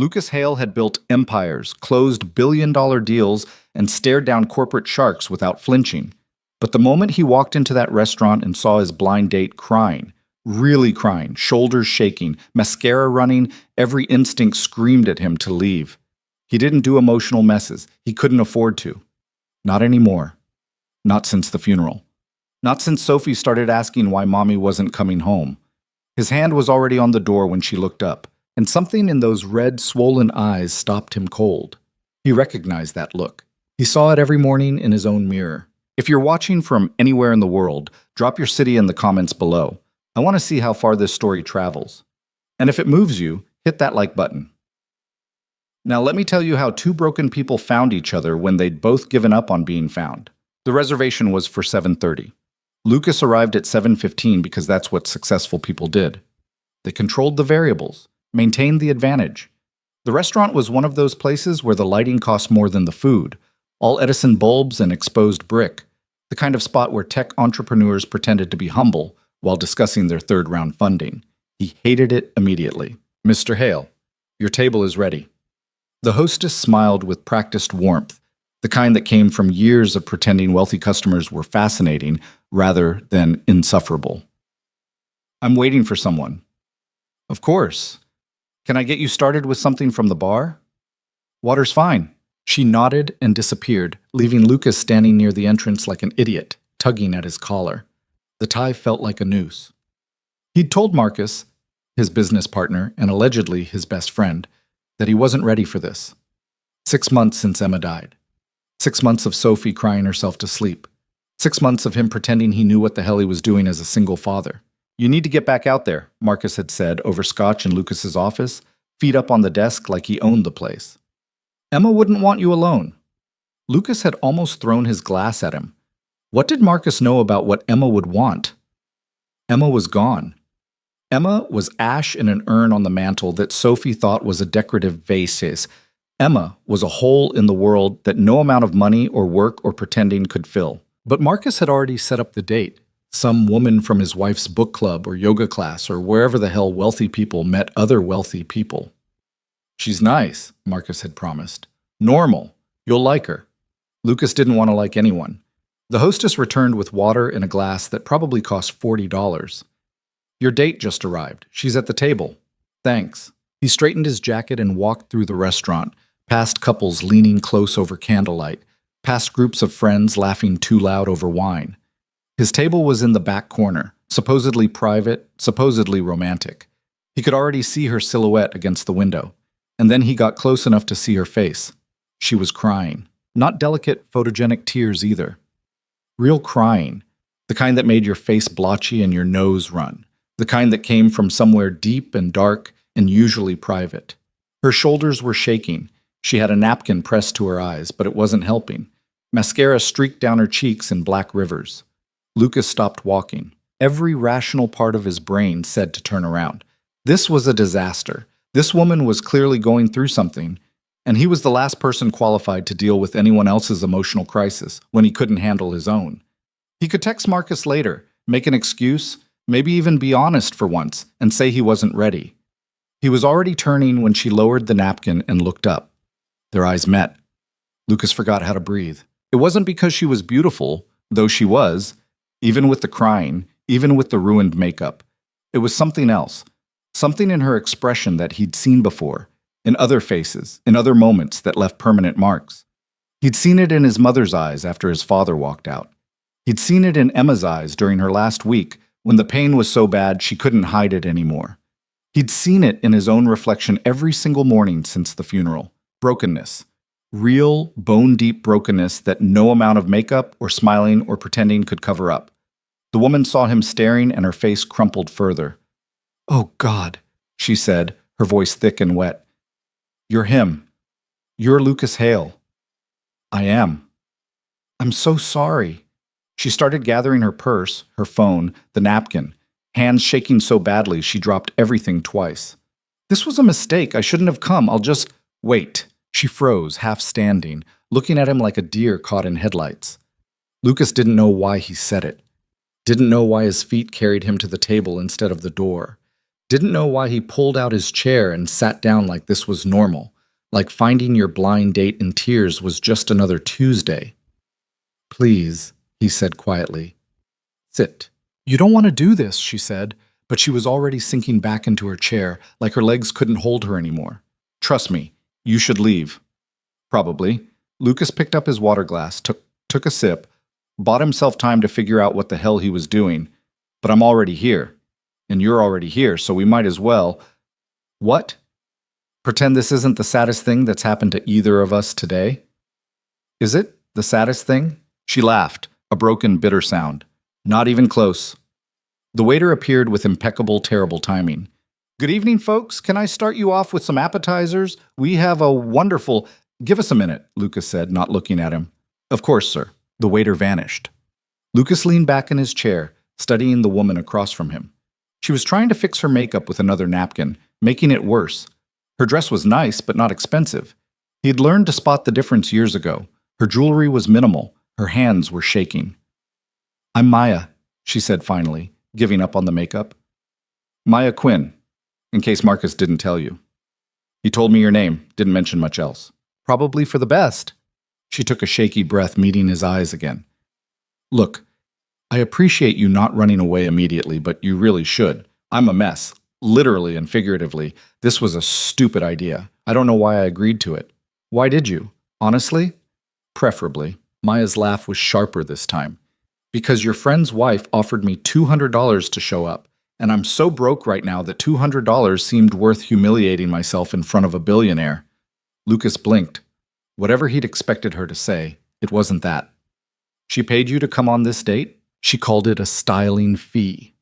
Lucas Hale had built empires, closed billion-dollar deals, and stared down corporate sharks without flinching. But the moment he walked into that restaurant and saw his blind date crying, really crying, shoulders shaking, mascara running, every instinct screamed at him to leave. He didn't do emotional messes. He couldn't afford to. Not anymore. Not since the funeral. Not since Sophie started asking why Mommy wasn't coming home. His hand was already on the door when she looked up, and something in those red, swollen eyes stopped him cold. He recognized that look. He saw it every morning in his own mirror. If you're watching from anywhere in the world, drop your city in the comments below. I want to see how far this story travels. And if it moves you, hit that like button. Now let me tell you how two broken people found each other when they'd both given up on being found. The reservation was for 7:30. Lucas arrived at 7:15 because that's what successful people did. They controlled the variables, maintained the advantage. The restaurant was one of those places where the lighting cost more than the food, all Edison bulbs and exposed brick, the kind of spot where tech entrepreneurs pretended to be humble while discussing their third-round funding. He hated it immediately. "Mr. Hale, your table is ready." The hostess smiled with practiced warmth, the kind that came from years of pretending wealthy customers were fascinating rather than insufferable. "I'm waiting for someone." "Of course. Can I get you started with something from the bar?" "Water's fine." She nodded and disappeared, leaving Lucas standing near the entrance like an idiot, tugging at his collar. The tie felt like a noose. He'd told Marcus, his business partner and allegedly his best friend, that he wasn't ready for this. 6 months since Emma died. 6 months of Sophie crying herself to sleep. 6 months of him pretending he knew what the hell he was doing as a single father. "You need to get back out there," Marcus had said over scotch in Lucas's office, feet up on the desk like he owned the place. "Emma wouldn't want you alone." Lucas had almost thrown his glass at him. What did Marcus know about what Emma would want? Emma was gone. Emma was ash in an urn on the mantel that Sophie thought was a decorative vase. Emma was a hole in the world that no amount of money or work or pretending could fill. But Marcus had already set up the date. Some woman from his wife's book club or yoga class or wherever the hell wealthy people met other wealthy people. "She's nice," Marcus had promised. "Normal. You'll like her." Lucas didn't want to like anyone. The hostess returned with water in a glass that probably cost $40. "Your date just arrived. She's at the table." "Thanks." He straightened his jacket and walked through the restaurant, past couples leaning close over candlelight, past groups of friends laughing too loud over wine. His table was in the back corner, supposedly private, supposedly romantic. He could already see her silhouette against the window. And then he got close enough to see her face. She was crying. Not delicate, photogenic tears either. Real crying. The kind that made your face blotchy and your nose run. The kind that came from somewhere deep and dark and usually private. Her shoulders were shaking. She had a napkin pressed to her eyes, but it wasn't helping. Mascara streaked down her cheeks in black rivers. Lucas stopped walking. Every rational part of his brain said to turn around. This was a disaster. This woman was clearly going through something, and he was the last person qualified to deal with anyone else's emotional crisis when he couldn't handle his own. He could text Marcus later, make an excuse, maybe even be honest for once, and say he wasn't ready. He was already turning when she lowered the napkin and looked up. Their eyes met. Lucas forgot how to breathe. It wasn't because she was beautiful, though she was, even with the crying, even with the ruined makeup. It was something else. Something in her expression that he'd seen before, in other faces, in other moments that left permanent marks. He'd seen it in his mother's eyes after his father walked out. He'd seen it in Emma's eyes during her last week when the pain was so bad she couldn't hide it anymore. He'd seen it in his own reflection every single morning since the funeral. Brokenness. Real, bone-deep brokenness that no amount of makeup or smiling or pretending could cover up. The woman saw him staring and her face crumpled further. "Oh, God," she said, her voice thick and wet. "You're him. You're Lucas Hale." "I am." "I'm so sorry." She started gathering her purse, her phone, the napkin, hands shaking so badly she dropped everything twice. "This was a mistake. I shouldn't have come. I'll just—" "Wait." She froze, half standing, looking at him like a deer caught in headlights. Lucas didn't know why he said it. Didn't know why his feet carried him to the table instead of the door. Didn't know why he pulled out his chair and sat down like this was normal, like finding your blind date in tears was just another Tuesday. Please, he said quietly. Sit. You don't want to do this, she said, but she was already sinking back into her chair, like her legs couldn't hold her anymore. Trust me, you should leave. Probably. Lucas picked up his water glass, took a sip, bought himself time to figure out what the hell he was doing. But I'm already here. And you're already here, so we might as well. What? Pretend this isn't the saddest thing that's happened to either of us today? Is it the saddest thing? She laughed, a broken, bitter sound. Not even close. The waiter appeared with impeccable, terrible timing. Good evening, folks. Can I start you off with some appetizers? We have a wonderful... Give us a minute, Lucas said, not looking at him. Of course, sir. The waiter vanished. Lucas leaned back in his chair, studying the woman across from him. She was trying to fix her makeup with another napkin, making it worse. Her dress was nice, but not expensive. He had learned to spot the difference years ago. Her jewelry was minimal. Her hands were shaking. I'm Maya, she said finally, giving up on the makeup. Maya Quinn, in case Marcus didn't tell you. He told me your name, didn't mention much else. Probably for the best. She took a shaky breath, meeting his eyes again. Look, I appreciate you not running away immediately, but you really should. I'm a mess, literally and figuratively. This was a stupid idea. I don't know why I agreed to it. Why did you? Honestly? Preferably. Maya's laugh was sharper this time. Because your friend's wife offered me $200 to show up, and I'm so broke right now that $200 seemed worth humiliating myself in front of a billionaire. Lucas blinked. Whatever he'd expected her to say, it wasn't that. She paid you to come on this date? She called it a styling fee.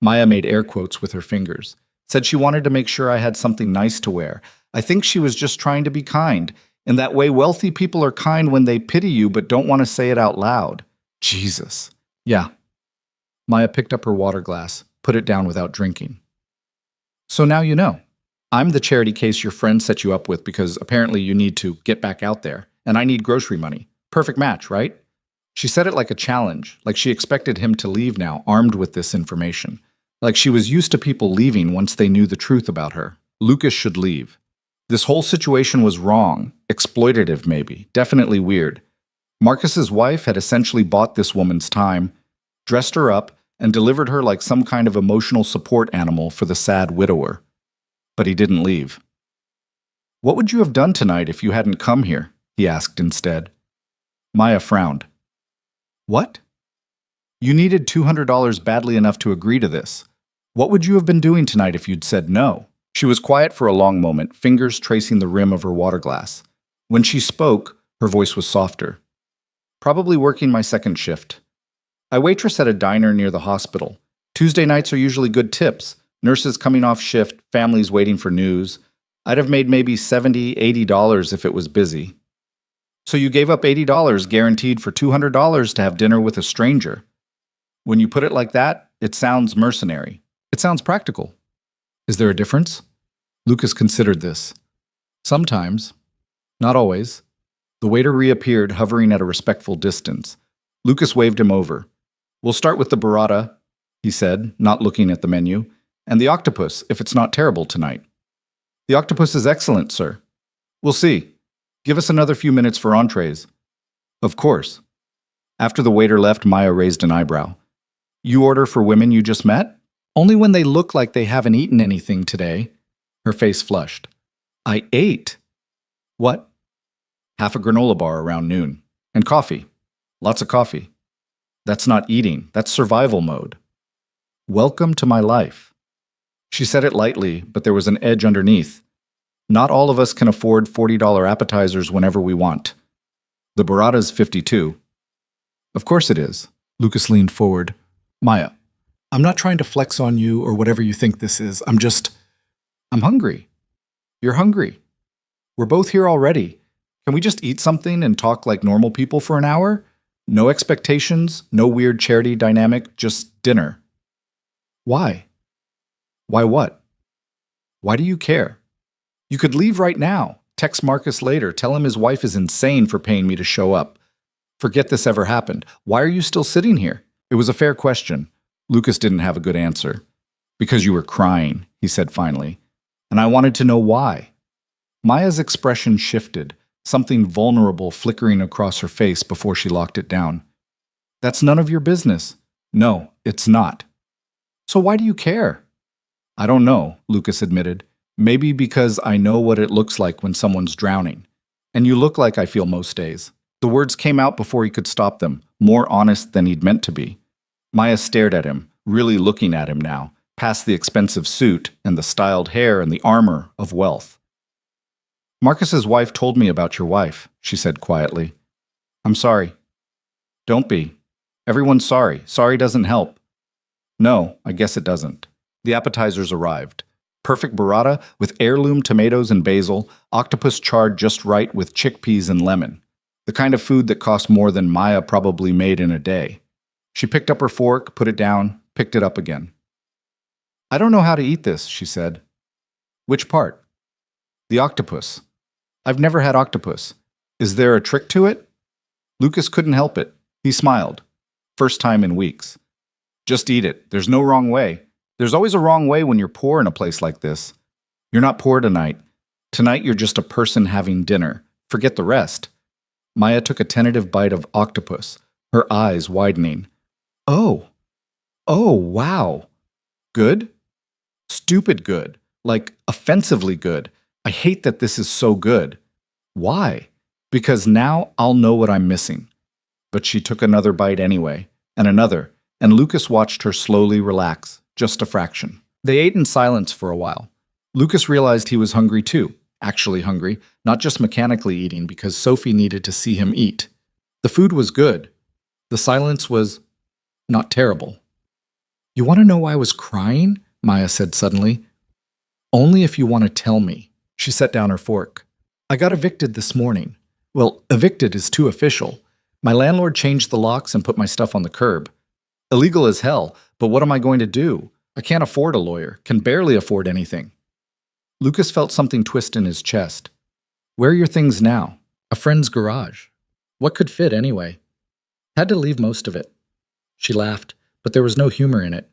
Maya made air quotes with her fingers. Said she wanted to make sure I had something nice to wear. I think she was just trying to be kind. In that way, wealthy people are kind when they pity you but don't want to say it out loud. Jesus. Yeah. Maya picked up her water glass, put it down without drinking. So now you know. I'm the charity case your friend set you up with because apparently you need to get back out there, and I need grocery money. Perfect match, right? She said it like a challenge, like she expected him to leave now, armed with this information. Like she was used to people leaving once they knew the truth about her. Lucas should leave. This whole situation was wrong, exploitative maybe, definitely weird. Marcus's wife had essentially bought this woman's time, dressed her up, and delivered her like some kind of emotional support animal for the sad widower. But he didn't leave. What would you have done tonight if you hadn't come here? He asked instead. Maya frowned. What? You needed $200 badly enough to agree to this. What would you have been doing tonight if you'd said no? She was quiet for a long moment, fingers tracing the rim of her water glass. When she spoke, her voice was softer. Probably working my second shift. I waitress at a diner near the hospital. Tuesday nights are usually good tips. Nurses coming off shift, families waiting for news. I'd have made maybe $70, $80 if it was busy. So you gave up $80 guaranteed for $200 to have dinner with a stranger. When you put it like that, it sounds mercenary. It sounds practical. Is there a difference? Lucas considered this. Sometimes. Not always. The waiter reappeared, hovering at a respectful distance. Lucas waved him over. We'll start with the burrata, he said, not looking at the menu, and the octopus, if it's not terrible tonight. The octopus is excellent, sir. We'll see. Give us another few minutes for entrees. Of course. After the waiter left, Maya raised an eyebrow. You order for women you just met? Only when they look like they haven't eaten anything today. Her face flushed. I ate. What? Half a granola bar around noon. And coffee. Lots of coffee. That's not eating. That's survival mode. Welcome to my life. She said it lightly, but there was an edge underneath. Not all of us can afford $40 appetizers whenever we want. The burrata's $52. Of course it is. Lucas leaned forward. Maya, I'm not trying to flex on you or whatever you think this is. I'm hungry. You're hungry. We're both here already. Can we just eat something and talk like normal people for an hour? No expectations, no weird charity dynamic, just dinner. Why? Why what? Why do you care? You could leave right now. Text Marcus later. Tell him his wife is insane for paying me to show up. Forget this ever happened. Why are you still sitting here? It was a fair question. Lucas didn't have a good answer. Because you were crying. he said finally. And I wanted to know why. Maya's expression shifted, something vulnerable flickering across her face before she locked it down. That's none of your business. No, it's not. So why do you care? I don't know, Lucas admitted. Maybe because I know what it looks like when someone's drowning. And you look like I feel most days. The words came out before he could stop them, more honest than he'd meant to be. Maya stared at him, really looking at him now, past the expensive suit and the styled hair and the armor of wealth. Marcus's wife told me about your wife, she said quietly. I'm sorry. Don't be. Everyone's sorry. Sorry doesn't help. No, I guess it doesn't. The appetizers arrived. Perfect burrata with heirloom tomatoes and basil, octopus charred just right with chickpeas and lemon. The kind of food that cost more than Maya probably made in a day. She picked up her fork, put it down, picked it up again. I don't know how to eat this, she said. Which part? The octopus. I've never had octopus. Is there a trick to it? Lucas couldn't help it. He smiled. First time in weeks. Just eat it. There's no wrong way. There's always a wrong way when you're poor in a place like this. You're not poor tonight. Tonight you're just a person having dinner. Forget the rest. Maya took a tentative bite of octopus, her eyes widening. Oh, wow. Good? Stupid good. Like offensively good. I hate that this is so good. Why? Because now I'll know what I'm missing. But she took another bite anyway, and another, and Lucas watched her slowly relax, just a fraction. They ate in silence for a while. Lucas realized he was hungry too, actually hungry, not just mechanically eating because Sophie needed to see him eat. The food was good. The silence was not terrible. You want to know why I was crying? Maya said suddenly. Only if you want to tell me. She set down her fork. I got evicted this morning. Well, evicted is too official. My landlord changed the locks and put my stuff on the curb. Illegal as hell, but what am I going to do? I can't afford a lawyer, can barely afford anything. Lucas felt something twist in his chest. Where are your things now? A friend's garage. What could fit anyway? Had to leave most of it. She laughed, but there was no humor in it.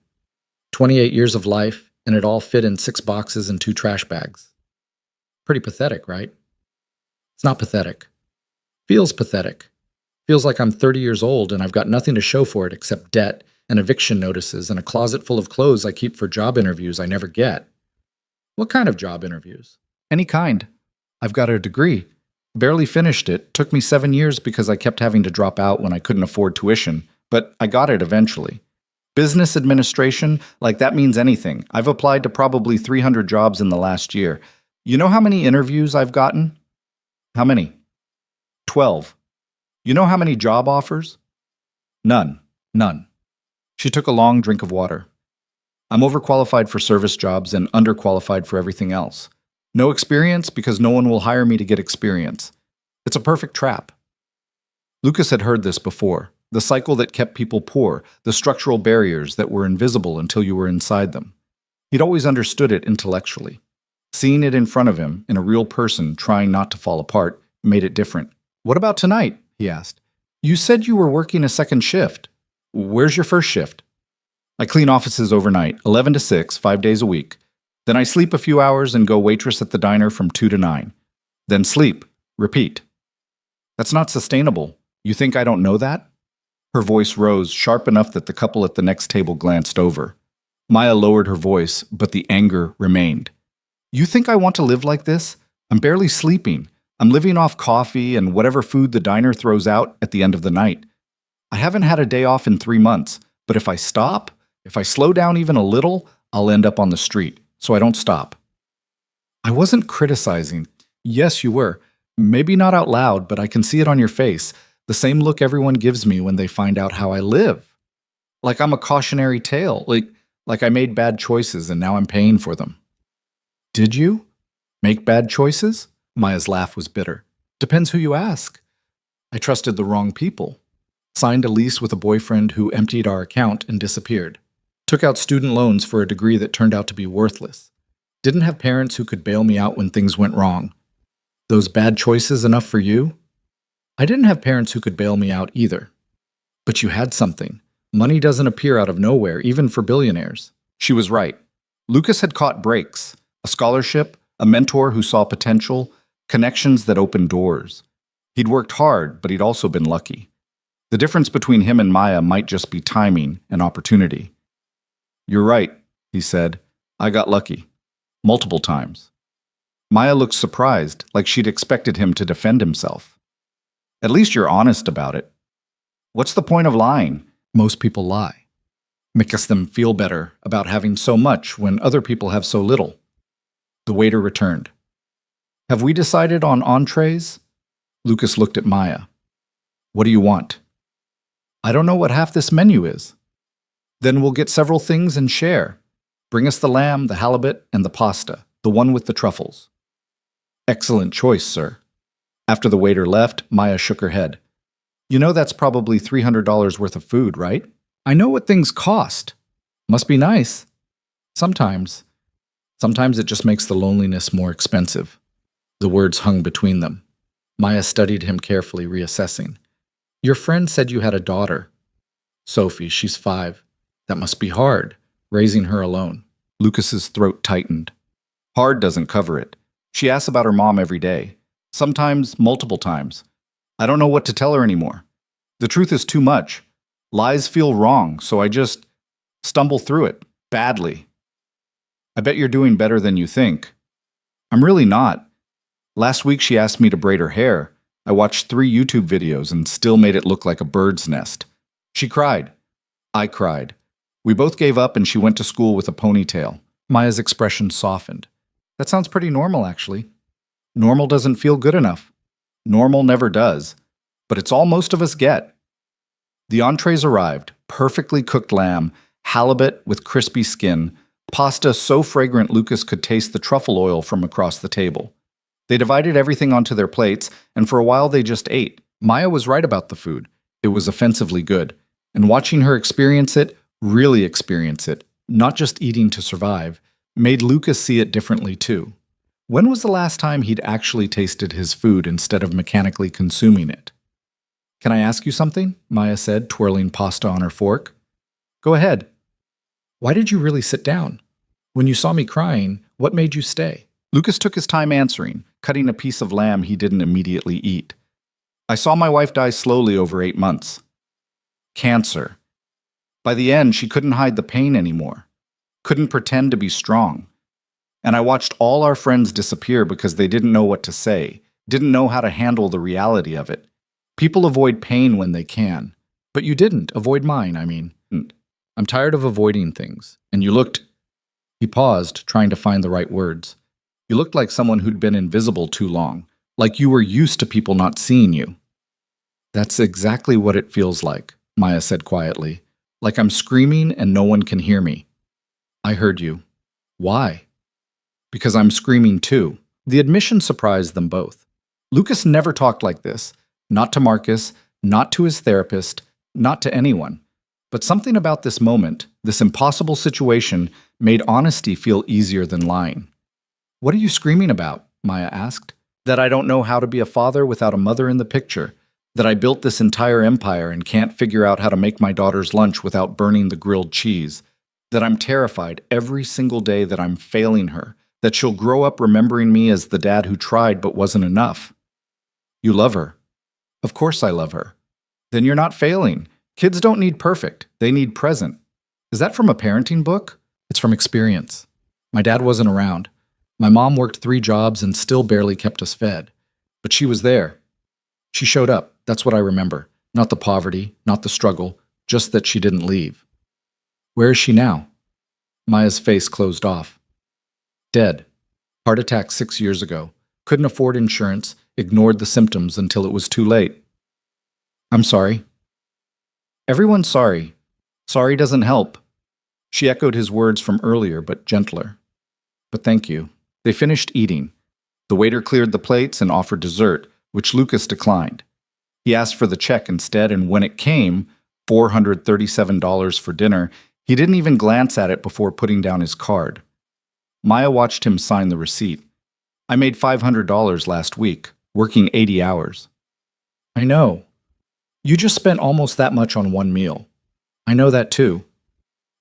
28 years of life, and it all fit in 6 boxes and 2 trash bags. Pretty pathetic, right? It's not pathetic. Feels pathetic. Feels like I'm 30 years old and I've got nothing to show for it except debt and eviction notices and a closet full of clothes I keep for job interviews I never get. What kind of job interviews? Any kind. I've got a degree. Barely finished it. Took me 7 years because I kept having to drop out when I couldn't afford tuition, but I got it eventually. Business administration, like that means anything. I've applied to probably 300 jobs in the last year. You know how many interviews I've gotten? How many? 12. You know how many job offers? None. She took a long drink of water. I'm overqualified for service jobs and underqualified for everything else. No experience because no one will hire me to get experience. It's a perfect trap. Lucas had heard this before. The cycle that kept people poor, the structural barriers that were invisible until you were inside them. He'd always understood it intellectually. Seeing it in front of him, in a real person trying not to fall apart, made it different. What about tonight? He asked. You said you were working a second shift. Where's your first shift? I clean offices overnight, 11 to 6, 5 days a week. Then I sleep a few hours and go waitress at the diner from 2 to 9. Then sleep. Repeat. That's not sustainable. You think I don't know that? Her voice rose, sharp enough that the couple at the next table glanced over. Maya lowered her voice, but the anger remained. You think I want to live like this? I'm barely sleeping. I'm living off coffee and whatever food the diner throws out at the end of the night. I haven't had a day off in 3 months, but if I stop, if I slow down even a little, I'll end up on the street, so I don't stop. I wasn't criticizing. Yes, you were. Maybe not out loud, but I can see it on your face. The same look everyone gives me when they find out how I live. Like I'm a cautionary tale, like I made bad choices and now I'm paying for them. Did you? Make bad choices? Maya's laugh was bitter. Depends who you ask. I trusted the wrong people. Signed a lease with a boyfriend who emptied our account and disappeared. Took out student loans for a degree that turned out to be worthless. Didn't have parents who could bail me out when things went wrong. Those bad choices enough for you? I didn't have parents who could bail me out either. But you had something. Money doesn't appear out of nowhere, even for billionaires. She was right. Lucas had caught breaks, a scholarship, a mentor who saw potential, connections that opened doors. He'd worked hard, but he'd also been lucky. The difference between him and Maya might just be timing and opportunity. "You're right," he said. "I got lucky. Multiple times." Maya looked surprised, like she'd expected him to defend himself. "At least you're honest about it. What's the point of lying?" Most people lie. Makes them feel better about having so much when other people have so little. The waiter returned. "Have we decided on entrees?" Lucas looked at Maya. "What do you want?" "I don't know what half this menu is." "Then we'll get several things and share. Bring us the lamb, the halibut, and the pasta, the one with the truffles." "Excellent choice, sir." After the waiter left, Maya shook her head. "You know that's probably $300 worth of food, right? I know what things cost. Must be nice." Sometimes. Sometimes it just makes the loneliness more expensive." The words hung between them. Maya studied him carefully, reassessing. "Your friend said you had a daughter." "Sophie, she's 5. That must be hard, raising her alone." Lucas's throat tightened. "Hard doesn't cover it. She asks about her mom every day. Sometimes, multiple times. I don't know what to tell her anymore. The truth is too much. Lies feel wrong, so I just stumble through it, badly." "I bet you're doing better than you think." "I'm really not. Last week she asked me to braid her hair. I watched 3 YouTube videos and still made it look like a bird's nest. She cried. I cried. We both gave up and she went to school with a ponytail." Maya's expression softened. "That sounds pretty normal, actually." "Normal doesn't feel good enough. Normal never does. But it's all most of us get." The entrees arrived, perfectly cooked lamb, halibut with crispy skin, pasta so fragrant Lucas could taste the truffle oil from across the table. They divided everything onto their plates, and for a while they just ate. Maya was right about the food. It was offensively good. And watching her experience it, really experience it, not just eating to survive, made Lucas see it differently too. When was the last time he'd actually tasted his food instead of mechanically consuming it? "Can I ask you something?" Maya said, twirling pasta on her fork. "Go ahead." "Why did you really sit down? When you saw me crying, what made you stay?" Lucas took his time answering, cutting a piece of lamb he didn't immediately eat. "I saw my wife die slowly over 8 months. Cancer. By the end, she couldn't hide the pain anymore. Couldn't pretend to be strong. And I watched all our friends disappear because they didn't know what to say, didn't know how to handle the reality of it. People avoid pain when they can. But you didn't avoid mine, I mean. I'm tired of avoiding things. And you looked..." He paused, trying to find the right words. "You looked like someone who'd been invisible too long, like you were used to people not seeing you." "That's exactly what it feels like," Maya said quietly. "Like I'm screaming and no one can hear me." "I heard you." "Why?" "Because I'm screaming too." The admission surprised them both. Lucas never talked like this. Not to Marcus, not to his therapist, not to anyone. But something about this moment, this impossible situation, made honesty feel easier than lying. "What are you screaming about?" Maya asked. "That I don't know how to be a father without a mother in the picture. That I built this entire empire and can't figure out how to make my daughter's lunch without burning the grilled cheese. That I'm terrified every single day that I'm failing her. That she'll grow up remembering me as the dad who tried but wasn't enough." "You love her." "Of course I love her." "Then you're not failing. Kids don't need perfect. They need present." "Is that from a parenting book?" "It's from experience. My dad wasn't around. My mom worked 3 jobs and still barely kept us fed. But she was there. She showed up. That's what I remember. Not the poverty, not the struggle, just that she didn't leave." "Where is she now?" Maya's face closed off. "Dead. Heart attack 6 years ago. Couldn't afford insurance, ignored the symptoms until it was too late." "I'm sorry." "Everyone's sorry. Sorry doesn't help." She echoed his words from earlier, but gentler. "But thank you." They finished eating. The waiter cleared the plates and offered dessert, which Lucas declined. He asked for the check instead, and when it came, $437 for dinner, he didn't even glance at it before putting down his card. Maya watched him sign the receipt. "I made $500 last week, working 80 hours. "I know. You just spent almost that much on one meal. I know that too."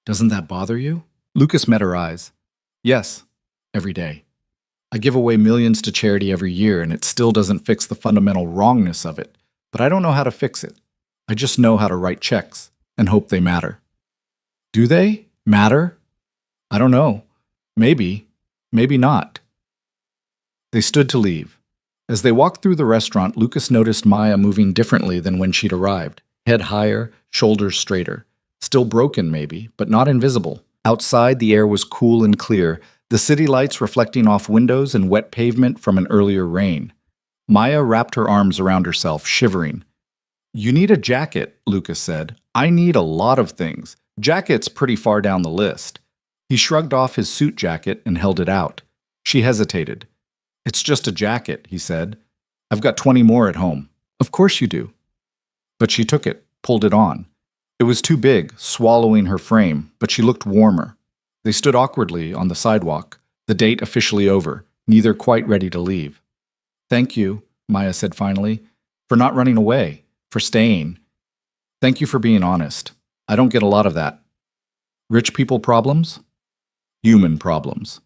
"Doesn't that bother you?" Lucas met her eyes. Yes, every day. I give away millions to charity every year, and it still doesn't fix the fundamental wrongness of it. But I don't know how to fix it. I just know how to write checks and hope they matter. Do they matter? I don't know. Maybe. Maybe not. They stood to leave. As they walked through the restaurant, Lucas noticed Maya moving differently than when she'd arrived. Head higher, shoulders straighter. Still broken, maybe, but not invisible. Outside, the air was cool and clear, the city lights reflecting off windows and wet pavement from an earlier rain. Maya wrapped her arms around herself, shivering. You need a jacket, Lucas said. I need a lot of things. Jacket's pretty far down the list. He shrugged off his suit jacket and held it out. She hesitated. It's just a jacket, he said. I've got 20 more at home. Of course you do. But she took it, pulled it on. It was too big, swallowing her frame, but she looked warmer. They stood awkwardly on the sidewalk, the date officially over, neither quite ready to leave. Thank you, Maya said finally, for not running away, for staying. Thank you for being honest. I don't get a lot of that. Rich people problems? Human problems.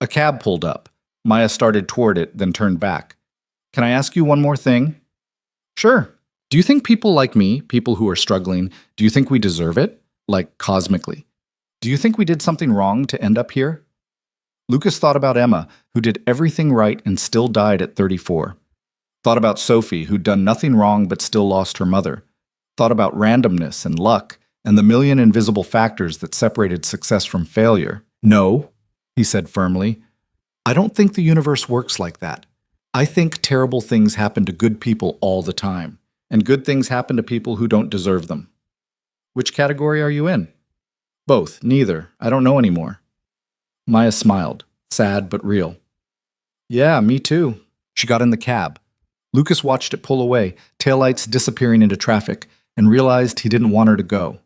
A cab pulled up. Maya started toward it, then turned back. Can I ask you one more thing? Sure. Do you think people like me, people who are struggling, do you think we deserve it? Like cosmically. Do you think we did something wrong to end up here? Lucas thought about Emma, who did everything right and still died at 34. Thought about Sophie, who'd done nothing wrong but still lost her mother. Thought about randomness and luck and the million invisible factors that separated success from failure. No, he said firmly. I don't think the universe works like that. I think terrible things happen to good people all the time. And good things happen to people who don't deserve them. Which category are you in? Both, neither. I don't know anymore. Maya smiled, sad but real. Yeah, me too. She got in the cab. Lucas watched it pull away, taillights disappearing into traffic, and realized he didn't want her to go.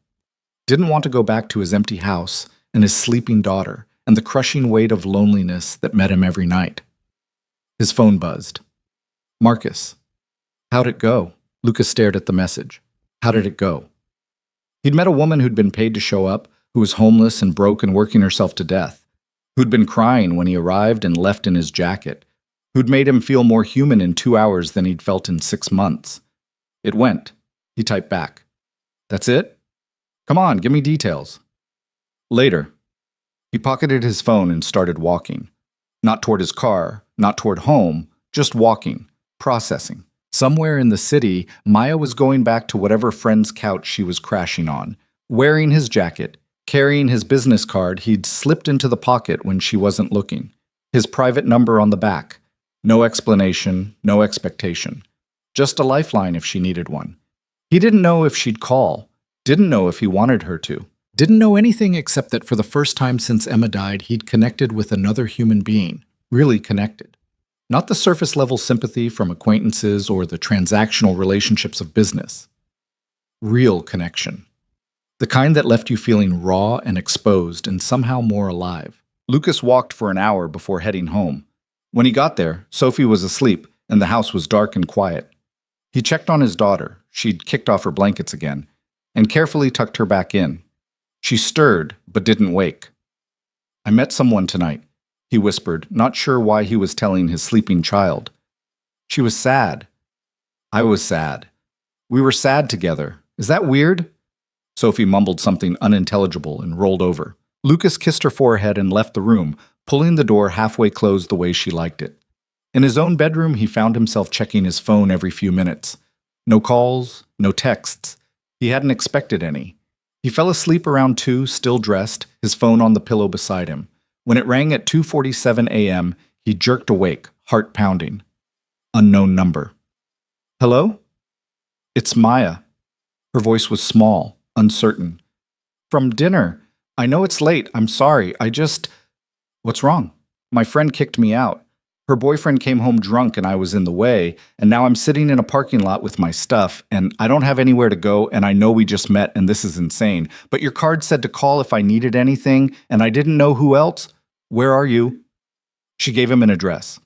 Didn't want to go back to his empty house and his sleeping daughter and the crushing weight of loneliness that met him every night. His phone buzzed. Marcus. How'd it go? Lucas stared at the message. How did it go? He'd met a woman who'd been paid to show up, who was homeless and broke and working herself to death, who'd been crying when he arrived and left in his jacket, who'd made him feel more human in 2 hours than he'd felt in 6 months. It went. He typed back. That's it? Come on, give me details. Later. He pocketed his phone and started walking. Not toward his car, not toward home, just walking, processing. Somewhere in the city, Maya was going back to whatever friend's couch she was crashing on, wearing his jacket, carrying his business card he'd slipped into the pocket when she wasn't looking, his private number on the back. No explanation, no expectation. Just a lifeline if she needed one. He didn't know if she'd call, didn't know if he wanted her to, didn't know anything except that for the first time since Emma died, he'd connected with another human being, really connected. Not the surface-level sympathy from acquaintances or the transactional relationships of business. Real connection. The kind that left you feeling raw and exposed and somehow more alive. Lucas walked for an hour before heading home. When he got there, Sophie was asleep and the house was dark and quiet. He checked on his daughter, she'd kicked off her blankets again, and carefully tucked her back in. She stirred, but didn't wake. I met someone tonight, he whispered, not sure why he was telling his sleeping child. She was sad. I was sad. We were sad together. Is that weird? Sophie mumbled something unintelligible and rolled over. Lucas kissed her forehead and left the room, pulling the door halfway closed the way she liked it. In his own bedroom, he found himself checking his phone every few minutes. No calls, no texts. He hadn't expected any. He fell asleep around 2, still dressed, his phone on the pillow beside him. When it rang at 2:47 a.m., he jerked awake, heart pounding. Unknown number. Hello? It's Maya. Her voice was small, uncertain. From dinner. I know it's late. I'm sorry. What's wrong? My friend kicked me out. Her boyfriend came home drunk and I was in the way, and now I'm sitting in a parking lot with my stuff, and I don't have anywhere to go, and I know we just met, and this is insane. But your card said to call if I needed anything, and I didn't know who else. Where are you? She gave him an address.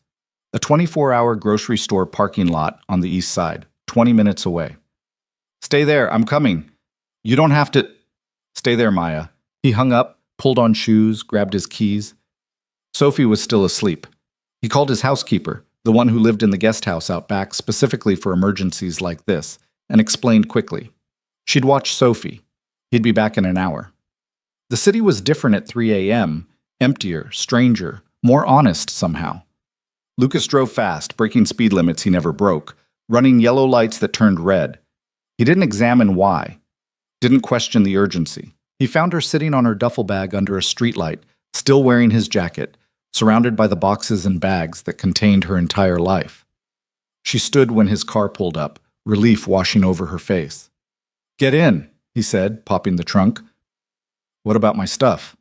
A 24-hour grocery store parking lot on the east side, 20 minutes away. Stay there, I'm coming. You don't have to... Stay there, Maya. He hung up, pulled on shoes, grabbed his keys. Sophie was still asleep. He called his housekeeper, the one who lived in the guest house out back specifically for emergencies like this, and explained quickly. She'd watch Sophie. He'd be back in an hour. The city was different at 3 a.m., emptier, stranger, more honest somehow. Lucas drove fast, breaking speed limits he never broke, running yellow lights that turned red. He didn't examine why, didn't question the urgency. He found her sitting on her duffel bag under a streetlight, still wearing his jacket, surrounded by the boxes and bags that contained her entire life. She stood when his car pulled up, relief washing over her face. "Get in," he said, popping the trunk. "What about my stuff?"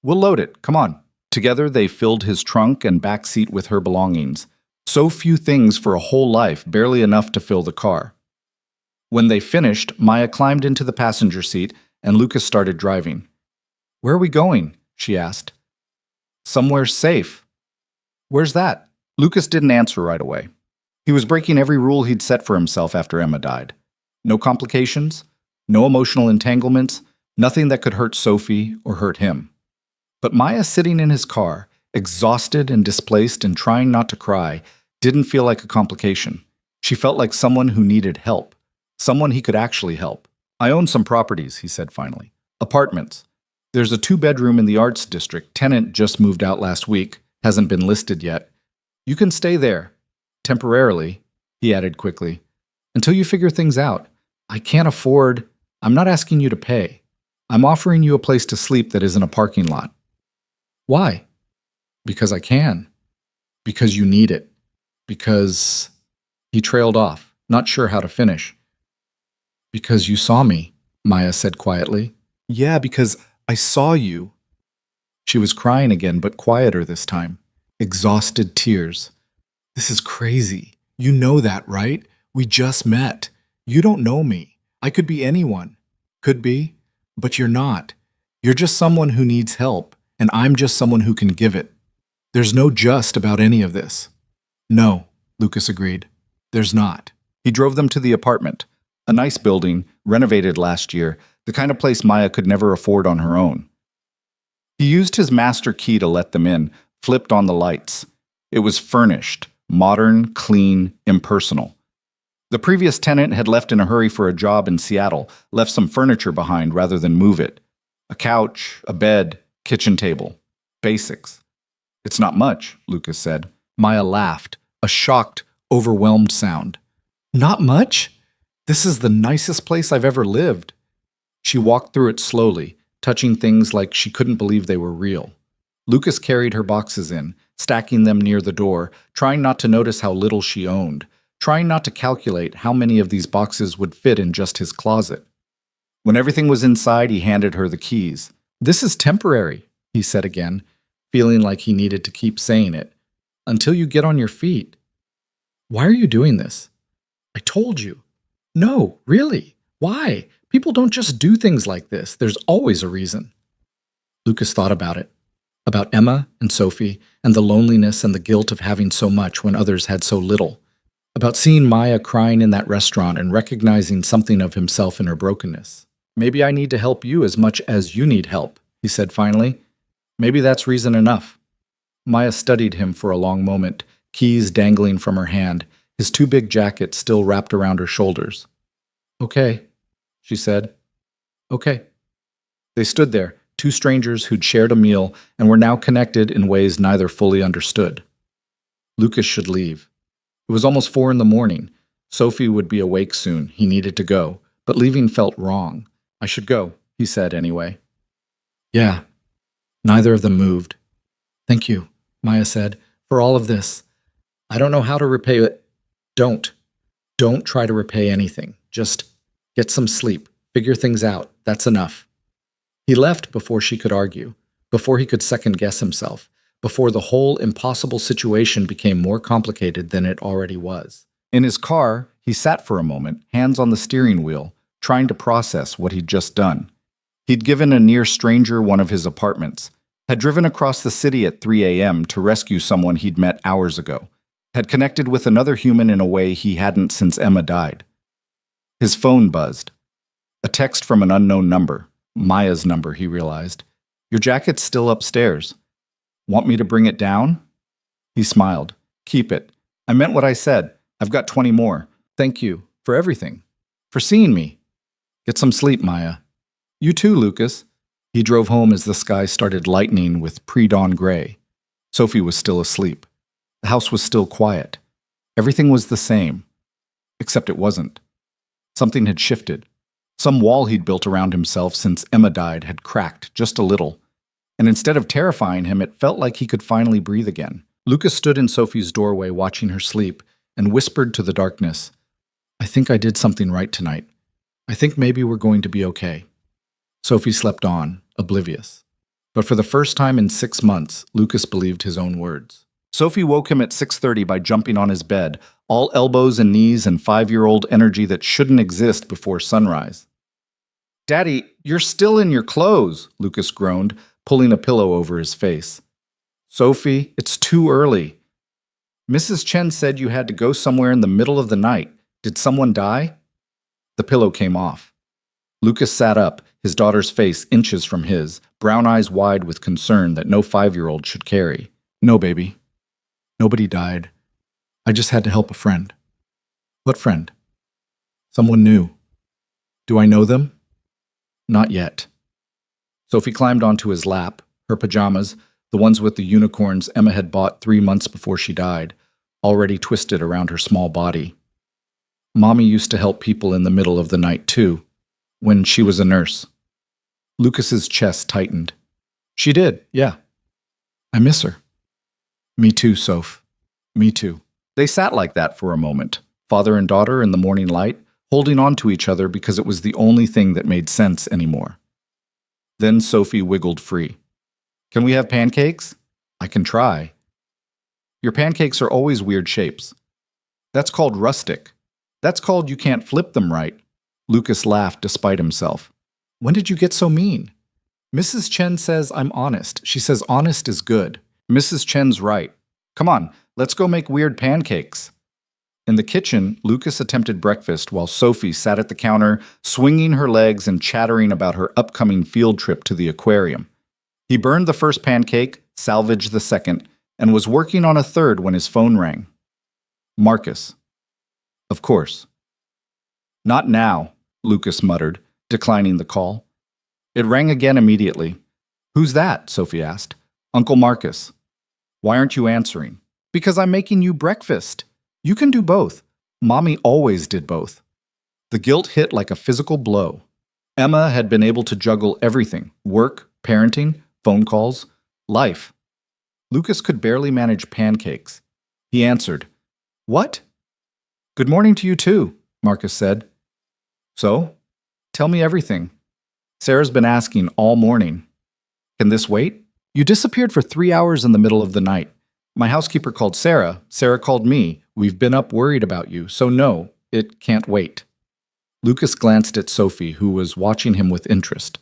"We'll load it. Come on." Together they filled his trunk and back seat with her belongings. So few things for a whole life, barely enough to fill the car. When they finished, Maya climbed into the passenger seat and Lucas started driving. "Where are we going?" she asked. "Somewhere safe." "Where's that?" Lucas didn't answer right away. He was breaking every rule he'd set for himself after Emma died. No complications, no emotional entanglements, nothing that could hurt Sophie or hurt him. But Maya sitting in his car, exhausted and displaced and trying not to cry, didn't feel like a complication. She felt like someone who needed help, someone he could actually help. "I own some properties," he said finally. "Apartments. There's a 2-bedroom in the Arts District. Tenant just moved out last week, hasn't been listed yet. You can stay there. Temporarily," he added quickly, "until you figure things out. I can't afford. I'm not asking you to pay. I'm offering you a place to sleep that isn't a parking lot." "Why?" "Because I can. Because you need it. Because—" He trailed off, not sure how to finish. "Because you saw me," Maya said quietly. "Yeah, because I saw you." She was crying again, but quieter this time. Exhausted tears. "This is crazy. You know that, right? We just met. You don't know me. I could be anyone. Could be. But you're not. You're just someone who needs help, and I'm just someone who can give it. There's no just about any of this." "No," Lucas agreed. "There's not." He drove them to the apartment. A nice building, renovated last year, the kind of place Maya could never afford on her own. He used his master key to let them in, flipped on the lights. It was furnished, modern, clean, impersonal. The previous tenant had left in a hurry for a job in Seattle, left some furniture behind rather than move it. A couch, a bed, kitchen table. Basics. "It's not much," Lucas said. Maya laughed, a shocked, overwhelmed sound. "Not much? This is the nicest place I've ever lived." She walked through it slowly, touching things like she couldn't believe they were real. Lucas carried her boxes in, stacking them near the door, trying not to notice how little she owned, trying not to calculate how many of these boxes would fit in just his closet. When everything was inside, he handed her the keys. "This is temporary," he said again, feeling like he needed to keep saying it. "Until you get on your feet." "Why are you doing this?" "I told you." "No, really. Why? People don't just do things like this. There's always a reason." Lucas thought about it. About Emma and Sophie, and the loneliness and the guilt of having so much when others had so little. About seeing Maya crying in that restaurant and recognizing something of himself in her brokenness. "Maybe I need to help you as much as you need help," he said finally. "Maybe that's reason enough." Maya studied him for a long moment, keys dangling from her hand, his too big jacket still wrapped around her shoulders. "Okay," she said. "Okay." They stood there, two strangers who'd shared a meal and were now connected in ways neither fully understood. Lucas should leave. It was almost 4 in the morning. Sophie would be awake soon. He needed to go, but leaving felt wrong. "I should go," he said anyway. "Yeah." Neither of them moved. "Thank you," Maya said, "for all of this. I don't know how to repay it." Don't try to repay anything. Just get some sleep. Figure things out. That's enough." He left before she could argue, before he could second-guess himself, before the whole impossible situation became more complicated than it already was. In his car, he sat for a moment, hands on the steering wheel, trying to process what he'd just done. He'd given a near stranger one of his apartments, had driven across the city at 3 a.m. to rescue someone he'd met hours ago, had connected with another human in a way he hadn't since Emma died. His phone buzzed. A text from an unknown number. Maya's number, he realized. "Your jacket's still upstairs." Want me to bring it down? He smiled. Keep it. I meant what I said. I've got 20 more. Thank you for everything. For seeing me. Get some sleep, Maya. You too, Lucas. He drove home as the sky started lightening with pre-dawn gray. Sophie was still asleep. The house was still quiet. Everything was the same. Except it wasn't. Something had shifted. Some wall he'd built around himself since Emma died had cracked just a little. And instead of terrifying him, it felt like he could finally breathe again. Lucas stood in Sophie's doorway watching her sleep and whispered to the darkness, I think I did something right tonight. I think maybe we're going to be okay. Sophie slept on, oblivious. But for the first time in 6 months, Lucas believed his own words. Sophie woke him at 6:30 by jumping on his bed, all elbows and knees and 5-year-old energy that shouldn't exist before sunrise. Daddy, you're still in your clothes, Lucas groaned, pulling a pillow over his face. Sophie, it's too early. Mrs. Chen said you had to go somewhere in the middle of the night. Did someone die? The pillow came off. Lucas sat up, his daughter's face inches from his, brown eyes wide with concern that no 5-year-old should carry. No, baby. Nobody died. I just had to help a friend. What friend? Someone new. Do I know them? Not yet. Sophie climbed onto his lap, her pajamas, the ones with the unicorns Emma had bought 3 months before she died, already twisted around her small body. Mommy used to help people in the middle of the night too, when she was a nurse. Lucas's chest tightened. She did, yeah. I miss her. Me too, Soph. Me too. They sat like that for a moment, father and daughter in the morning light, holding on to each other because it was the only thing that made sense anymore. Then Sophie wiggled free. Can we have pancakes? I can try. Your pancakes are always weird shapes. That's called rustic. That's called you can't flip them right. Lucas laughed despite himself. When did you get so mean? Mrs. Chen says I'm honest. She says honest is good. Mrs. Chen's right. Come on, let's go make weird pancakes. In the kitchen, Lucas attempted breakfast while Sophie sat at the counter, swinging her legs and chattering about her upcoming field trip to the aquarium. He burned the first pancake, salvaged the second, and was working on a third when his phone rang. Marcus. Of course. Not now, Lucas muttered, declining the call. It rang again immediately. Who's that? Sophie asked. Uncle Marcus. Why aren't you answering? Because I'm making you breakfast. You can do both. Mommy always did both. The guilt hit like a physical blow. Emma had been able to juggle everything: work, parenting, phone calls, life. Lucas could barely manage pancakes. He answered, What? Good morning to you too, Marcus said. So? Tell me everything. Sarah's been asking all morning. Can this wait? You disappeared for 3 hours in the middle of the night. My housekeeper called Sarah. Sarah called me. We've been up worried about you, so no, it can't wait. Lucas glanced at Sophie, who was watching him with interest.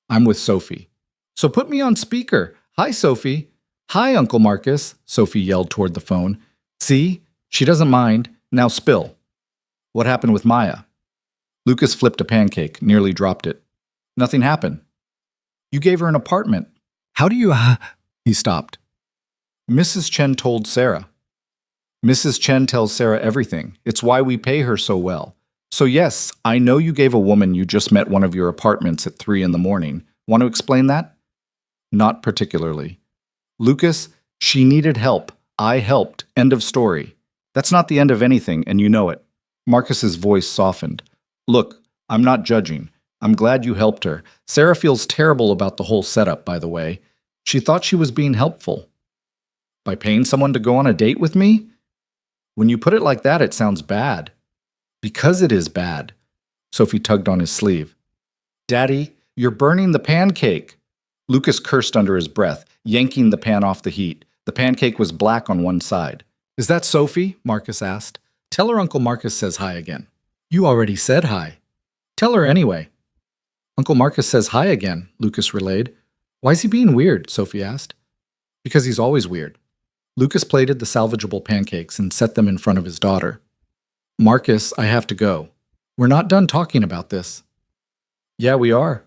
I'm with Sophie. So put me on speaker. Hi, Sophie. Hi, Uncle Marcus, Sophie yelled toward the phone. See? She doesn't mind. Now spill. What happened with Maya? Lucas flipped a pancake, nearly dropped it. Nothing happened. You gave her an apartment. How do you... He stopped. Mrs. Chen told Sarah. Mrs. Chen tells Sarah everything. It's why we pay her so well. So yes, I know you gave a woman you just met one of your apartments at 3 in the morning. Want to explain that? Not particularly. Lucas, she needed help. I helped. End of story. That's not the end of anything, and you know it. Marcus's voice softened. Look, I'm not judging. I'm glad you helped her. Sarah feels terrible about the whole setup, by the way. She thought she was being helpful. By paying someone to go on a date with me? When you put it like that, it sounds bad. Because it is bad. Sophie tugged on his sleeve. Daddy, you're burning the pancake. Lucas cursed under his breath, yanking the pan off the heat. The pancake was black on one side. Is that Sophie? Marcus asked. Tell her Uncle Marcus says hi again. You already said hi. Tell her anyway. Uncle Marcus says hi again, Lucas relayed. Why is he being weird? Sophie asked. Because he's always weird. Lucas plated the salvageable pancakes and set them in front of his daughter. Marcus, I have to go. We're not done talking about this. Yeah, we are.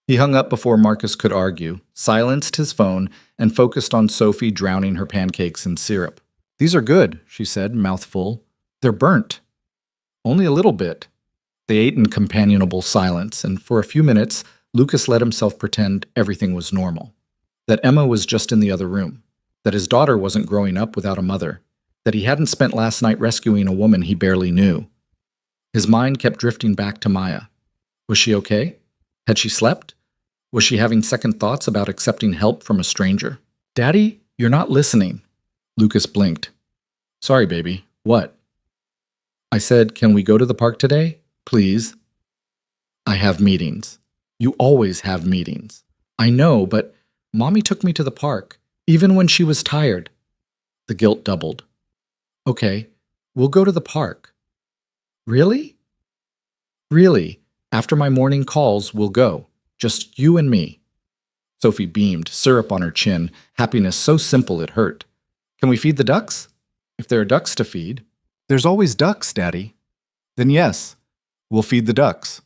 He hung up before Marcus could argue, silenced his phone, and focused on Sophie drowning her pancakes in syrup. "These are good," she said, mouth full. "They're burnt." "Only a little bit." They ate in companionable silence, and for a few minutes, Lucas let himself pretend everything was normal. That Emma was just in the other room. That his daughter wasn't growing up without a mother. That he hadn't spent last night rescuing a woman he barely knew. His mind kept drifting back to Maya. Was she okay? Had she slept? Was she having second thoughts about accepting help from a stranger? "Daddy, you're not listening." Lucas blinked. "Sorry, baby. What?" "I said, can we go to the park today? Please." "I have meetings." "You always have meetings." "I know, but Mommy took me to the park, even when she was tired." The guilt doubled. "Okay, we'll go to the park." "Really?" "Really. After my morning calls, we'll go. Just you and me." Sophie beamed, syrup on her chin, happiness so simple it hurt. "Can we feed the ducks?" "If there are ducks to feed." "There's always ducks, Daddy." "Then yes, we'll feed the ducks."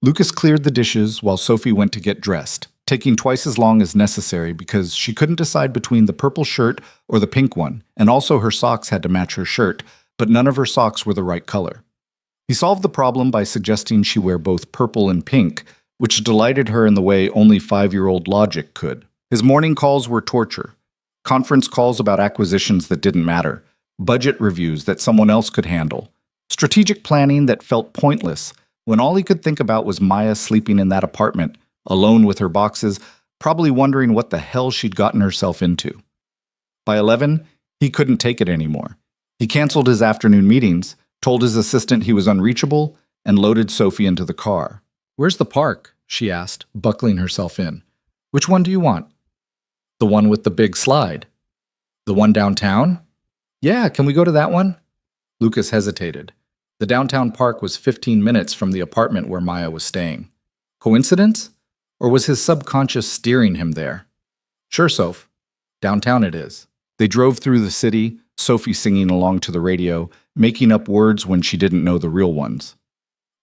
Lucas cleared the dishes while Sophie went to get dressed, taking twice as long as necessary because she couldn't decide between the purple shirt or the pink one, and also her socks had to match her shirt, but none of her socks were the right color. He solved the problem by suggesting she wear both purple and pink, which delighted her in the way only 5-year-old logic could. His morning calls were torture. Conference calls about acquisitions that didn't matter, budget reviews that someone else could handle, strategic planning that felt pointless when all he could think about was Maya sleeping in that apartment, alone with her boxes, probably wondering what the hell she'd gotten herself into. By 11, he couldn't take it anymore. He canceled his afternoon meetings, told his assistant he was unreachable, and loaded Sophie into the car. "Where's the park?" she asked, buckling herself in. "Which one do you want?" "The one with the big slide." "The one downtown?" "Yeah, can we go to that one?" Lucas hesitated. The downtown park was 15 minutes from the apartment where Maya was staying. Coincidence? Or was his subconscious steering him there? "Sure, Soph. Downtown it is." They drove through the city, Sophie singing along to the radio, making up words when she didn't know the real ones.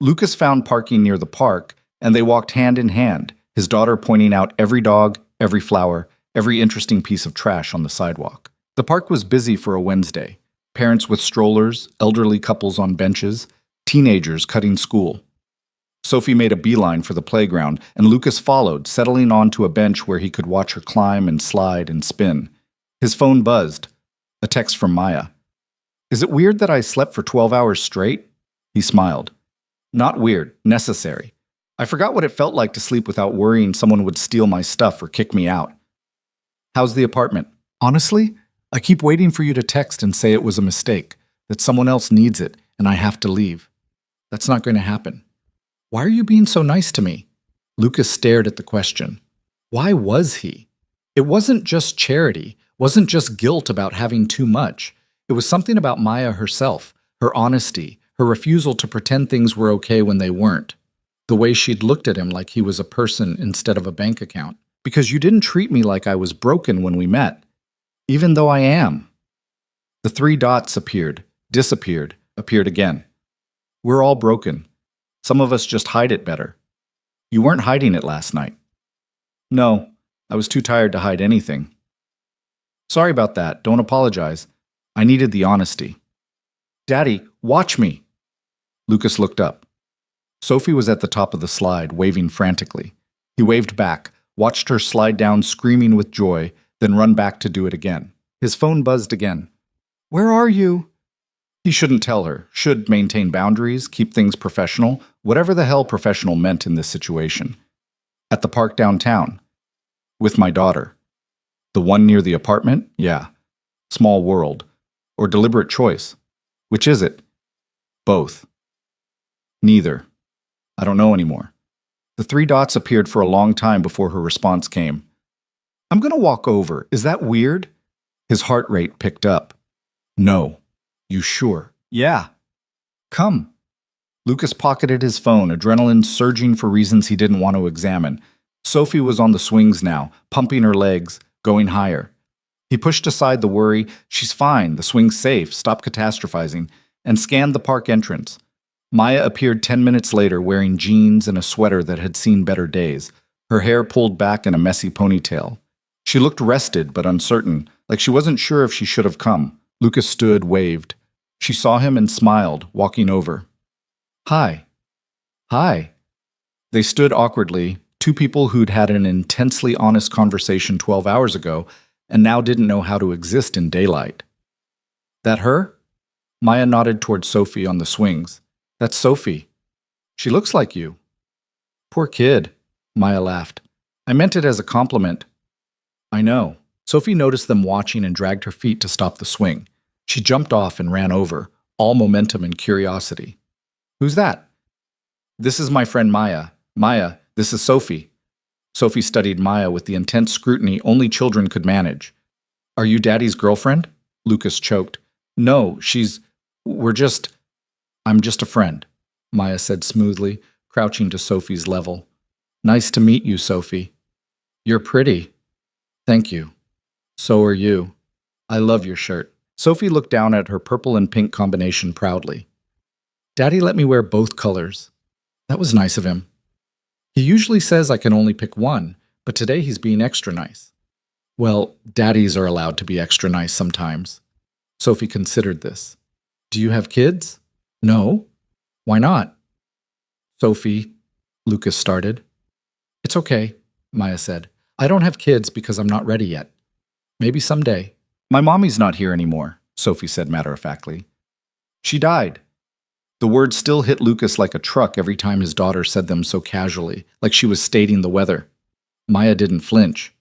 Lucas found parking near the park, and they walked hand in hand, his daughter pointing out every dog, every flower, every interesting piece of trash on the sidewalk. The park was busy for a Wednesday. Parents with strollers, elderly couples on benches, teenagers cutting school. Sophie made a beeline for the playground, and Lucas followed, settling onto a bench where he could watch her climb and slide and spin. His phone buzzed. A text from Maya. "Is it weird that I slept for 12 hours straight?" He smiled. "Not weird, necessary. I forgot what it felt like to sleep without worrying someone would steal my stuff or kick me out." "How's the apartment?" "Honestly, I keep waiting for you to text and say it was a mistake, that someone else needs it, and I have to leave. That's not going to happen." "Why are you being so nice to me?" Lucas stared at the question. Why was he? It wasn't just charity, wasn't just guilt about having too much. It was something about Maya herself, her honesty, her refusal to pretend things were okay when they weren't. The way she'd looked at him like he was a person instead of a bank account. "Because you didn't treat me like I was broken when we met. Even though I am." The 3 dots appeared, disappeared, appeared again. "We're all broken. Some of us just hide it better. You weren't hiding it last night." "No, I was too tired to hide anything." "Sorry about that. Don't apologize. I needed the honesty." "Daddy, watch me." Lucas looked up. Sophie was at the top of the slide, waving frantically. He waved back, watched her slide down screaming with joy, then run back to do it again. His phone buzzed again. "Where are you?" He shouldn't tell her, should maintain boundaries, keep things professional, whatever the hell professional meant in this situation. "At the park downtown. With my daughter." "The one near the apartment? Yeah. Small world. Or deliberate choice. Which is it?" "Both." "Neither. I don't know anymore." The 3 dots appeared for a long time before her response came. "I'm going to walk over. Is that weird?" His heart rate picked up. "No. You sure?" "Yeah." "Come." Lucas pocketed his phone, adrenaline surging for reasons he didn't want to examine. Sophie was on the swings now, pumping her legs, going higher. He pushed aside the worry, "She's fine, the swing's safe, stop catastrophizing," and scanned the park entrance. Maya appeared 10 minutes later wearing jeans and a sweater that had seen better days. her hair pulled back in a messy ponytail. She looked rested but uncertain, like she wasn't sure if she should have come. Lucas stood, waved. She saw him and smiled, walking over. Hi. Hi. They stood awkwardly, two people who'd had an intensely honest conversation 12 hours ago and now didn't know how to exist in daylight. That her? Maya nodded toward Sophie on the swings. That's Sophie. She looks like you. Poor kid, Maya laughed. I meant it as a compliment. I know. Sophie noticed them watching and dragged her feet to stop the swing. She jumped off and ran over, all momentum and curiosity. Who's that? This is my friend Maya. Maya, this is Sophie. Sophie studied Maya with the intense scrutiny only children could manage. Are you Daddy's girlfriend? Lucas choked. No, I'm just a friend, Maya said smoothly, crouching to Sophie's level. Nice to meet you, Sophie. You're pretty. Thank you. So are you. I love your shirt. Sophie looked down at her purple and pink combination proudly. Daddy let me wear both colors. That was nice of him. He usually says I can only pick one, but today he's being extra nice. Well, daddies are allowed to be extra nice sometimes. Sophie considered this. Do you have kids? No. Why not? Sophie, Lucas started. It's okay, Maya said. I don't have kids because I'm not ready yet. Maybe someday. My mommy's not here anymore, Sophie said matter-of-factly. She died. The words still hit Lucas like a truck every time his daughter said them so casually, like she was stating the weather. Maya didn't flinch.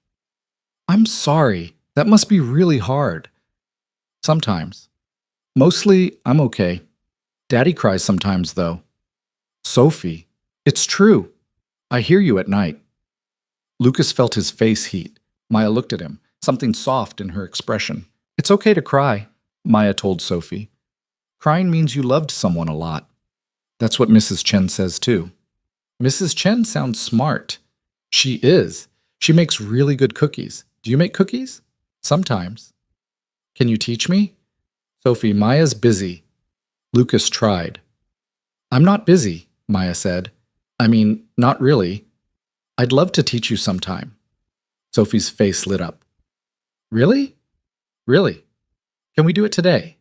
I'm sorry. That must be really hard. Sometimes. Mostly, I'm okay. Daddy cries sometimes, though. Sophie, it's true. I hear you at night. Lucas felt his face heat. Maya looked at him, something soft in her expression. It's okay to cry, Maya told Sophie. Crying means you loved someone a lot. That's what Mrs. Chen says, too. Mrs. Chen sounds smart. She is. She makes really good cookies. Do you make cookies? Sometimes. Can you teach me? Sophie, Maya's busy. Lucas tried. I'm not busy, Maya said. I mean, not really. I'd love to teach you sometime. Sophie's face lit up. Really? Really? Can we do it today?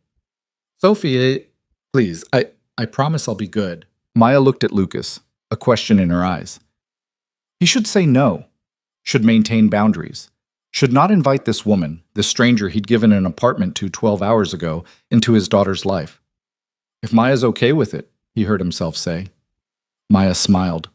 Sophie, please, I promise I'll be good. Maya looked at Lucas, a question in her eyes. He should say no, should maintain boundaries, should not invite this woman, this stranger he'd given an apartment to 12 hours ago, into his daughter's life. If Maya's okay with it, he heard himself say. Maya smiled.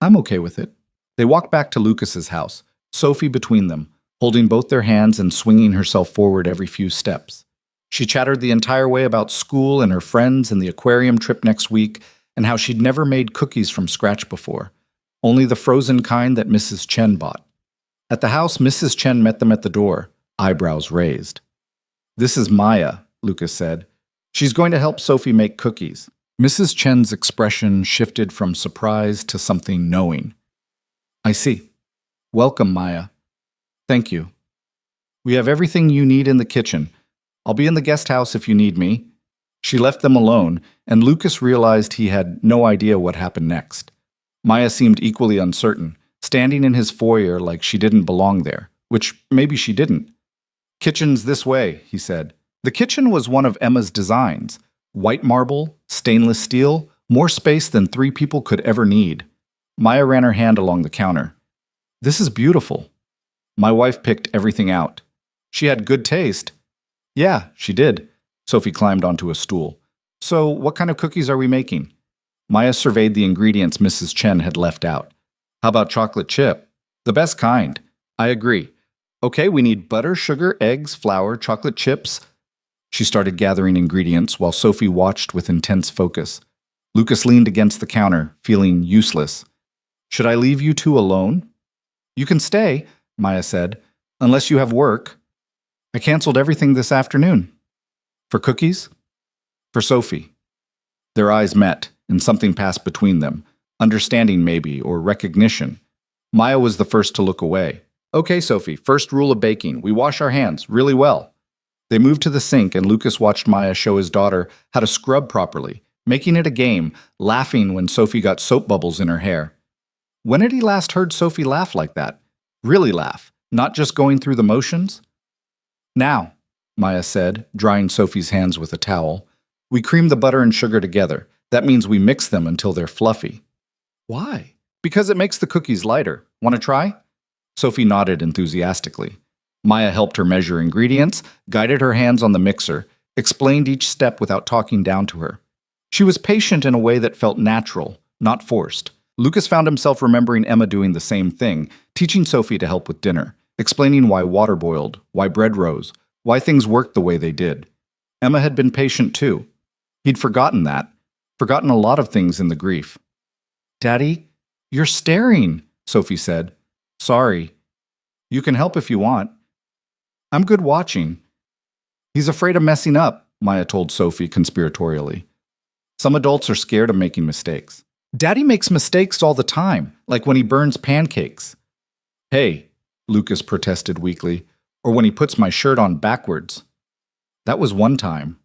I'm okay with it. They walked back to Lucas's house, Sophie between them, holding both their hands and swinging herself forward every few steps. She chattered the entire way about school and her friends and the aquarium trip next week and how she'd never made cookies from scratch before, only the frozen kind that Mrs. Chen bought. At the house, Mrs. Chen met them at the door, eyebrows raised. This is Maya, Lucas said. She's going to help Sophie make cookies. Mrs. Chen's expression shifted from surprise to something knowing. I see. Welcome, Maya. Thank you. We have everything you need in the kitchen. I'll be in the guest house if you need me. She left them alone, and Lucas realized he had no idea what happened next. Maya seemed equally uncertain, standing in his foyer like she didn't belong there, which maybe she didn't. Kitchen's this way, he said. The kitchen was one of Emma's designs. White marble, stainless steel, more space than 3 people could ever need. Maya ran her hand along the counter. This is beautiful. My wife picked everything out. She had good taste. Yeah, she did. Sophie climbed onto a stool. So, what kind of cookies are we making? Maya surveyed the ingredients Mrs. Chen had left out. How about chocolate chip? The best kind. I agree. Okay, we need butter, sugar, eggs, flour, chocolate chips. She started gathering ingredients while Sophie watched with intense focus. Lucas leaned against the counter, feeling useless. Should I leave you two alone? You can stay, Maya said, unless you have work. I canceled everything this afternoon. For cookies? For Sophie. Their eyes met, and something passed between them. Understanding maybe, or recognition. Maya was the first to look away. Okay, Sophie, first rule of baking. We wash our hands really well. They moved to the sink, and Lucas watched Maya show his daughter how to scrub properly, making it a game, laughing when Sophie got soap bubbles in her hair. When had he last heard Sophie laugh like that? Really laugh, not just going through the motions? Now, Maya said, drying Sophie's hands with a towel, we cream the butter and sugar together. That means we mix them until they're fluffy. Why? Because it makes the cookies lighter. Want to try? Sophie nodded enthusiastically. Maya helped her measure ingredients, guided her hands on the mixer, explained each step without talking down to her. She was patient in a way that felt natural, not forced. Lucas found himself remembering Emma doing the same thing, teaching Sophie to help with dinner, explaining why water boiled, why bread rose, why things worked the way they did. Emma had been patient too. He'd forgotten that, forgotten a lot of things in the grief. Daddy, you're staring, Sophie said. Sorry. You can help if you want. I'm good watching. He's afraid of messing up, Maya told Sophie conspiratorially. Some adults are scared of making mistakes. Daddy makes mistakes all the time, like when he burns pancakes. Hey, Lucas protested weakly, or when he puts my shirt on backwards. That was one time.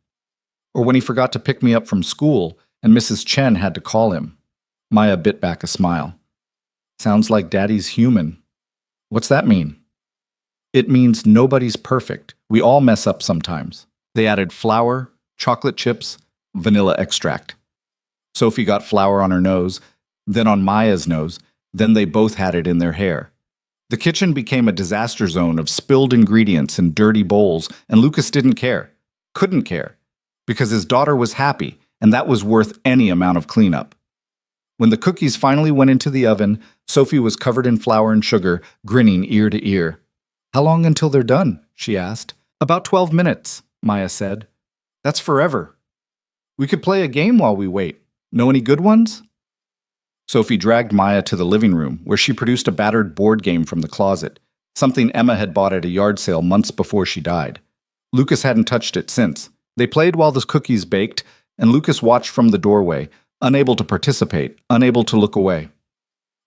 Or when he forgot to pick me up from school and Mrs. Chen had to call him. Maya bit back a smile. Sounds like Daddy's human. What's that mean? It means nobody's perfect. We all mess up sometimes. They added flour, chocolate chips, vanilla extract. Sophie got flour on her nose, then on Maya's nose, then they both had it in their hair. The kitchen became a disaster zone of spilled ingredients and dirty bowls, and Lucas didn't care, couldn't care, because his daughter was happy, and that was worth any amount of cleanup. When the cookies finally went into the oven, Sophie was covered in flour and sugar, grinning ear to ear. How long until they're done? She asked. About 12 minutes, Maya said. That's forever. We could play a game while we wait. Know any good ones? Sophie dragged Maya to the living room, where she produced a battered board game from the closet, something Emma had bought at a yard sale months before she died. Lucas hadn't touched it since. They played while the cookies baked, and Lucas watched from the doorway, unable to participate, unable to look away.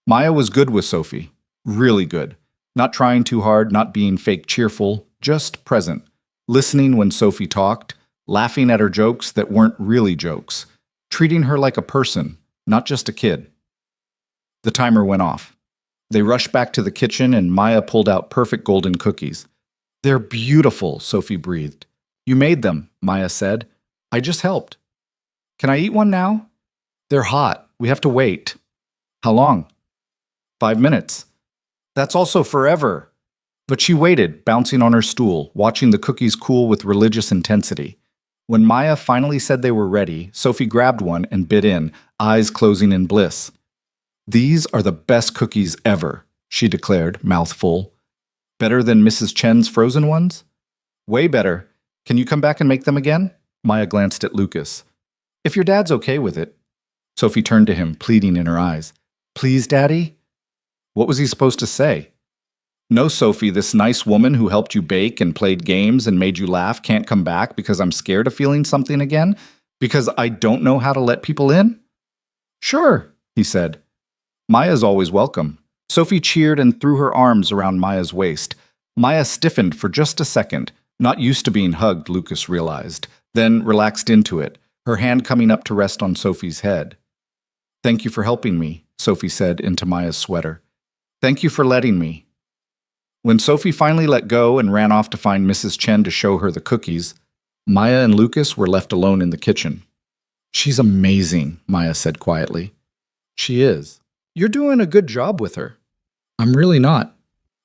Maya was good with Sophie, really good. Not trying too hard, not being fake cheerful, just present, listening when Sophie talked, laughing at her jokes that weren't really jokes, treating her like a person, not just a kid. The timer went off. They rushed back to the kitchen and Maya pulled out perfect golden cookies. They're beautiful, Sophie breathed. You made them, Maya said. I just helped. Can I eat one now? They're hot. We have to wait. How long? 5 minutes. That's also forever. But she waited, bouncing on her stool, watching the cookies cool with religious intensity. When Maya finally said they were ready, Sophie grabbed one and bit in, eyes closing in bliss. These are the best cookies ever, she declared, mouth full. Better than Mrs. Chen's frozen ones? Way better. Can you come back and make them again? Maya glanced at Lucas. If your dad's okay with it. Sophie turned to him, pleading in her eyes. Please, Daddy? What was he supposed to say? No, Sophie, this nice woman who helped you bake and played games and made you laugh can't come back because I'm scared of feeling something again? Because I don't know how to let people in? Sure, he said. Maya's always welcome. Sophie cheered and threw her arms around Maya's waist. Maya stiffened for just a second, not used to being hugged, Lucas realized, then relaxed into it, her hand coming up to rest on Sophie's head. Thank you for helping me, Sophie said into Maya's sweater. Thank you for letting me. When Sophie finally let go and ran off to find Mrs. Chen to show her the cookies, Maya and Lucas were left alone in the kitchen. She's amazing, Maya said quietly. She is. You're doing a good job with her. I'm really not.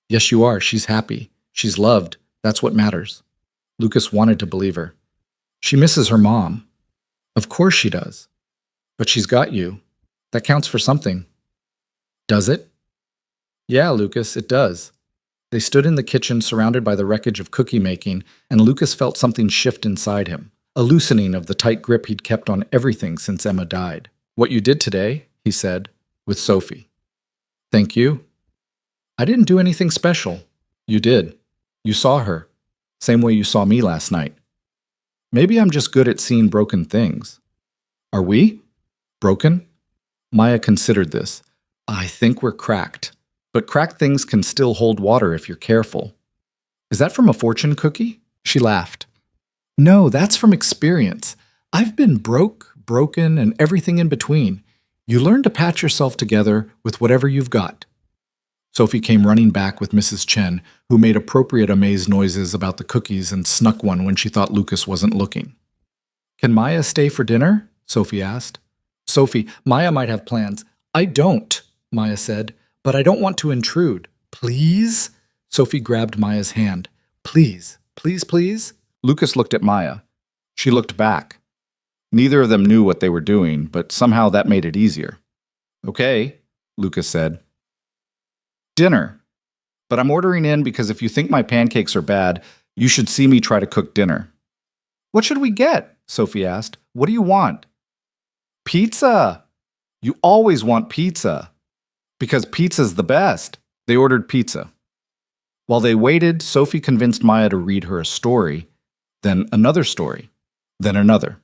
Yes, you are. She's happy. She's loved. That's what matters. Lucas wanted to believe her. She misses her mom. Of course she does. But she's got you. That counts for something. Does it? Yeah, Lucas, it does. They stood in the kitchen surrounded by the wreckage of cookie making, and Lucas felt something shift inside him, a loosening of the tight grip he'd kept on everything since Emma died. What you did today, he said, with Sophie. Thank you. I didn't do anything special. You did. You saw her. Same way you saw me last night. Maybe I'm just good at seeing broken things. Are we? Broken? Maya considered this. I think we're cracked. But cracked things can still hold water if you're careful. Is that from a fortune cookie? She laughed. No, that's from experience. I've been broke, broken, and everything in between. You learn to patch yourself together with whatever you've got. Sophie came running back with Mrs. Chen, who made appropriate amazed noises about the cookies and snuck one when she thought Lucas wasn't looking. Can Maya stay for dinner? Sophie asked. Sophie, Maya might have plans. I don't, Maya said, but I don't want to intrude. Please? Sophie grabbed Maya's hand. Please, please, please? Lucas looked at Maya. She looked back. Neither of them knew what they were doing, but somehow that made it easier. Okay, Lucas said. Dinner. But I'm ordering in because if you think my pancakes are bad, you should see me try to cook dinner. What should we get? Sophie asked. What do you want? Pizza. You always want pizza. Because pizza's the best. They ordered pizza. While they waited, Sophie convinced Maya to read her a story, then another story, then another.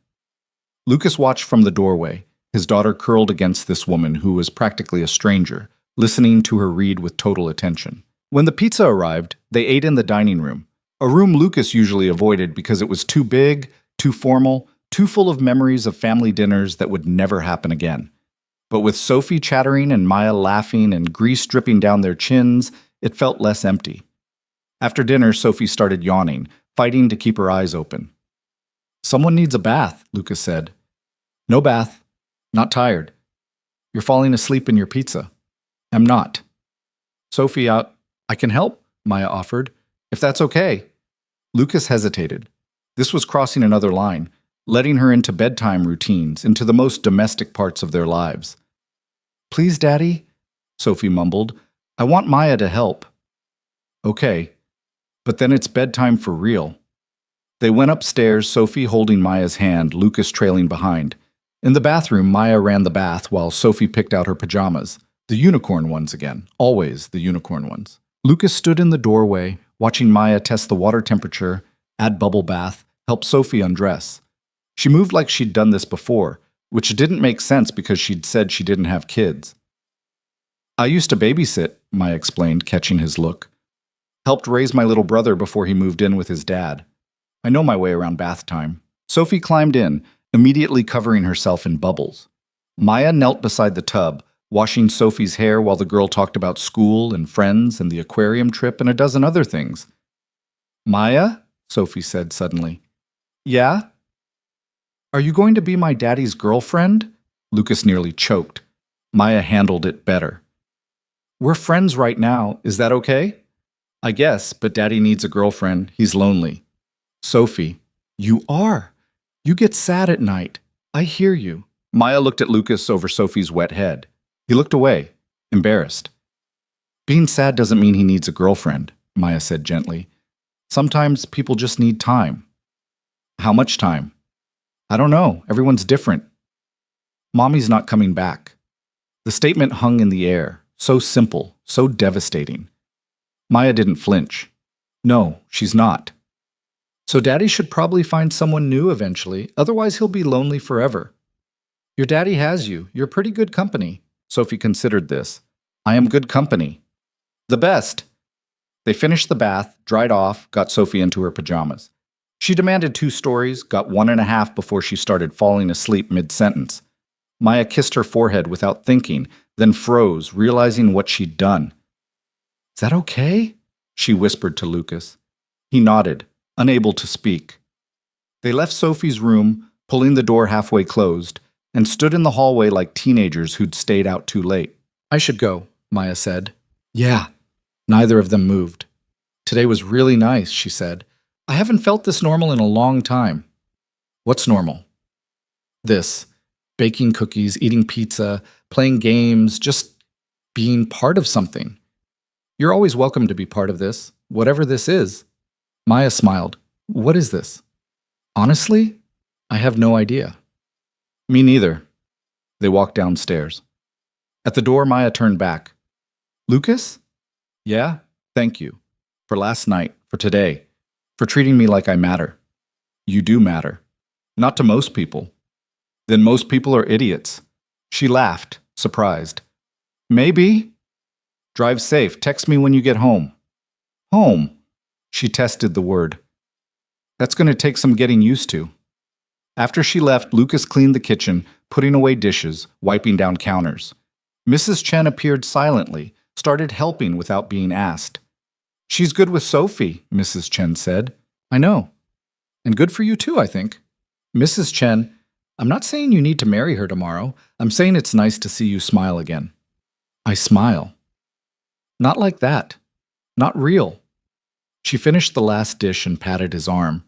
Lucas watched from the doorway, his daughter curled against this woman who was practically a stranger, listening to her read with total attention. When the pizza arrived, they ate in the dining room, a room Lucas usually avoided because it was too big, too formal, too full of memories of family dinners that would never happen again. But with Sophie chattering and Maya laughing and grease dripping down their chins, it felt less empty. After dinner, Sophie started yawning, fighting to keep her eyes open. Someone needs a bath, Lucas said. No bath. Not tired. You're falling asleep in your pizza. I'm not. Sophie, I can help, Maya offered, if that's okay. Lucas hesitated. This was crossing another line, letting her into bedtime routines, into the most domestic parts of their lives. Please, Daddy, Sophie mumbled. I want Maya to help. Okay, but then it's bedtime for real. They went upstairs, Sophie holding Maya's hand, Lucas trailing behind. In the bathroom, Maya ran the bath while Sophie picked out her pajamas. The unicorn ones again, always the unicorn ones. Lucas stood in the doorway, watching Maya test the water temperature, add bubble bath, help Sophie undress. She moved like she'd done this before, which didn't make sense because she'd said she didn't have kids. I used to babysit, Maya explained, catching his look. Helped raise my little brother before he moved in with his dad. I know my way around bath time. Sophie climbed in, immediately covering herself in bubbles. Maya knelt beside the tub, washing Sophie's hair while the girl talked about school and friends and the aquarium trip and a dozen other things. Maya? Sophie said suddenly. Yeah? Are you going to be my daddy's girlfriend? Lucas nearly choked. Maya handled it better. We're friends right now. Is that okay? I guess, but Daddy needs a girlfriend. He's lonely. Sophie, you are. You get sad at night. I hear you. Maya looked at Lucas over Sophie's wet head. He looked away, embarrassed. Being sad doesn't mean he needs a girlfriend, Maya said gently. Sometimes people just need time. How much time? I don't know. Everyone's different. Mommy's not coming back. The statement hung in the air, so simple, so devastating. Maya didn't flinch. No, she's not. So Daddy should probably find someone new eventually, otherwise he'll be lonely forever. Your daddy has you. You're pretty good company. Sophie considered this. I am good company. The best. They finished the bath, dried off, got Sophie into her pajamas. She demanded 2 stories, got 1.5 before she started falling asleep mid-sentence. Maya kissed her forehead without thinking, then froze, realizing what she'd done. Is that okay? She whispered to Lucas. He nodded, unable to speak. They left Sophie's room, pulling the door halfway closed, and stood in the hallway like teenagers who'd stayed out too late. I should go, Maya said. Yeah. Neither of them moved. Today was really nice, she said. I haven't felt this normal in a long time. What's normal? This. Baking cookies, eating pizza, playing games, just being part of something. You're always welcome to be part of this, whatever this is. Maya smiled. What is this? Honestly, I have no idea. Me neither. They walked downstairs. At the door, Maya turned back. Lucas? Yeah, thank you. For last night, for today, for treating me like I matter. You do matter. Not to most people. Then most people are idiots. She laughed, surprised. Maybe. Drive safe. Text me when you get home. Home. She tested the word. That's going to take some getting used to. After she left, Lucas cleaned the kitchen, putting away dishes, wiping down counters. Mrs. Chen appeared silently, started helping without being asked. "She's good with Sophie," Mrs. Chen said. "I know. And good for you too, I think." "Mrs. Chen, I'm not saying you need to marry her tomorrow. I'm saying it's nice to see you smile again." "I smile." "Not like that. Not real." She finished the last dish and patted his arm.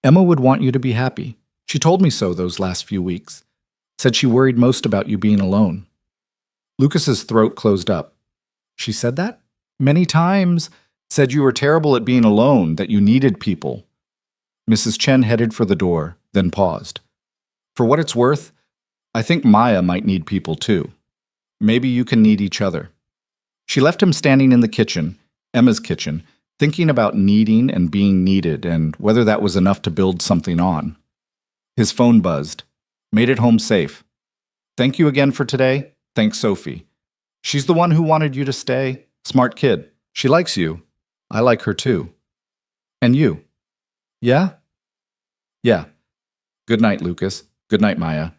"Emma would want you to be happy. She told me so those last few weeks. Said she worried most about you being alone." Lucas's throat closed up. "She said that?" "Many times. Said you were terrible at being alone, that you needed people." Mrs. Chen headed for the door, then paused. "For what it's worth, I think Maya might need people too. Maybe you can need each other." She left him standing in the kitchen, Emma's kitchen, thinking about needing and being needed and whether that was enough to build something on. His phone buzzed. "Made it home safe. Thank you again for today. Thanks, Sophie. She's the one who wanted you to stay. Smart kid. She likes you. I like her too. And you." "Yeah?" "Yeah. Good night, Lucas. Good night, Maya."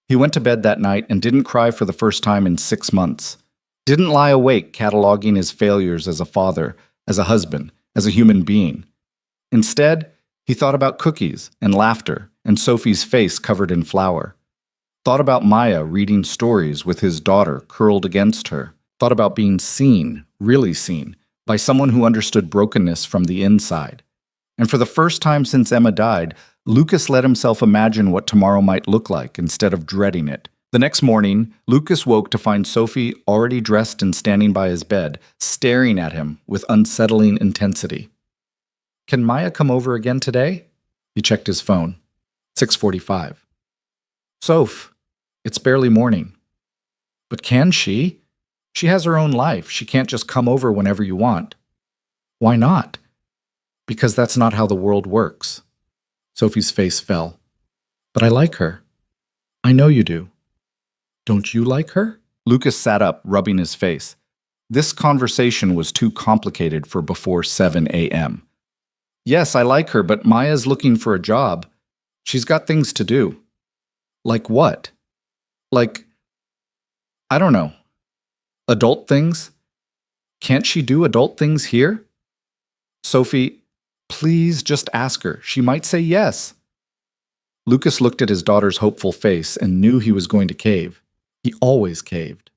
He went to bed that night and didn't cry for the first time in 6 months. Didn't lie awake cataloging his failures as a father, as a husband, as a human being. Instead, he thought about cookies and laughter and Sophie's face covered in flour. Thought about Maya reading stories with his daughter curled against her. Thought about being seen, really seen, by someone who understood brokenness from the inside. And for the first time since Emma died, Lucas let himself imagine what tomorrow might look like instead of dreading it. The next morning, Lucas woke to find Sophie already dressed and standing by his bed, staring at him with unsettling intensity. "Can Maya come over again today?" He checked his phone. 6:45. "Soph, it's barely morning." "But can she? She has her own life. She can't just come over whenever you want." "Why not?" "Because that's not how the world works." Sophie's face fell. "But I like her." "I know you do." "Don't you like her?" Lucas sat up, rubbing his face. This conversation was too complicated for before 7 a.m. "Yes, I like her, but Maya's looking for a job. She's got things to do." "Like what?" "Like, I don't know. Adult things? Can't she do adult things here?" "Sophie, please just ask her. She might say yes." Lucas looked at his daughter's hopeful face and knew he was going to cave. He always caved.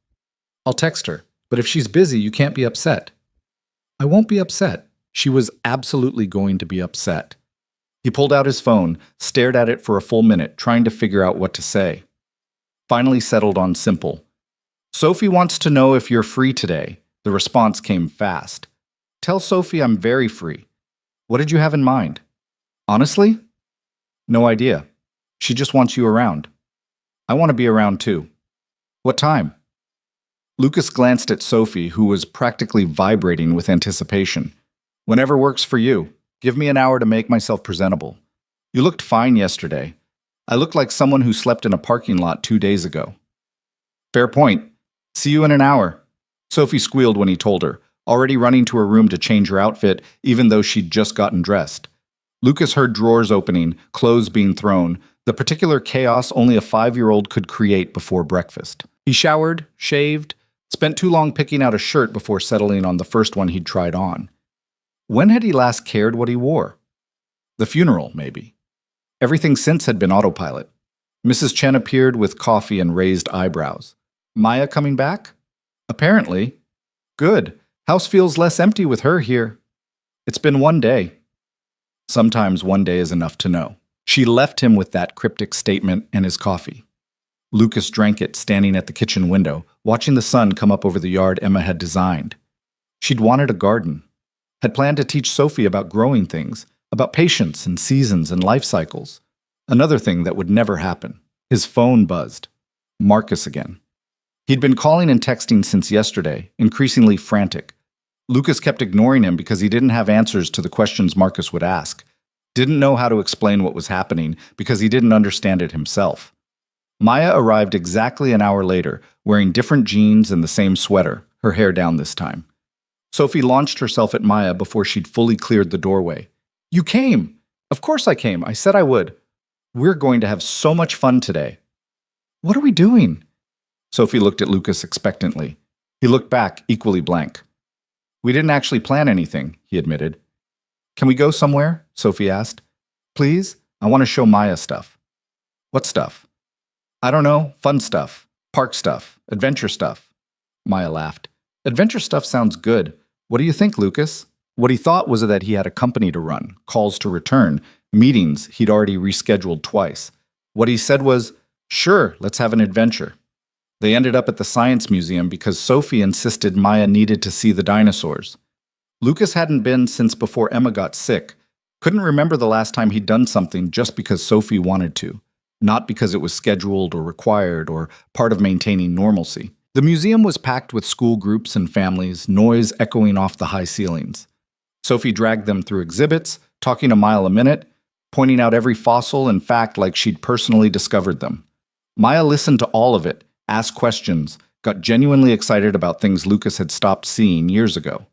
"I'll text her, but if she's busy, you can't be upset." "I won't be upset." She was absolutely going to be upset. He pulled out his phone, stared at it for a full minute, trying to figure out what to say. Finally settled on simple. "Sophie wants to know if you're free today." The response came fast. "Tell Sophie I'm very free." "What did you have in mind?" "Honestly? No idea. She just wants you around." "I want to be around too." "What time?" Lucas glanced at Sophie, who was practically vibrating with anticipation. "Whenever works for you. Give me an hour to make myself presentable. You looked fine yesterday. I looked like someone who slept in a parking lot 2 days ago." "Fair point. See you in an hour." Sophie squealed when he told her, already running to her room to change her outfit, even though she'd just gotten dressed. Lucas heard drawers opening, clothes being thrown, the particular chaos only a 5-year-old could create before breakfast. He showered, shaved, spent too long picking out a shirt before settling on the first one he'd tried on. When had he last cared what he wore? The funeral, maybe. Everything since had been autopilot. Mrs. Chen appeared with coffee and raised eyebrows. Maya coming back? Apparently. Good. House feels less empty with her here. It's been 1 day. Sometimes 1 day is enough to know. She left him with that cryptic statement and his coffee. Lucas drank it standing at the kitchen window, watching the sun come up over the yard Emma had designed. She'd wanted a garden. Had planned to teach Sophie about growing things, about patience and seasons and life cycles. Another thing that would never happen. His phone buzzed. Marcus again. He'd been calling and texting since yesterday, increasingly frantic. Lucas kept ignoring him because he didn't have answers to the questions Marcus would ask. Didn't know how to explain what was happening because he didn't understand it himself. Maya arrived exactly an hour later, wearing different jeans and the same sweater, her hair down this time. Sophie launched herself at Maya before she'd fully cleared the doorway. "You came!" "Of course I came. I said I would. We're going to have so much fun today." What are we doing? Sophie looked at Lucas expectantly. He looked back, equally blank. We didn't actually plan anything, he admitted. Can we go somewhere? Sophie asked. Please? I want to show Maya stuff. What stuff? I don't know, fun stuff. Park stuff. Adventure stuff. Maya laughed. Adventure stuff sounds good. What do you think, Lucas? What he thought was that he had a company to run, calls to return, meetings he'd already rescheduled twice. What he said was, sure, let's have an adventure. They ended up at the Science Museum because Sophie insisted Maya needed to see the dinosaurs. Lucas hadn't been since before Emma got sick. Couldn't remember the last time he'd done something just because Sophie wanted to, not because it was scheduled or required or part of maintaining normalcy. The museum was packed with school groups and families, noise echoing off the high ceilings. Sophie dragged them through exhibits, talking a mile a minute, pointing out every fossil and fact like she'd personally discovered them. Maya listened to all of it, asked questions, got genuinely excited about things Lucas had stopped seeing years ago.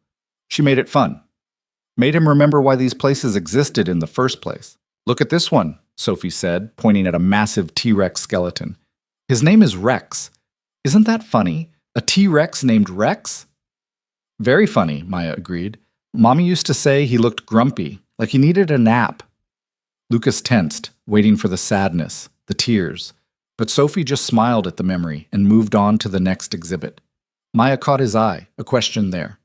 She made it fun. Made him remember why these places existed in the first place. Look at this one, Sophie said, pointing at a massive T-Rex skeleton. His name is Rex. Isn't that funny? A T-Rex named Rex? Very funny, Maya agreed. Mommy used to say he looked grumpy, like he needed a nap. Lucas tensed, waiting for the sadness, the tears. But Sophie just smiled at the memory and moved on to the next exhibit. Maya caught his eye, a question there.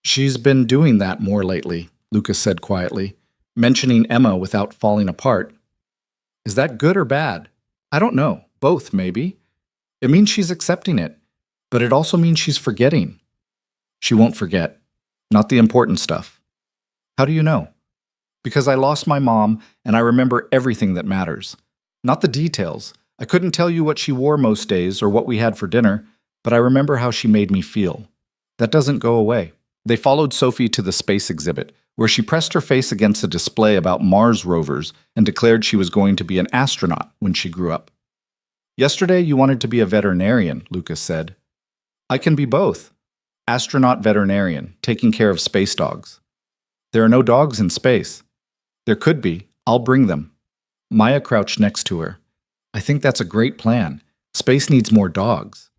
She's been doing that more lately, Lucas said quietly, mentioning Emma without falling apart. Is that good or bad? I don't know. Both, maybe. It means she's accepting it, but it also means she's forgetting. She won't forget. Not the important stuff. How do you know? Because I lost my mom, and I remember everything that matters. Not the details. I couldn't tell you what she wore most days or what we had for dinner, but I remember how she made me feel. That doesn't go away. They followed Sophie to the space exhibit, where she pressed her face against a display about Mars rovers and declared she was going to be an astronaut when she grew up. Yesterday you wanted to be a veterinarian, Lucas said. I can be both. Astronaut veterinarian, taking care of space dogs. There are no dogs in space. There could be. I'll bring them. Maya crouched next to her. I think that's a great plan. Space needs more dogs.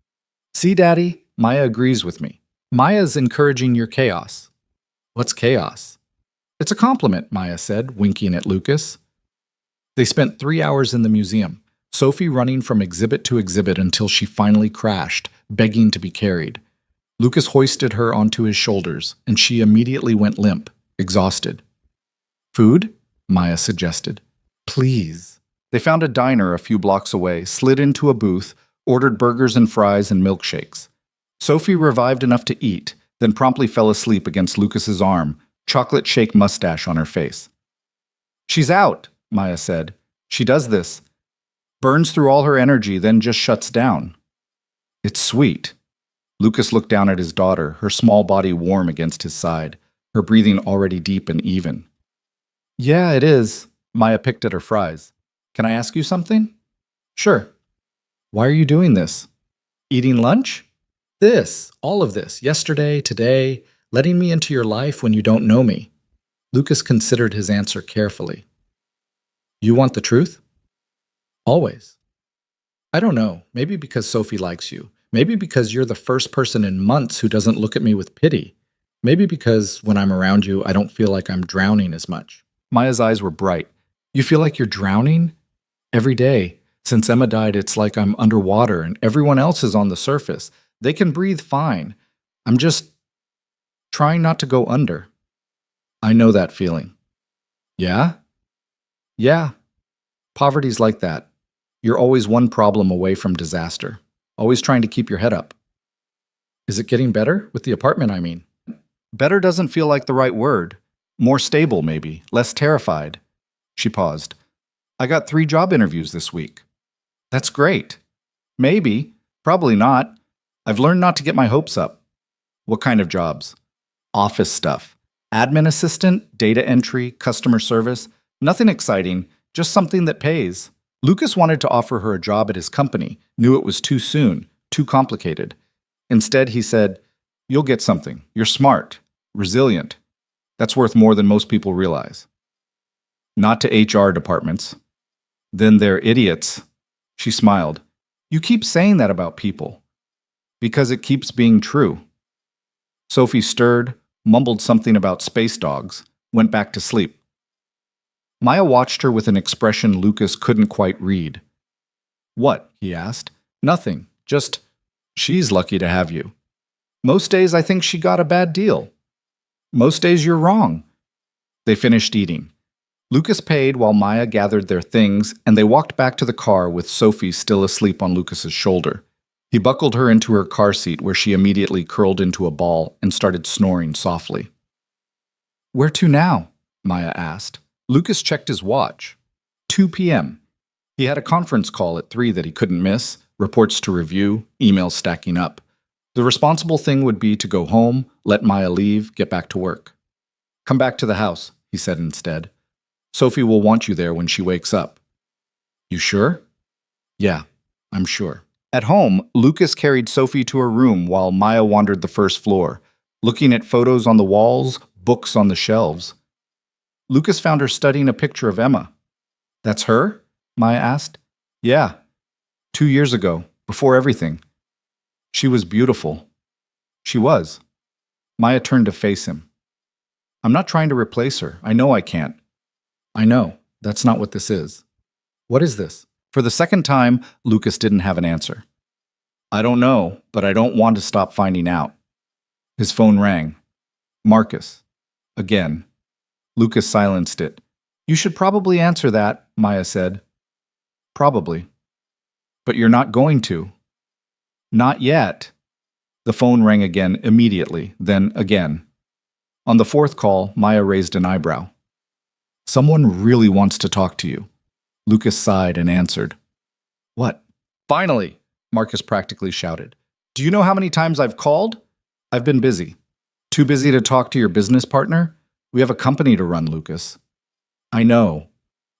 See, Daddy? Maya agrees with me. Maya's encouraging your chaos. What's chaos? It's a compliment, Maya said, winking at Lucas. They spent 3 hours in the museum, Sophie running from exhibit to exhibit until she finally crashed, begging to be carried. Lucas hoisted her onto his shoulders, and she immediately went limp, exhausted. Food? Maya suggested. Please. They found a diner a few blocks away, slid into a booth, ordered burgers and fries and milkshakes. Sophie revived enough to eat, then promptly fell asleep against Lucas's arm, chocolate shake mustache on her face. She's out, Maya said. She does this. Burns through all her energy, then just shuts down. It's sweet. Lucas looked down at his daughter, her small body warm against his side, her breathing already deep and even. Yeah, it is. Maya picked at her fries. Can I ask you something? Sure. Why are you doing this? Eating lunch? This, all of this, yesterday, today, letting me into your life when you don't know me. Lucas considered his answer carefully. You want the truth? Always. I don't know, maybe because Sophie likes you. Maybe because you're the first person in months who doesn't look at me with pity. Maybe because when I'm around you, I don't feel like I'm drowning as much. Maya's eyes were bright. You feel like you're drowning? Every day. Since Emma died, it's like I'm underwater and everyone else is on the surface. They can breathe fine. I'm just trying not to go under. I know that feeling. Yeah? Yeah. Poverty's like that. You're always one problem away from disaster. Always trying to keep your head up. Is it getting better? With the apartment, I mean. Better doesn't feel like the right word. More stable, maybe. Less terrified. She paused. I got 3 job interviews this week. That's great. Maybe. Probably not. I've learned not to get my hopes up. What kind of jobs? Office stuff. Admin assistant, data entry, customer service. Nothing exciting, just something that pays. Lucas wanted to offer her a job at his company, knew it was too soon, too complicated. Instead, he said, You'll get something. You're smart, resilient. That's worth more than most people realize. Not to HR departments. Then they're idiots. She smiled. You keep saying that about people. Because it keeps being true. Sophie stirred, mumbled something about space dogs, went back to sleep. Maya watched her with an expression Lucas couldn't quite read. What? He asked. Nothing. Just, she's lucky to have you. Most days I think she got a bad deal. Most days you're wrong. They finished eating. Lucas paid while Maya gathered their things, and they walked back to the car with Sophie still asleep on Lucas's shoulder. He buckled her into her car seat where she immediately curled into a ball and started snoring softly. Where to now? Maya asked. Lucas checked his watch. 2 p.m. He had a conference call at 3 that he couldn't miss, reports to review, emails stacking up. The responsible thing would be to go home, let Maya leave, get back to work. Come back to the house, he said instead. Sophie will want you there when she wakes up. You sure? Yeah, I'm sure. At home, Lucas carried Sophie to her room while Maya wandered the first floor, looking at photos on the walls, books on the shelves. Lucas found her studying a picture of Emma. That's her? Maya asked. Yeah. 2 years ago, before everything. She was beautiful. She was. Maya turned to face him. I'm not trying to replace her. I know I can't. I know. That's not what this is. What is this? For the second time, Lucas didn't have an answer. I don't know, but I don't want to stop finding out. His phone rang. Marcus. Again. Lucas silenced it. You should probably answer that, Maya said. Probably. But you're not going to. Not yet. The phone rang again immediately, then again. On the fourth call, Maya raised an eyebrow. Someone really wants to talk to you. Lucas sighed and answered. What? Finally, Marcus practically shouted. Do you know how many times I've called? I've been busy. Too busy to talk to your business partner? We have a company to run, Lucas. I know.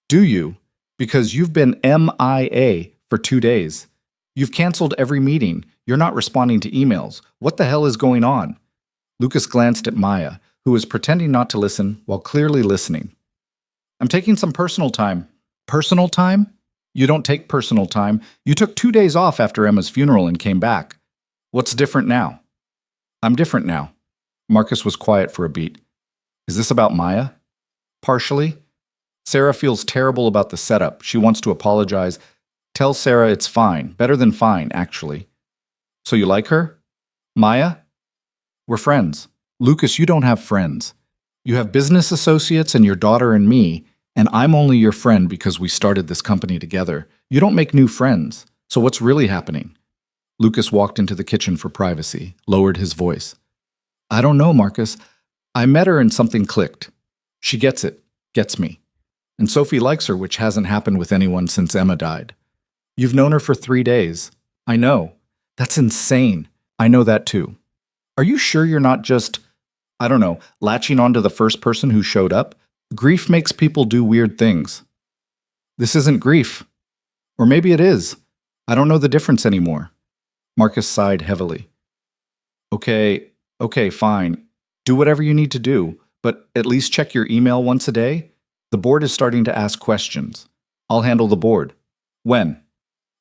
Do you? Because you've been MIA for 2 days. You've canceled every meeting. You're not responding to emails. What the hell is going on? Lucas glanced at Maya, who was pretending not to listen while clearly listening. I'm taking some personal time. Personal time? You don't take personal time. You took 2 days off after Emma's funeral and came back. What's different now? I'm different now. Marcus was quiet for a beat. Is this about Maya? Partially. Sarah feels terrible about the setup. She wants to apologize. Tell Sarah it's fine. Better than fine, actually. So you like her? Maya? We're friends. Lucas, you don't have friends. You have business associates and your daughter and me, and I'm only your friend because we started this company together. You don't make new friends. So what's really happening? Lucas walked into the kitchen for privacy, lowered his voice. I don't know, Marcus. I met her and something clicked. She gets it. Gets me. And Sophie likes her, which hasn't happened with anyone since Emma died. You've known her for 3 days. I know. That's insane. I know that too. Are you sure you're not just, I don't know, latching onto the first person who showed up? Grief makes people do weird things. This isn't grief. Or maybe it is. I don't know the difference anymore. Marcus sighed heavily. Okay, fine. Do whatever you need to do, but at least check your email once a day. The board is starting to ask questions. I'll handle the board. When?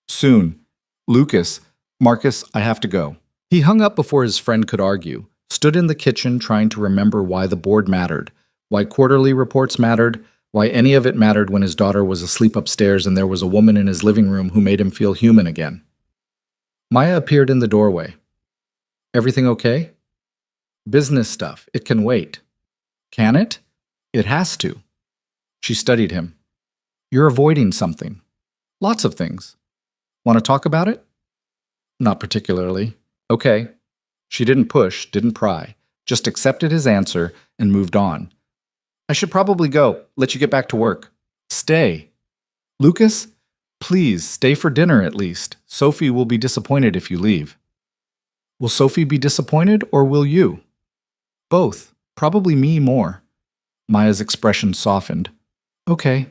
Soon. Lucas, Marcus, I have to go. He hung up before his friend could argue, stood in the kitchen trying to remember why the board mattered, why quarterly reports mattered, why any of it mattered when his daughter was asleep upstairs and there was a woman in his living room who made him feel human again. Maya appeared in the doorway. Everything okay? Business stuff. It can wait. Can it? It has to. She studied him. You're avoiding something. Lots of things. Want to talk about it? Not particularly. Okay. She didn't push, didn't pry, just accepted his answer and moved on. I should probably go. Let you get back to work. Stay. Lucas, please stay for dinner at least. Sophie will be disappointed if you leave. Will Sophie be disappointed or will you? Both. Probably me more. Maya's expression softened. Okay,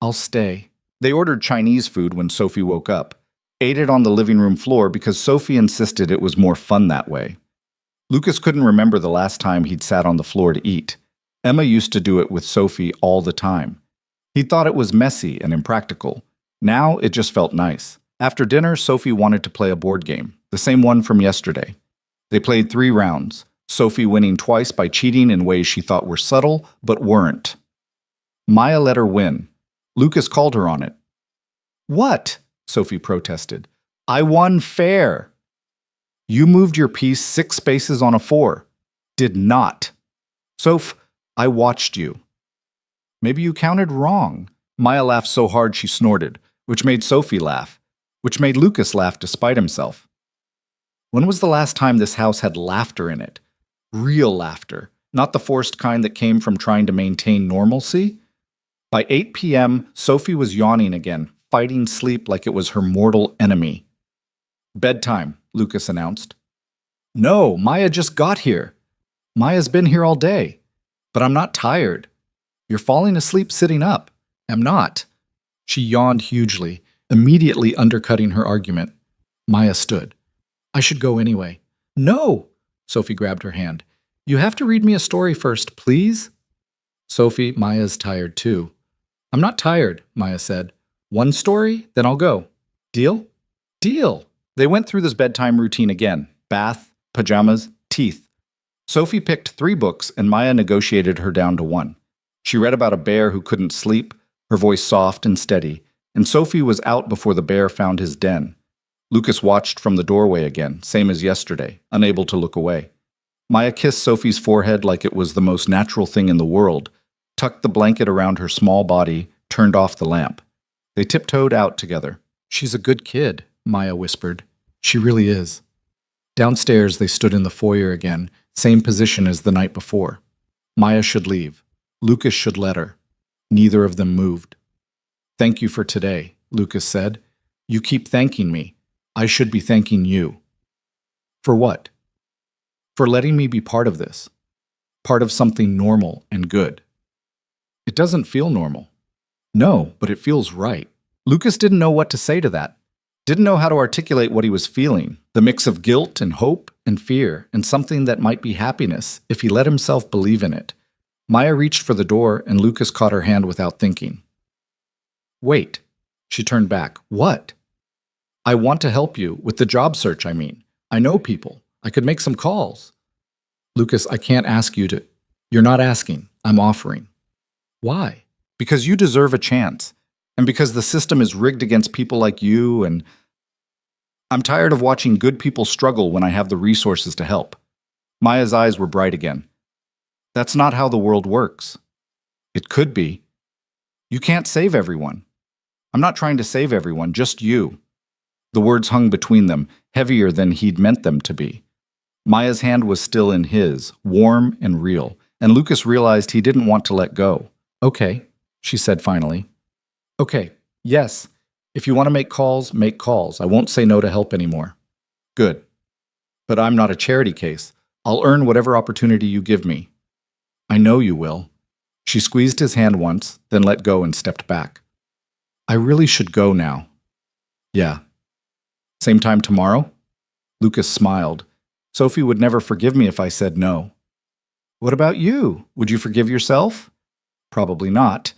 I'll stay. They ordered Chinese food when Sophie woke up, ate it on the living room floor because Sophie insisted it was more fun that way. Lucas couldn't remember the last time he'd sat on the floor to eat. Emma used to do it with Sophie all the time. He thought it was messy and impractical. Now it just felt nice. After dinner, Sophie wanted to play a board game, the same one from yesterday. They played 3 rounds, Sophie winning twice by cheating in ways she thought were subtle, but weren't. Maya let her win. Lucas called her on it. What? Sophie protested. I won fair. You moved your piece 6 spaces on a 4. Did not. Soph, I watched you. Maybe you counted wrong. Maya laughed so hard she snorted, which made Sophie laugh, which made Lucas laugh despite himself. When was the last time this house had laughter in it? Real laughter, not the forced kind that came from trying to maintain normalcy? By 8 p.m., Sophie was yawning again, fighting sleep like it was her mortal enemy. Bedtime, Lucas announced. No, Maya just got here. Maya's been here all day. But I'm not tired. You're falling asleep sitting up. I'm not. She yawned hugely, immediately undercutting her argument. Maya stood. I should go anyway. No! Sophie grabbed her hand. You have to read me a story first, please? Sophie, Maya's tired too. I'm not tired, Maya said. 1 story, then I'll go. Deal? Deal. They went through this bedtime routine again. Bath, pajamas, teeth. Sophie picked 3 books and Maya negotiated her down to 1. She read about a bear who couldn't sleep, her voice soft and steady, and Sophie was out before the bear found his den. Lucas watched from the doorway again, same as yesterday, unable to look away. Maya kissed Sophie's forehead like it was the most natural thing in the world, tucked the blanket around her small body, turned off the lamp. They tiptoed out together. She's a good kid, Maya whispered. She really is. Downstairs, they stood in the foyer again, same position as the night before. Maya should leave. Lucas should let her. Neither of them moved. Thank you for today, Lucas said. You keep thanking me. I should be thanking you. For what? For letting me be part of this. Part of something normal and good. It doesn't feel normal. No, but it feels right. Lucas didn't know what to say to that. Didn't know how to articulate what he was feeling, the mix of guilt and hope and fear and something that might be happiness if he let himself believe in it. Maya reached for the door and Lucas caught her hand without thinking. Wait. She turned back. What? I want to help you, with the job search, I mean. I know people. I could make some calls. Lucas, I can't ask you to. You're not asking. I'm offering. Why? Because you deserve a chance. And because the system is rigged against people like you and I'm tired of watching good people struggle when I have the resources to help. Maya's eyes were bright again. That's not how the world works. It could be. You can't save everyone. I'm not trying to save everyone, just you. The words hung between them, heavier than he'd meant them to be. Maya's hand was still in his, warm and real, and Lucas realized he didn't want to let go. Okay, she said finally. Okay, yes. If you want to make calls, make calls. I won't say no to help anymore. Good. But I'm not a charity case. I'll earn whatever opportunity you give me. I know you will. She squeezed his hand once, then let go and stepped back. I really should go now. Yeah. Same time tomorrow? Lucas smiled. Sophie would never forgive me if I said no. What about you? Would you forgive yourself? Probably not.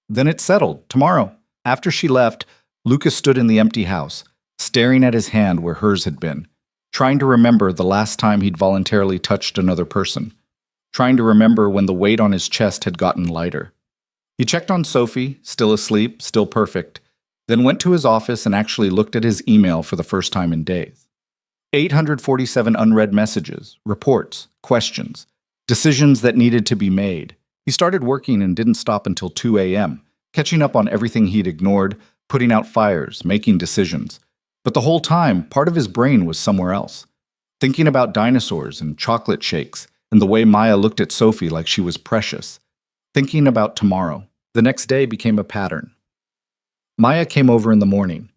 Then it's settled. Tomorrow. After she left, Lucas stood in the empty house, staring at his hand where hers had been, trying to remember the last time he'd voluntarily touched another person, trying to remember when the weight on his chest had gotten lighter. He checked on Sophie, still asleep, still perfect, then went to his office and actually looked at his email for the first time in days. 847 unread messages, reports, questions, decisions that needed to be made. He started working and didn't stop until 2 a.m., catching up on everything he'd ignored, putting out fires, making decisions. But the whole time, part of his brain was somewhere else, thinking about dinosaurs and chocolate shakes and the way Maya looked at Sophie like she was precious, thinking about tomorrow. The next day became a pattern. Maya came over in the morning.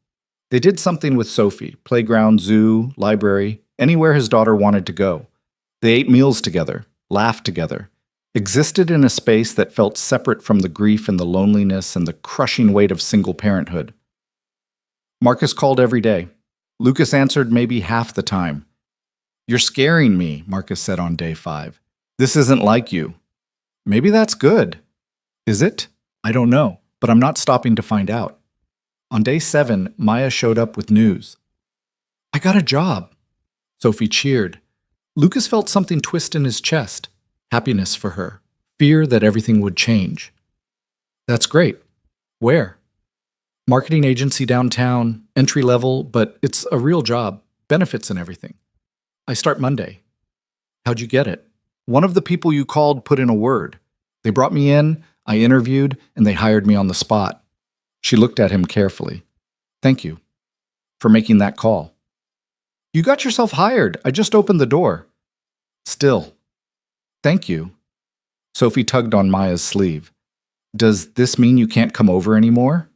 They did something with Sophie, playground, zoo, library, anywhere his daughter wanted to go. They ate meals together, laughed together, existed in a space that felt separate from the grief and the loneliness and the crushing weight of single parenthood. Marcus called every day. Lucas answered maybe half the time. You're scaring me, Marcus said on day 5. This isn't like you. Maybe that's good. Is it? I don't know, but I'm not stopping to find out. On day 7, Maya showed up with news. I got a job. Sophie cheered. Lucas felt something twist in his chest. Happiness for her. Fear that everything would change. That's great. Where? Marketing agency downtown, entry level, but it's a real job, benefits and everything. I start Monday. How'd you get it? One of the people you called put in a word. They brought me in, I interviewed, and they hired me on the spot. She looked at him carefully. Thank you for making that call. You got yourself hired. I just opened the door. Still. Thank you. Sophie tugged on Maya's sleeve. Does this mean you can't come over anymore?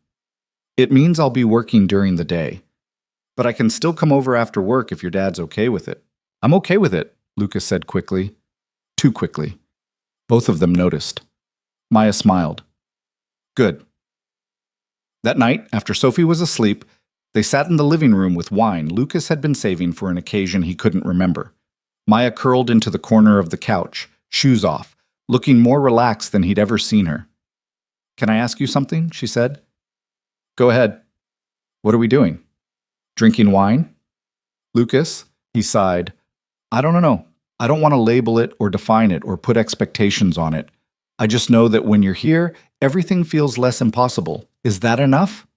It means I'll be working during the day. But I can still come over after work if your dad's okay with it. I'm okay with it, Lucas said quickly. Too quickly. Both of them noticed. Maya smiled. Good. That night, after Sophie was asleep, they sat in the living room with wine Lucas had been saving for an occasion he couldn't remember. Maya curled into the corner of the couch, shoes off, looking more relaxed than he'd ever seen her. Can I ask you something? She said. Go ahead. What are we doing? Drinking wine? Lucas, he sighed. I don't know. I don't want to label it or define it or put expectations on it. I just know that when you're here, everything feels less impossible. Is that enough?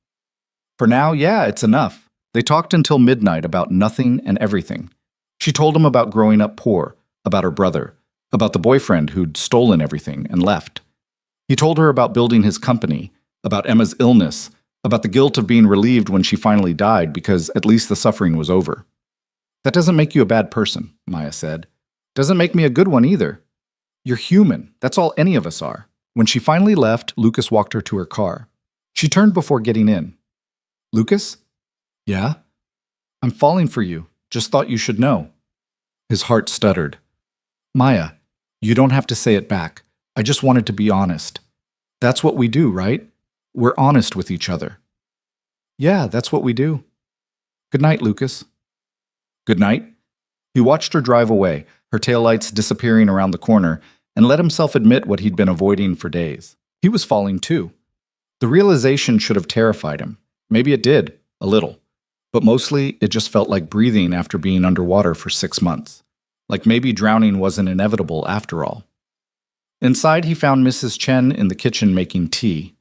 For now, yeah, it's enough. They talked until midnight about nothing and everything. She told him about growing up poor, about her brother, about the boyfriend who'd stolen everything and left. He told her about building his company, about Emma's illness, about the guilt of being relieved when she finally died because at least the suffering was over. That doesn't make you a bad person, Maya said. Doesn't make me a good one either. You're human. That's all any of us are. When she finally left, Lucas walked her to her car. She turned before getting in. Lucas? Yeah? I'm falling for you. Just thought you should know. His heart stuttered. Maya, you don't have to say it back. I just wanted to be honest. That's what we do, right? We're honest with each other. Yeah, that's what we do. Good night, Lucas. Good night. He watched her drive away, her taillights disappearing around the corner, and let himself admit what he'd been avoiding for days. He was falling too. The realization should have terrified him. Maybe it did, a little. But mostly, it just felt like breathing after being underwater for 6 months. Like maybe drowning wasn't inevitable after all. Inside, he found Mrs. Chen in the kitchen making tea.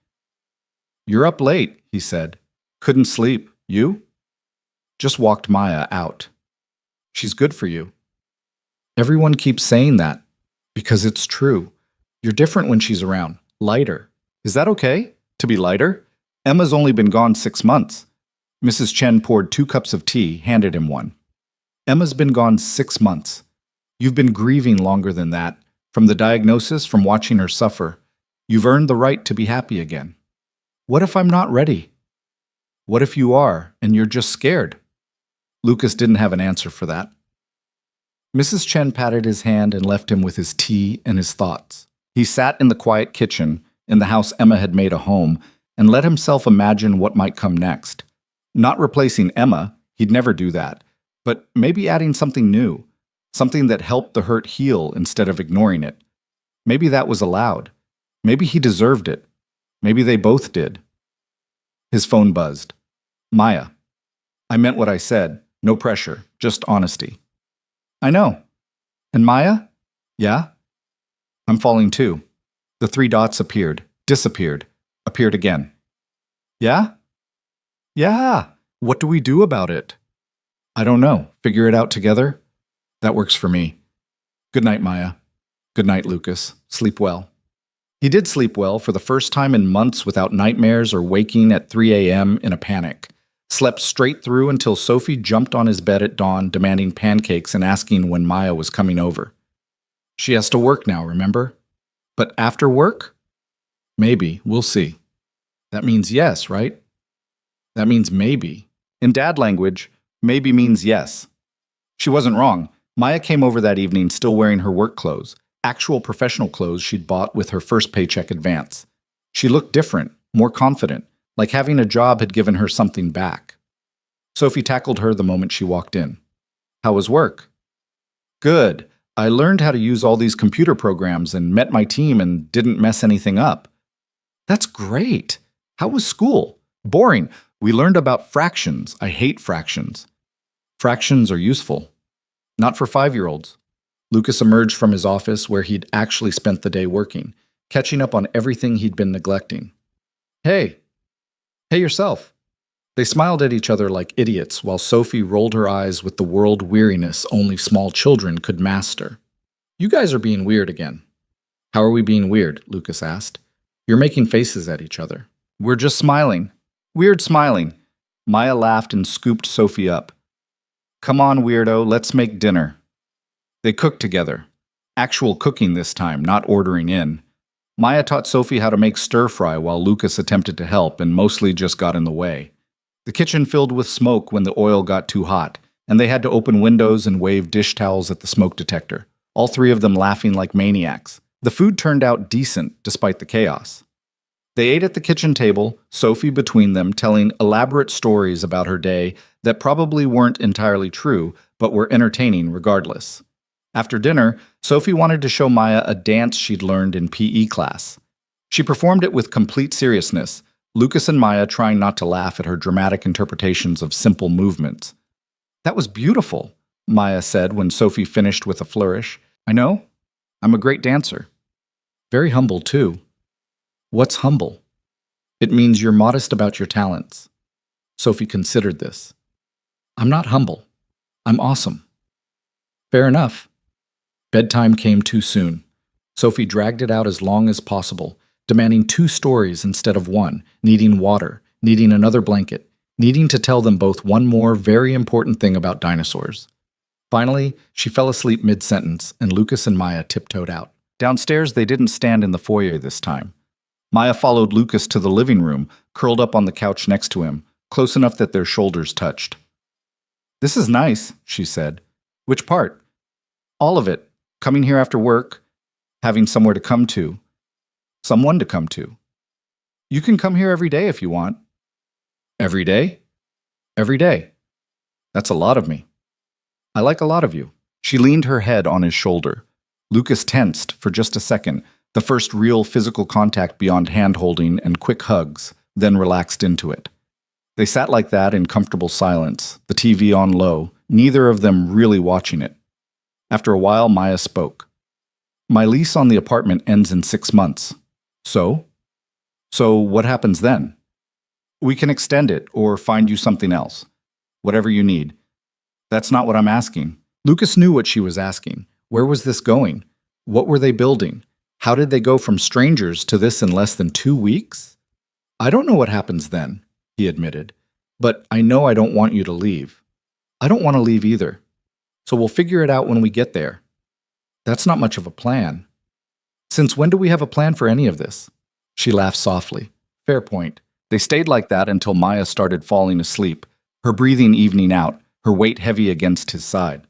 You're up late, he said. Couldn't sleep. You? Just walked Maya out. She's good for you. Everyone keeps saying that. Because it's true. You're different when she's around. Lighter. Is that okay? To be lighter? Emma's only been gone 6 months. Mrs. Chen poured 2 cups of tea, handed him one. Emma's been gone 6 months. You've been grieving longer than that. From the diagnosis, from watching her suffer. You've earned the right to be happy again. What if I'm not ready? What if you are, and you're just scared? Lucas didn't have an answer for that. Mrs. Chen patted his hand and left him with his tea and his thoughts. He sat in the quiet kitchen, in the house Emma had made a home, and let himself imagine what might come next. Not replacing Emma, he'd never do that, but maybe adding something new, something that helped the hurt heal instead of ignoring it. Maybe that was allowed. Maybe he deserved it. Maybe they both did. His phone buzzed. Maya. I meant what I said. No pressure, just honesty. I know. And Maya? Yeah? I'm falling too. The 3 dots appeared, disappeared, appeared again. Yeah? Yeah. What do we do about it? I don't know. Figure it out together? That works for me. Good night, Maya. Good night, Lucas. Sleep well. He did sleep well for the first time in months without nightmares or waking at 3 a.m. in a panic. Slept straight through until Sophie jumped on his bed at dawn demanding pancakes and asking when Maya was coming over. She has to work now, remember? But after work? Maybe. We'll see. That means yes, right? That means maybe. In dad language, maybe means yes. She wasn't wrong. Maya came over that evening still wearing her work clothes, actual professional clothes she'd bought with her first paycheck advance. She looked different, more confident, like having a job had given her something back. Sophie tackled her the moment she walked in. How was work? Good. I learned how to use all these computer programs and met my team and didn't mess anything up. That's great. How was school? Boring. We learned about fractions. I hate fractions. Fractions are useful. Not for 5-year-olds. Lucas emerged from his office where he'd actually spent the day working, catching up on everything he'd been neglecting. Hey. Hey yourself. They smiled at each other like idiots while Sophie rolled her eyes with the world weariness only small children could master. You guys are being weird again. How are we being weird? Lucas asked. You're making faces at each other. We're just smiling. Weird smiling. Maya laughed and scooped Sophie up. Come on, weirdo, let's make dinner. They cooked together. Actual cooking this time, not ordering in. Maya taught Sophie how to make stir-fry while Lucas attempted to help and mostly just got in the way. The kitchen filled with smoke when the oil got too hot, and they had to open windows and wave dish towels at the smoke detector, all three of them laughing like maniacs. The food turned out decent despite the chaos. They ate at the kitchen table, Sophie between them telling elaborate stories about her day that probably weren't entirely true, but were entertaining regardless. After dinner, Sophie wanted to show Maya a dance she'd learned in PE class. She performed it with complete seriousness, Lucas and Maya trying not to laugh at her dramatic interpretations of simple movements. That was beautiful, Maya said when Sophie finished with a flourish. I know. I'm a great dancer. Very humble, too. What's humble? It means you're modest about your talents. Sophie considered this. I'm not humble. I'm awesome. Fair enough. Bedtime came too soon. Sophie dragged it out as long as possible, demanding 2 stories instead of 1, needing water, needing another blanket, needing to tell them both one more very important thing about dinosaurs. Finally, she fell asleep mid-sentence, and Lucas and Maya tiptoed out. Downstairs, they didn't stand in the foyer this time. Maya followed Lucas to the living room, curled up on the couch next to him, close enough that their shoulders touched. This is nice, she said. Which part? All of it. Coming here after work, having somewhere to come to. Someone to come to. You can come here every day if you want. Every day? Every day. That's a lot of me. I like a lot of you. She leaned her head on his shoulder. Lucas tensed for just a second, the first real physical contact beyond hand-holding and quick hugs, then relaxed into it. They sat like that in comfortable silence, the TV on low, neither of them really watching it. After a while, Maya spoke. My lease on the apartment ends in 6 months. So? So what happens then? We can extend it or find you something else. Whatever you need. That's not what I'm asking. Lucas knew what she was asking. Where was this going? What were they building? How did they go from strangers to this in less than 2 weeks? I don't know what happens then, he admitted. But I know I don't want you to leave. I don't want to leave either. So we'll figure it out when we get there. That's not much of a plan. Since when do we have a plan for any of this? She laughed softly. Fair point. They stayed like that until Maya started falling asleep, her breathing evening out, her weight heavy against his side.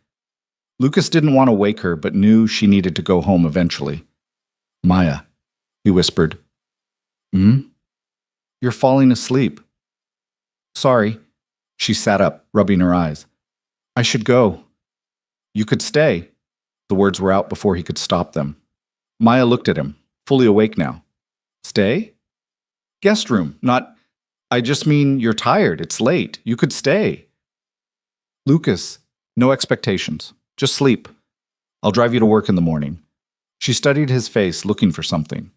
Lucas didn't want to wake her, but knew she needed to go home eventually. Maya, he whispered. You're falling asleep. Sorry. She sat up, rubbing her eyes. I should go. You could stay. The words were out before he could stop them. Maya looked at him, fully awake now. Stay? Guest room, not... I just mean you're tired. It's late. You could stay. Lucas, no expectations. Just sleep. I'll drive you to work in the morning. She studied his face, looking for something.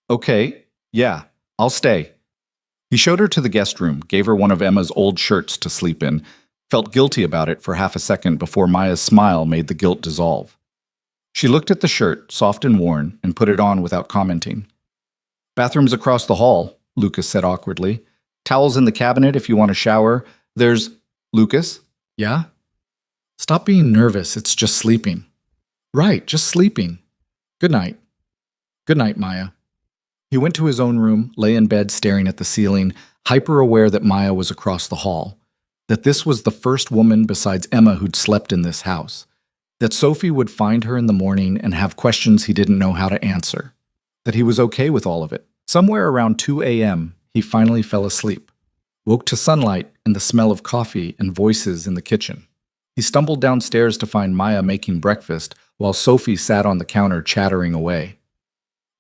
Okay, yeah, I'll stay. He showed her to the guest room, gave her one of Emma's old shirts to sleep in, felt guilty about it for half a second before Maya's smile made the guilt dissolve. She looked at the shirt, soft and worn, and put it on without commenting. Bathroom's across the hall, Lucas said awkwardly. Towels in the cabinet if you want to shower. There's... Lucas? Yeah? Stop being nervous, it's just sleeping. Right, just sleeping. Good night. Good night, Maya. He went to his own room, lay in bed staring at the ceiling, hyper-aware that Maya was across the hall. That this was the first woman besides Emma who'd slept in this house. That Sophie would find her in the morning and have questions he didn't know how to answer. That he was okay with all of it. Somewhere around 2 a.m., he finally fell asleep. Woke to sunlight and the smell of coffee and voices in the kitchen. He stumbled downstairs to find Maya making breakfast while Sophie sat on the counter chattering away.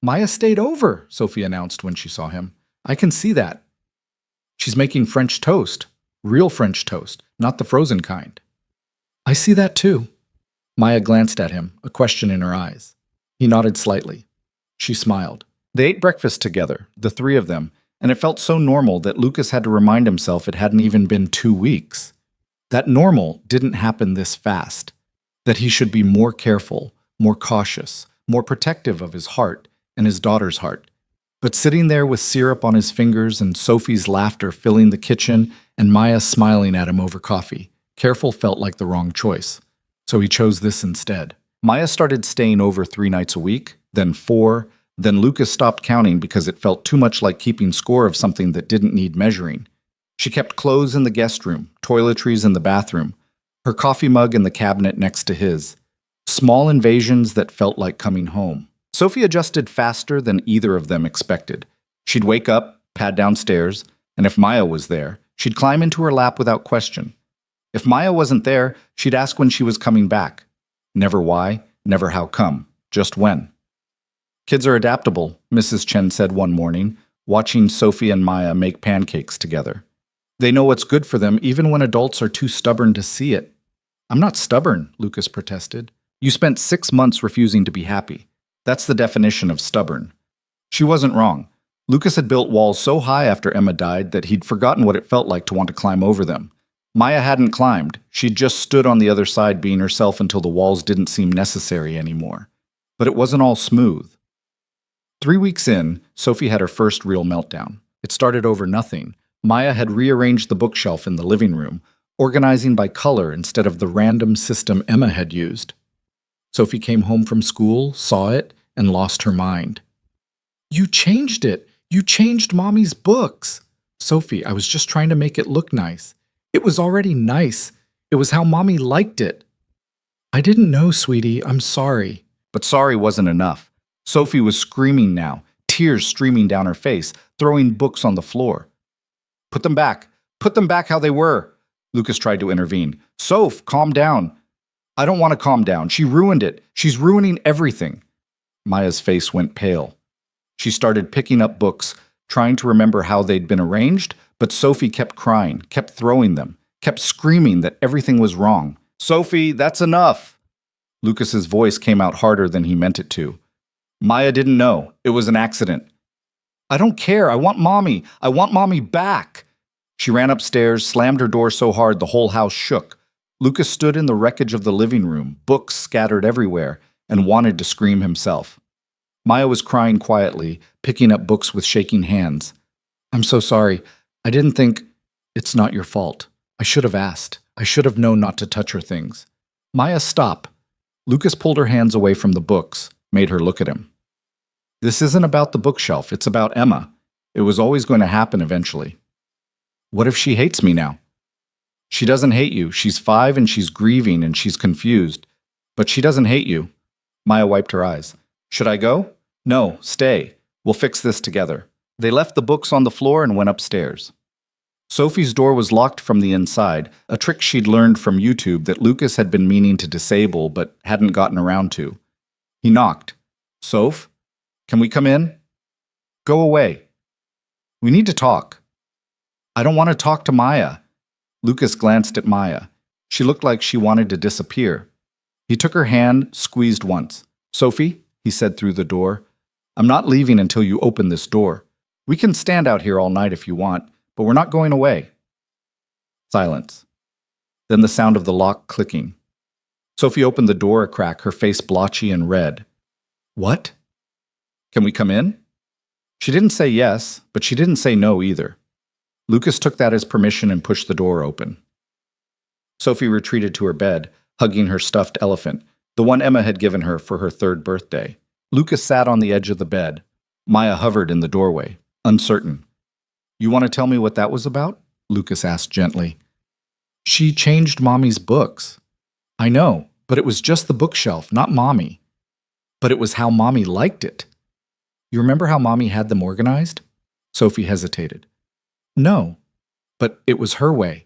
Maya stayed over, Sophie announced when she saw him. I can see that. She's making French toast. Real French toast, not the frozen kind. I see that too. Maya glanced at him, a question in her eyes. He nodded slightly. She smiled. They ate breakfast together, the three of them, and it felt so normal that Lucas had to remind himself it hadn't even been 2 weeks. That normal didn't happen this fast. That he should be more careful, more cautious, more protective of his heart and his daughter's heart. But sitting there with syrup on his fingers and Sophie's laughter filling the kitchen and Maya smiling at him over coffee, careful felt like the wrong choice. So he chose this instead. Maya started staying over 3 nights a week, then 4, then Lucas stopped counting because it felt too much like keeping score of something that didn't need measuring. She kept clothes in the guest room, toiletries in the bathroom, her coffee mug in the cabinet next to his. Small invasions that felt like coming home. Sophie adjusted faster than either of them expected. She'd wake up, pad downstairs, and if Maya was there, she'd climb into her lap without question. If Maya wasn't there, she'd ask when she was coming back. Never why, never how come, just when. Kids are adaptable, Mrs. Chen said one morning, watching Sophie and Maya make pancakes together. They know what's good for them even when adults are too stubborn to see it. I'm not stubborn, Lucas protested. You spent 6 months refusing to be happy. That's the definition of stubborn. She wasn't wrong. Lucas had built walls so high after Emma died that he'd forgotten what it felt like to want to climb over them. Maya hadn't climbed. She'd just stood on the other side being herself until the walls didn't seem necessary anymore. But it wasn't all smooth. 3 weeks in, Sophie had her first real meltdown. It started over nothing. Maya had rearranged the bookshelf in the living room, organizing by color instead of the random system Emma had used. Sophie came home from school, saw it, and lost her mind. You changed it! You changed Mommy's books! Sophie, I was just trying to make it look nice. It was already nice. It was how Mommy liked it. I didn't know, sweetie. I'm sorry. But sorry wasn't enough. Sophie was screaming now, tears streaming down her face, throwing books on the floor. Put them back. Put them back how they were. Lucas tried to intervene. Soph, calm down. I don't want to calm down. She ruined it. She's ruining everything. Maya's face went pale. She started picking up books, trying to remember how they'd been arranged, but Sophie kept crying, kept throwing them, kept screaming that everything was wrong. Sophie, that's enough. Lucas's voice came out harder than he meant it to. Maya didn't know. It was an accident. I don't care. I want Mommy. I want Mommy back. She ran upstairs, slammed her door so hard the whole house shook. Lucas stood in the wreckage of the living room, books scattered everywhere, and wanted to scream himself. Maya was crying quietly, picking up books with shaking hands. I'm so sorry. I didn't think... It's not your fault. I should have asked. I should have known not to touch her things. Maya, stop. Lucas pulled her hands away from the books, made her look at him. This isn't about the bookshelf. It's about Emma. It was always going to happen eventually. What if she hates me now? She doesn't hate you. She's 5 and she's grieving and she's confused. But she doesn't hate you. Maya wiped her eyes. Should I go? No, stay. We'll fix this together. They left the books on the floor and went upstairs. Sophie's door was locked from the inside, a trick she'd learned from YouTube that Lucas had been meaning to disable but hadn't gotten around to. He knocked. Soph? Can we come in? Go away. We need to talk. I don't want to talk to Maya. Lucas glanced at Maya. She looked like she wanted to disappear. He took her hand, squeezed once. Sophie, he said through the door, I'm not leaving until you open this door. We can stand out here all night if you want, but we're not going away. Silence. Then the sound of the lock clicking. Sophie opened the door a crack, her face blotchy and red. What? Can we come in? She didn't say yes, but she didn't say no either. Lucas took that as permission and pushed the door open. Sophie retreated to her bed, hugging her stuffed elephant, the one Emma had given her for her 3rd birthday. Lucas sat on the edge of the bed. Maya hovered in the doorway, uncertain. You want to tell me what that was about? Lucas asked gently. She changed Mommy's books. I know, but it was just the bookshelf, not Mommy. But it was how Mommy liked it. You remember how Mommy had them organized? Sophie hesitated. No, but it was her way.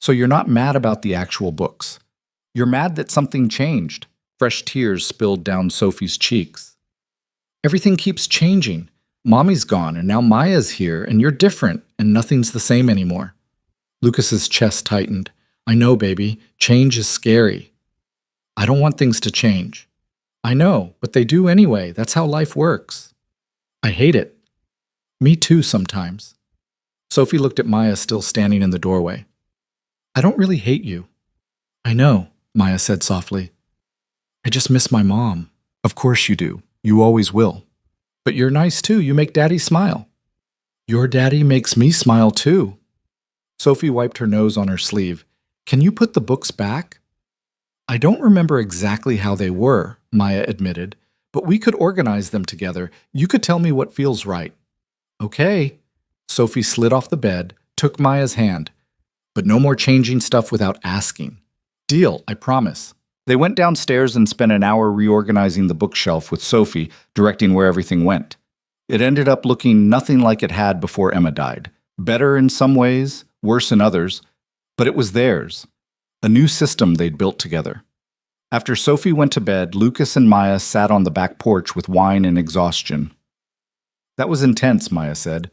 So you're not mad about the actual books. You're mad that something changed. Fresh tears spilled down Sophie's cheeks. Everything keeps changing. Mommy's gone, and now Maya's here, and you're different, and nothing's the same anymore. Lucas's chest tightened. I know, baby. Change is scary. I don't want things to change. I know, but they do anyway. That's how life works. I hate it. Me too, sometimes. Sophie looked at Maya still standing in the doorway. I don't really hate you. I know, Maya said softly. I just miss my mom. Of course you do. You always will. But you're nice too. You make Daddy smile. Your daddy makes me smile too. Sophie wiped her nose on her sleeve. Can you put the books back? I don't remember exactly how they were, Maya admitted, but we could organize them together. You could tell me what feels right. Okay. Sophie slid off the bed, took Maya's hand. But no more changing stuff without asking. Deal, I promise. They went downstairs and spent an hour reorganizing the bookshelf with Sophie, directing where everything went. It ended up looking nothing like it had before Emma died. Better in some ways, worse in others, but it was theirs. A new system they'd built together. After Sophie went to bed, Lucas and Maya sat on the back porch with wine and exhaustion. That was intense, Maya said.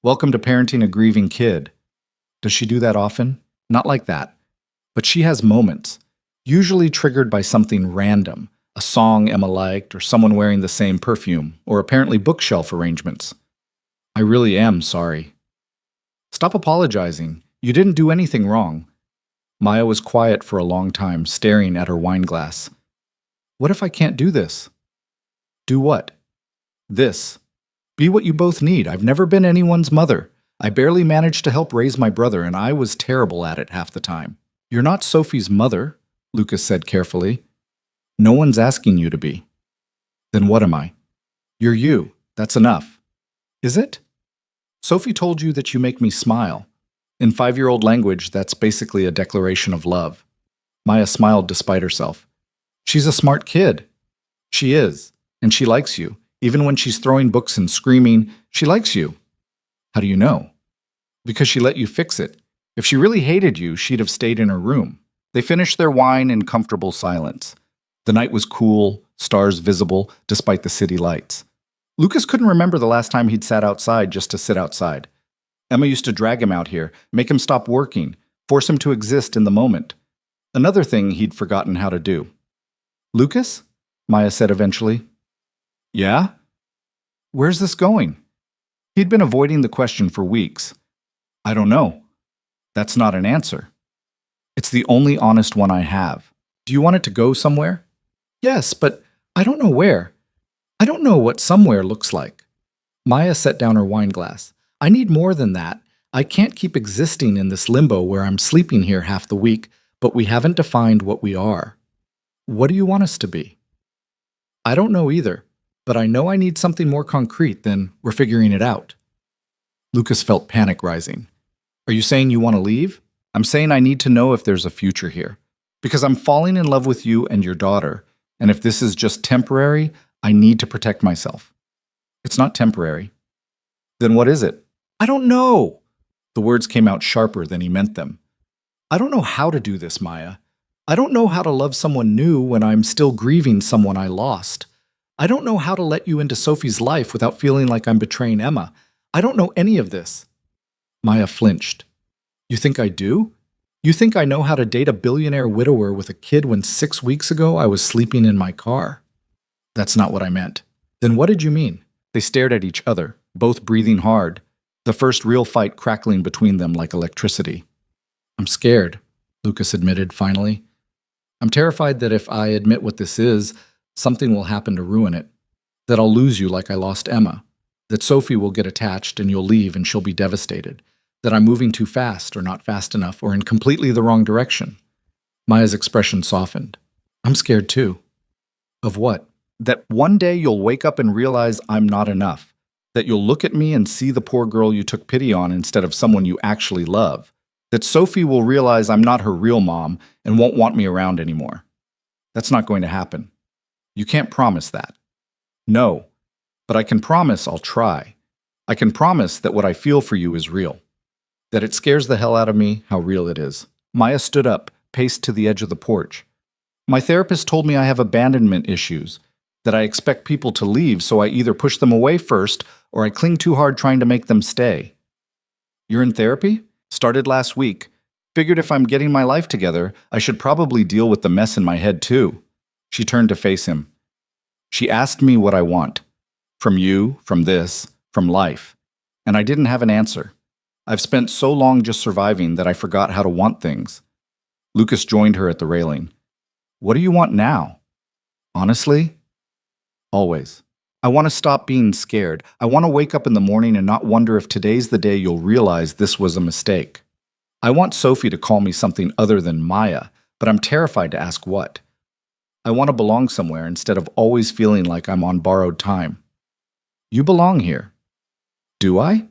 Welcome to parenting a grieving kid. Does she do that often? Not like that. But she has moments, usually triggered by something random, a song Emma liked, or someone wearing the same perfume, or apparently bookshelf arrangements. I really am sorry. Stop apologizing. You didn't do anything wrong. Maya was quiet for a long time, staring at her wine glass. What if I can't do this? Do what? This. Be what you both need. I've never been anyone's mother. I barely managed to help raise my brother, and I was terrible at it half the time. You're not Sophie's mother, Lucas said carefully. No one's asking you to be. Then what am I? You're you. That's enough. Is it? Sophie told you that you make me smile. In 5-year-old language, that's basically a declaration of love. Maya smiled despite herself. She's a smart kid. She is, and she likes you. Even when she's throwing books and screaming, she likes you. How do you know? Because she let you fix it. If she really hated you, she'd have stayed in her room. They finished their wine in comfortable silence. The night was cool, stars visible, despite the city lights. Lucas couldn't remember the last time he'd sat outside just to sit outside. Emma used to drag him out here, make him stop working, force him to exist in the moment. Another thing he'd forgotten how to do. Lucas? Maya said eventually. Yeah? Where's this going? He'd been avoiding the question for weeks. I don't know. That's not an answer. It's the only honest one I have. Do you want it to go somewhere? Yes, but I don't know where. I don't know what somewhere looks like. Maya set down her wine glass. I need more than that. I can't keep existing in this limbo where I'm sleeping here half the week, but we haven't defined what we are. What do you want us to be? I don't know either, but I know I need something more concrete than we're figuring it out. Lucas felt panic rising. Are you saying you want to leave? I'm saying I need to know if there's a future here. Because I'm falling in love with you and your daughter, and if this is just temporary, I need to protect myself. It's not temporary. Then what is it? I don't know. The words came out sharper than he meant them. I don't know how to do this, Maya. I don't know how to love someone new when I'm still grieving someone I lost. I don't know how to let you into Sophie's life without feeling like I'm betraying Emma. I don't know any of this. Maya flinched. You think I do? You think I know how to date a billionaire widower with a kid when 6 weeks ago I was sleeping in my car? That's not what I meant. Then what did you mean? They stared at each other, both breathing hard, the first real fight crackling between them like electricity. I'm scared, Lucas admitted finally. I'm terrified that if I admit what this is, something will happen to ruin it. That I'll lose you like I lost Emma. That Sophie will get attached and you'll leave and she'll be devastated. That I'm moving too fast or not fast enough or in completely the wrong direction. Maya's expression softened. I'm scared too. Of what? That one day you'll wake up and realize I'm not enough. That you'll look at me and see the poor girl you took pity on instead of someone you actually love. That Sophie will realize I'm not her real mom and won't want me around anymore. That's not going to happen. You can't promise that. No, but I can promise I'll try. I can promise that what I feel for you is real. That it scares the hell out of me how real it is. Maya stood up, paced to the edge of the porch. My therapist told me I have abandonment issues. That I expect people to leave, so I either push them away first or I cling too hard trying to make them stay. You're in therapy? Started last week. Figured if I'm getting my life together, I should probably deal with the mess in my head too. She turned to face him. She asked me what I want. From you, from this, from life. And I didn't have an answer. I've spent so long just surviving that I forgot how to want things. Lucas joined her at the railing. What do you want now? Honestly? Always. I want to stop being scared. I want to wake up in the morning and not wonder if today's the day you'll realize this was a mistake. I want Sophie to call me something other than Maya, but I'm terrified to ask what. I want to belong somewhere instead of always feeling like I'm on borrowed time. You belong here. Do I?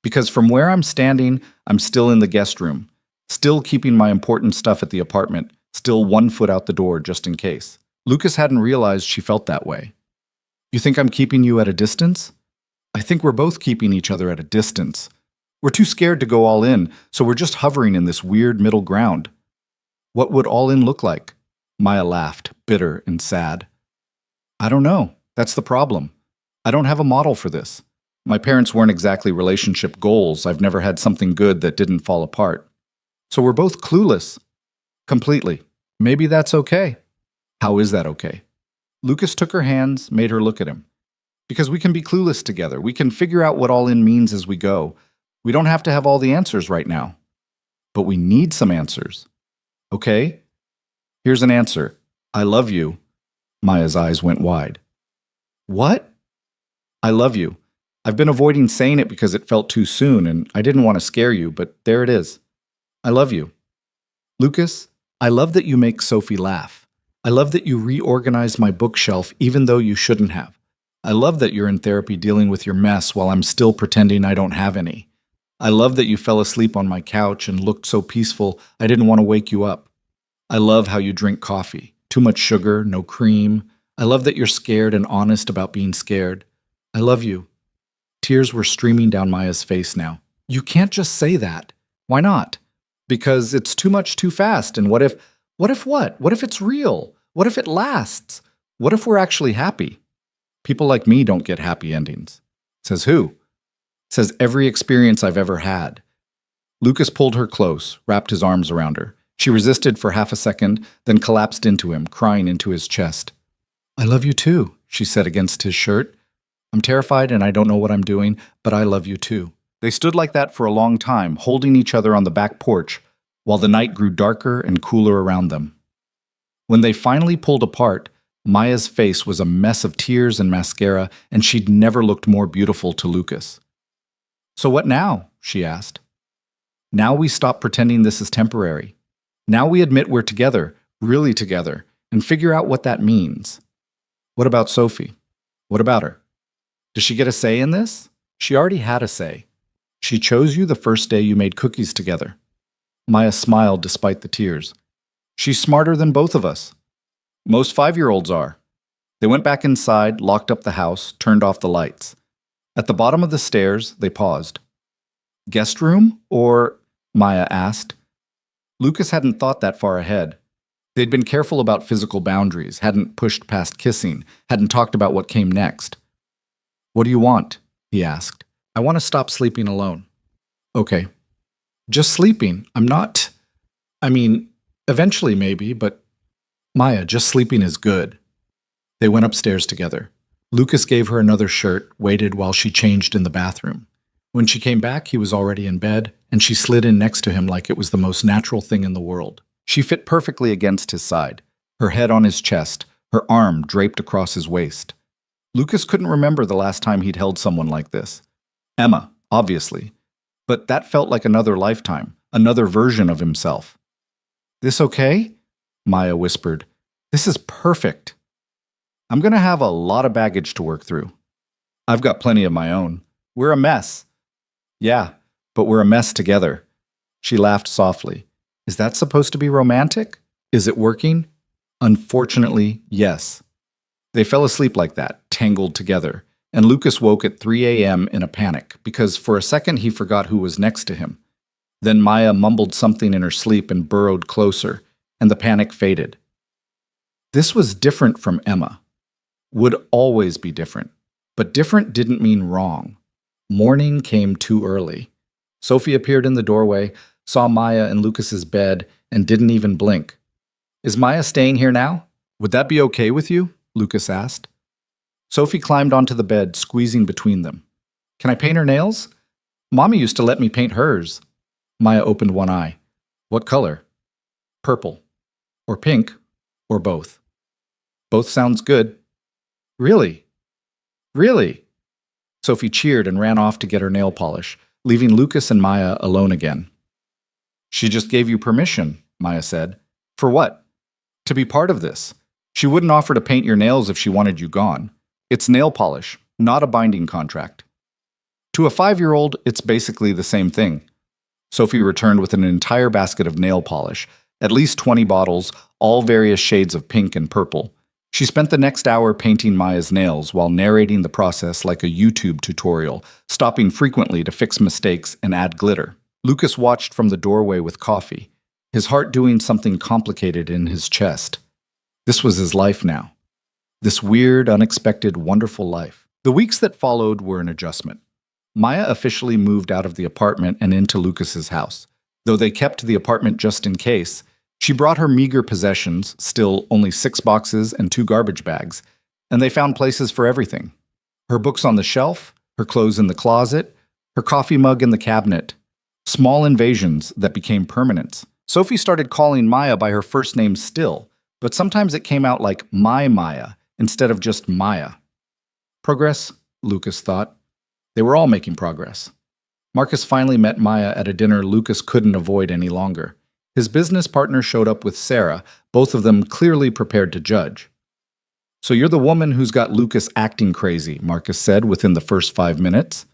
Because from where I'm standing, I'm still in the guest room, still keeping my important stuff at the apartment, still 1 foot out the door just in case. Lucas hadn't realized she felt that way. You think I'm keeping you at a distance? I think we're both keeping each other at a distance. We're too scared to go all in, so we're just hovering in this weird middle ground. What would all in look like? Maya laughed, bitter and sad. I don't know. That's the problem. I don't have a model for this. My parents weren't exactly relationship goals. I've never had something good that didn't fall apart. So we're both clueless. Completely. Maybe that's okay. How is that okay? Lucas took her hands, made her look at him. Because we can be clueless together. We can figure out what all in means as we go. We don't have to have all the answers right now. But we need some answers. Okay? Here's an answer. I love you. Maya's eyes went wide. What? I love you. I've been avoiding saying it because it felt too soon and I didn't want to scare you, but there it is. I love you. Lucas, I love that you make Sophie laugh. I love that you reorganized my bookshelf even though you shouldn't have. I love that you're in therapy dealing with your mess while I'm still pretending I don't have any. I love that you fell asleep on my couch and looked so peaceful I didn't want to wake you up. I love how you drink coffee. Too much sugar, no cream. I love that you're scared and honest about being scared. I love you. Tears were streaming down Maya's face now. You can't just say that. Why not? Because it's too much too fast. And what if what? What if it's real? What if it lasts? What if we're actually happy? People like me don't get happy endings. Says who? Says every experience I've ever had. Lucas pulled her close, wrapped his arms around her. She resisted for half a second, then collapsed into him, crying into his chest. I love you too, she said against his shirt. I'm terrified and I don't know what I'm doing, but I love you too. They stood like that for a long time, holding each other on the back porch, while the night grew darker and cooler around them. When they finally pulled apart, Maya's face was a mess of tears and mascara, and she'd never looked more beautiful to Lucas. So what now? She asked. Now we stop pretending this is temporary. Now we admit we're together, really together, and figure out what that means. What about Sophie? What about her? Does she get a say in this? She already had a say. She chose you the first day you made cookies together. Maya smiled despite the tears. She's smarter than both of us. Most 5-year-olds are. They went back inside, locked up the house, turned off the lights. At the bottom of the stairs, they paused. Guest room? Or? Maya asked. Lucas hadn't thought that far ahead. They'd been careful about physical boundaries, hadn't pushed past kissing, hadn't talked about what came next. What do you want? He asked. I want to stop sleeping alone. Okay. Just sleeping. Eventually maybe, but Maya, just sleeping is good. They went upstairs together. Lucas gave her another shirt, waited while she changed in the bathroom. When she came back, he was already in bed, and she slid in next to him like it was the most natural thing in the world. She fit perfectly against his side, her head on his chest, her arm draped across his waist. Lucas couldn't remember the last time he'd held someone like this. Emma, obviously. But that felt like another lifetime, another version of himself. This okay? Maya whispered. This is perfect. I'm going to have a lot of baggage to work through. I've got plenty of my own. We're a mess. Yeah, but we're a mess together. She laughed softly. Is that supposed to be romantic? Is it working? Unfortunately, yes. They fell asleep like that, tangled together, and Lucas woke at 3 a.m. in a panic because for a second he forgot who was next to him. Then Maya mumbled something in her sleep and burrowed closer, and the panic faded. This was different from Emma. would always be different. But different didn't mean wrong. Morning came too early. Sophie appeared in the doorway, saw Maya in Lucas's bed, and didn't even blink. Is Maya staying here now? Would that be okay with you? Lucas asked. Sophie climbed onto the bed, squeezing between them. Can I paint her nails? Mommy used to let me paint hers. Maya opened one eye. What color? Purple. Or pink. Or both. Both sounds good. Really? Really? Sophie cheered and ran off to get her nail polish, leaving Lucas and Maya alone again. She just gave you permission, Maya said. For what? To be part of this. She wouldn't offer to paint your nails if she wanted you gone. It's nail polish, not a binding contract. To a 5-year-old, it's basically the same thing. Sophie returned with an entire basket of nail polish, at least 20 bottles, all various shades of pink and purple. She spent the next hour painting Maya's nails while narrating the process like a YouTube tutorial, stopping frequently to fix mistakes and add glitter. Lucas watched from the doorway with coffee, his heart doing something complicated in his chest. This was his life now. This weird, unexpected, wonderful life. The weeks that followed were an adjustment. Maya officially moved out of the apartment and into Lucas's house. Though they kept the apartment just in case, she brought her meager possessions, still only 6 boxes and 2 garbage bags, and they found places for everything. Her books on the shelf, her clothes in the closet, her coffee mug in the cabinet. Small invasions that became permanents. Sophie started calling Maya by her first name still, but sometimes it came out like my Maya instead of just Maya. Progress, Lucas thought. They were all making progress. Marcus finally met Maya at a dinner Lucas couldn't avoid any longer. His business partner showed up with Sarah, both of them clearly prepared to judge. So you're the woman who's got Lucas acting crazy, Marcus said within the first 5 minutes.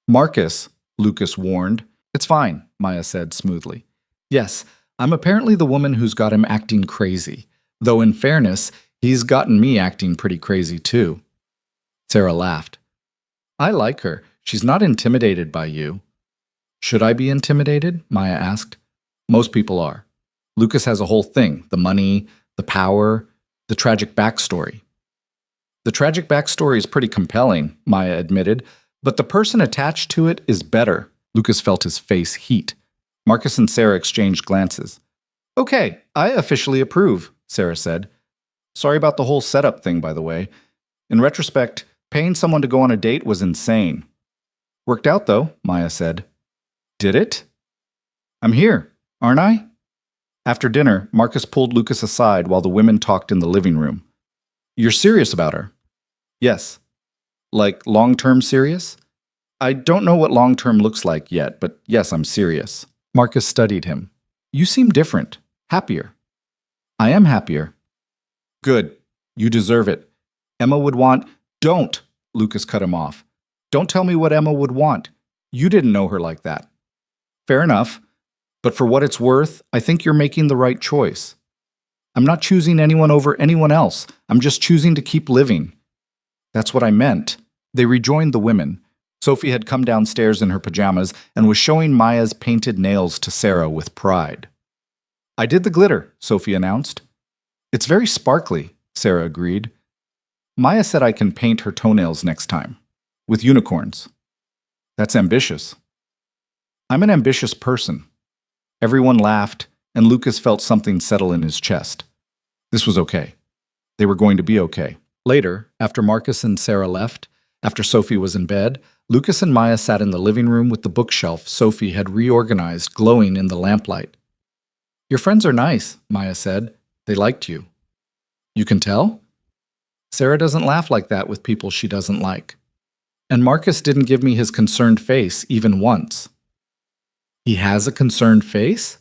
Marcus, Lucas warned. It's fine, Maya said smoothly. Yes, I'm apparently the woman who's got him acting crazy, though in fairness, he's gotten me acting pretty crazy too. Sarah laughed. I like her. She's not intimidated by you. Should I be intimidated? Maya asked. Most people are. Lucas has a whole thing, the money, the power, the tragic backstory. The tragic backstory is pretty compelling, Maya admitted, but the person attached to it is better. Lucas felt his face heat. Marcus and Sarah exchanged glances. Okay, I officially approve, Sarah said. Sorry about the whole setup thing, by the way. In retrospect, paying someone to go on a date was insane. Worked out, though, Maya said. Did it? I'm here, aren't I? After dinner, Marcus pulled Lucas aside while the women talked in the living room. You're serious about her? Yes. Like long-term serious? I don't know what long-term looks like yet, but yes, I'm serious. Marcus studied him. You seem different, happier. I am happier. Good. You deserve it. Emma would want... Don't! Lucas cut him off. Don't tell me what Emma would want. You didn't know her like that. Fair enough. But for what it's worth, I think you're making the right choice. I'm not choosing anyone over anyone else. I'm just choosing to keep living. That's what I meant. They rejoined the women. Sophie had come downstairs in her pajamas and was showing Maya's painted nails to Sarah with pride. I did the glitter, Sophie announced. It's very sparkly, Sarah agreed. Maya said I can paint her toenails next time. With unicorns. That's ambitious. I'm an ambitious person. Everyone laughed, and Lucas felt something settle in his chest. This was okay. They were going to be okay. Later, after Marcus and Sarah left, after Sophie was in bed, Lucas and Maya sat in the living room with the bookshelf Sophie had reorganized glowing in the lamplight. Your friends are nice, Maya said. They liked you. You can tell? Sarah doesn't laugh like that with people she doesn't like. And Marcus didn't give me his concerned face even once. He has a concerned face?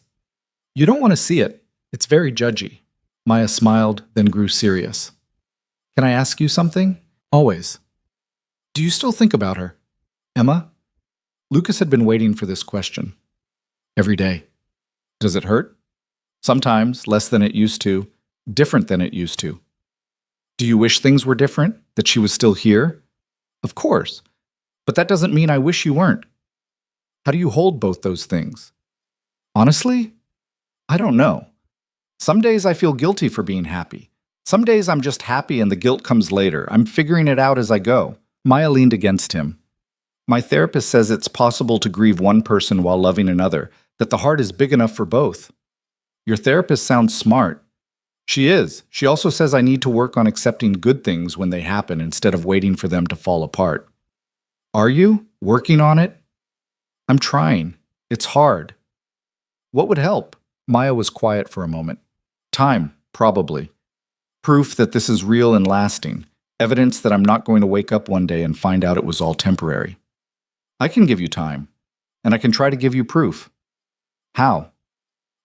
You don't want to see it. It's very judgy. Maya smiled, then grew serious. Can I ask you something? Always. Do you still think about her? Emma? Lucas had been waiting for this question. Every day. Does it hurt? Sometimes, less than it used to, different than it used to. Do you wish things were different? That she was still here? Of course. But that doesn't mean I wish you weren't. How do you hold both those things? Honestly, I don't know. Some days I feel guilty for being happy. Some days I'm just happy and the guilt comes later. I'm figuring it out as I go. Maya leaned against him. My therapist says it's possible to grieve one person while loving another, that the heart is big enough for both. Your therapist sounds smart. She is. She also says I need to work on accepting good things when they happen instead of waiting for them to fall apart. Are you working on it? I'm trying. It's hard. What would help? Maya was quiet for a moment. Time, probably. Proof that this is real and lasting. Evidence that I'm not going to wake up one day and find out it was all temporary. I can give you time, and I can try to give you proof. How?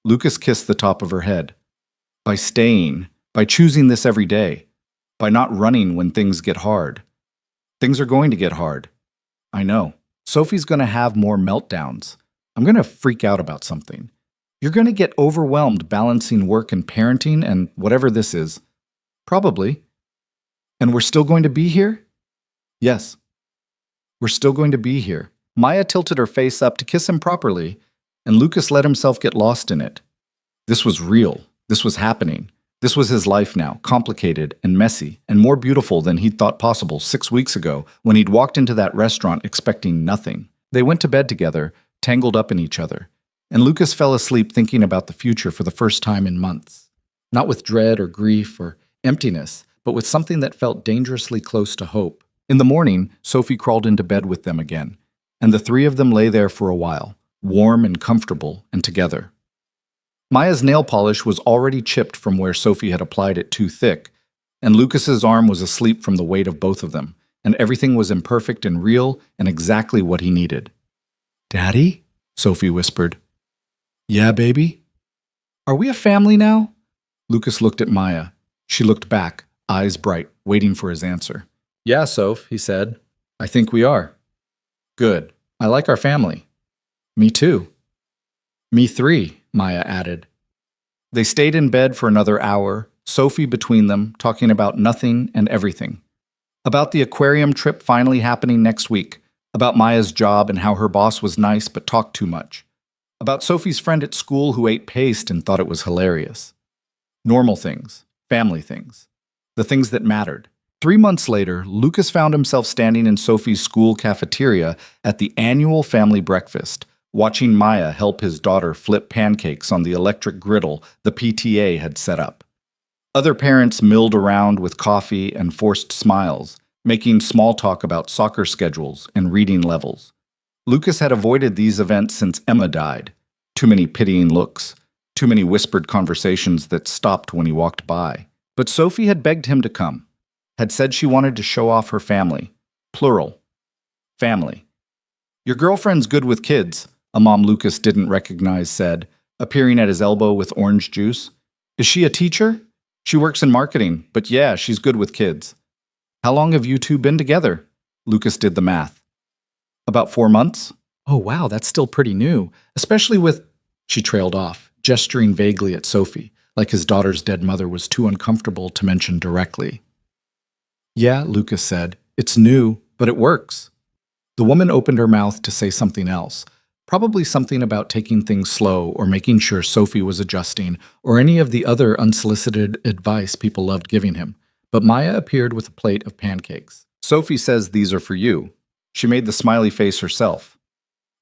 Lucas kissed the top of her head. By staying, by choosing this every day, by not running when things get hard. Things are going to get hard. I know. Sophie's going to have more meltdowns. I'm going to freak out about something. You're going to get overwhelmed balancing work and parenting and whatever this is. Probably. And we're still going to be here? Yes. We're still going to be here. Maya tilted her face up to kiss him properly, and Lucas let himself get lost in it. This was real. This was happening. This was his life now, complicated and messy, and more beautiful than he'd thought possible 6 weeks ago when he'd walked into that restaurant expecting nothing. They went to bed together, tangled up in each other, and Lucas fell asleep thinking about the future for the first time in months. Not with dread or grief or emptiness, but with something that felt dangerously close to hope. In the morning, Sophie crawled into bed with them again, and the three of them lay there for a while, warm and comfortable and together. Maya's nail polish was already chipped from where Sophie had applied it too thick, and Lucas's arm was asleep from the weight of both of them, and everything was imperfect and real and exactly what he needed. "Daddy?" Sophie whispered. "Yeah, baby?" "Are we a family now?" Lucas looked at Maya. She looked back, eyes bright, waiting for his answer. "Yeah, Soph," he said. "I think we are." "Good. I like our family." "Me too." "Me three," Maya added. They stayed in bed for another hour, Sophie between them, talking about nothing and everything. About the aquarium trip finally happening next week, about Maya's job and how her boss was nice but talked too much, about Sophie's friend at school who ate paste and thought it was hilarious. Normal things, family things, the things that mattered. 3 months later, Lucas found himself standing in Sophie's school cafeteria at the annual family breakfast, watching Maya help his daughter flip pancakes on the electric griddle the PTA had set up. Other parents milled around with coffee and forced smiles, making small talk about soccer schedules and reading levels. Lucas had avoided these events since Emma died. Too many pitying looks, too many whispered conversations that stopped when he walked by. But Sophie had begged him to come, had said she wanted to show off her family. Plural. Family. "Your girlfriend's good with kids," a mom Lucas didn't recognize said, appearing at his elbow with orange juice. "Is she a teacher?" "She works in marketing, but yeah, she's good with kids." "How long have you two been together?" Lucas did the math. "About 4 months." "Oh wow, that's still pretty new, especially with—" She trailed off, gesturing vaguely at Sophie, like his daughter's dead mother was too uncomfortable to mention directly. "Yeah," Lucas said, "it's new, but it works." The woman opened her mouth to say something else, probably something about taking things slow or making sure Sophie was adjusting or any of the other unsolicited advice people loved giving him. But Maya appeared with a plate of pancakes. "Sophie says these are for you." She made the smiley face herself.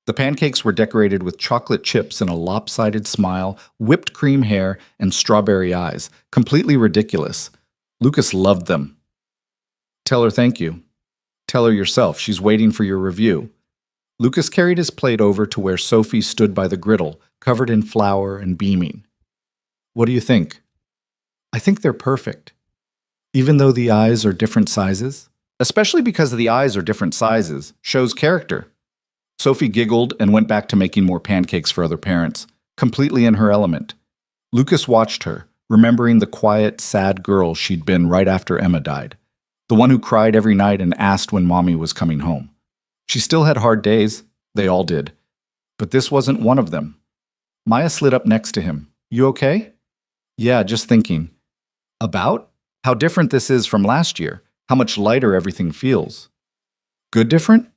The pancakes were decorated with chocolate chips and a lopsided smile, whipped cream hair, and strawberry eyes. Completely ridiculous. Lucas loved them. "Tell her thank you." "Tell her yourself. She's waiting for your review." Lucas carried his plate over to where Sophie stood by the griddle, covered in flour and beaming. "What do you think?" "I think they're perfect. Even though the eyes are different sizes?" "Especially because the eyes are different sizes. Shows character." Sophie giggled and went back to making more pancakes for other parents, completely in her element. Lucas watched her, remembering the quiet, sad girl she'd been right after Emma died. The one who cried every night and asked when Mommy was coming home. She still had hard days. They all did. But this wasn't one of them. Maya slid up next to him. "You okay?" "Yeah, just thinking." "About? How different this is from last year. How much lighter everything feels." "Good different?"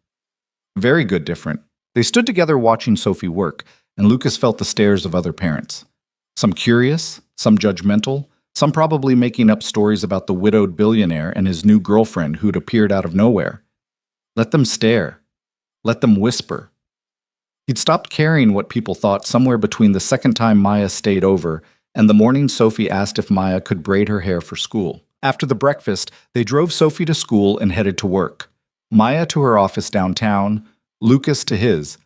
"Very good different." They stood together watching Sophie work, and Lucas felt the stares of other parents. Some curious, some judgmental, Some probably making up stories about the widowed billionaire and his new girlfriend who'd appeared out of nowhere. Let them stare. Let them whisper. He'd stopped caring what people thought somewhere between the second time Maya stayed over and the morning Sophie asked if Maya could braid her hair for school. After the breakfast, they drove Sophie to school and headed to work. Maya to her office downtown, Lucas to his.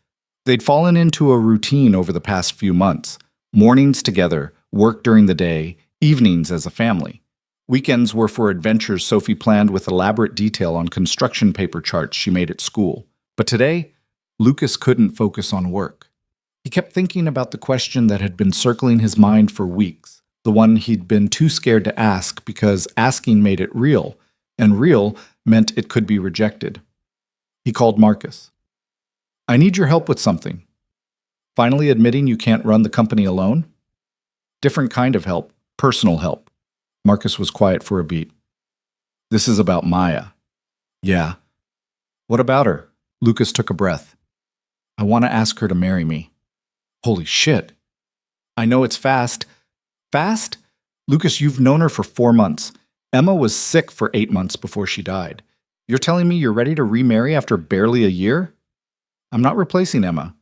They'd fallen into a routine over the past few months. Mornings together, work during the day, evenings as a family. Weekends were for adventures Sophie planned with elaborate detail on construction paper charts she made at school. But today, Lucas couldn't focus on work. He kept thinking about the question that had been circling his mind for weeks, the one he'd been too scared to ask because asking made it real, and real meant it could be rejected. He called Marcus. "I need your help with something." Finally admitting you can't run the company alone? Different kind of help, personal help. Marcus was quiet for a beat. "This is about Maya." "Yeah." "What about her?" Lucas took a breath. "I want to ask her to marry me." "Holy shit." "I know it's fast." "Fast?" "Lucas, you've known her for 4 months. Emma was sick for 8 months before she died. You're telling me you're ready to remarry after barely a year?" "I'm not replacing Emma."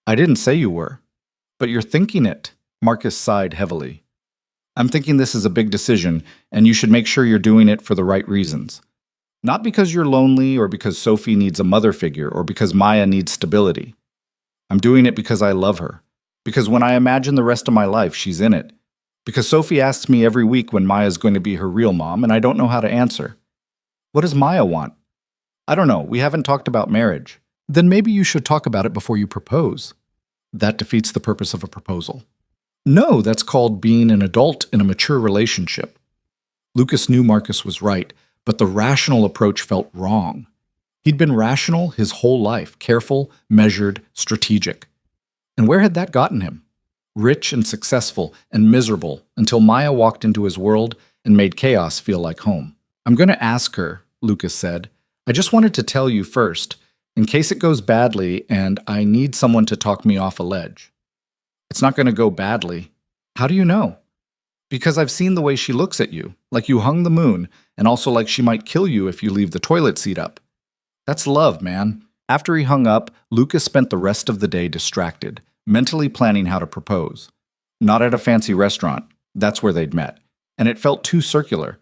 "I didn't say you were." "But you're thinking it." Marcus sighed heavily. "I'm thinking this is a big decision, and you should make sure you're doing it for the right reasons. Not because you're lonely or because Sophie needs a mother figure or because Maya needs stability. I'm doing it because I love her. Because when I imagine the rest of my life, she's in it. Because Sophie asks me every week when Maya's going to be her real mom, and I don't know how to answer. What does Maya want? I don't know. We haven't talked about marriage. Then maybe you should talk about it before you propose. That defeats the purpose of a proposal. No, that's called being an adult in a mature relationship. Lucas knew Marcus was right, but the rational approach felt wrong. He'd been rational his whole life, careful, measured, strategic. And where had that gotten him? Rich and successful and miserable until Maya walked into his world and made chaos feel like home. "I'm going to ask her," Lucas said. "I just wanted to tell you first, in case it goes badly and I need someone to talk me off a ledge." "It's not going to go badly." "How do you know?" "Because I've seen the way she looks at you, like you hung the moon, and also like she might kill you if you leave the toilet seat up. That's love, man." After he hung up, Lucas spent the rest of the day distracted, mentally planning how to propose. Not at a fancy restaurant, that's where they'd met, and it felt too circular.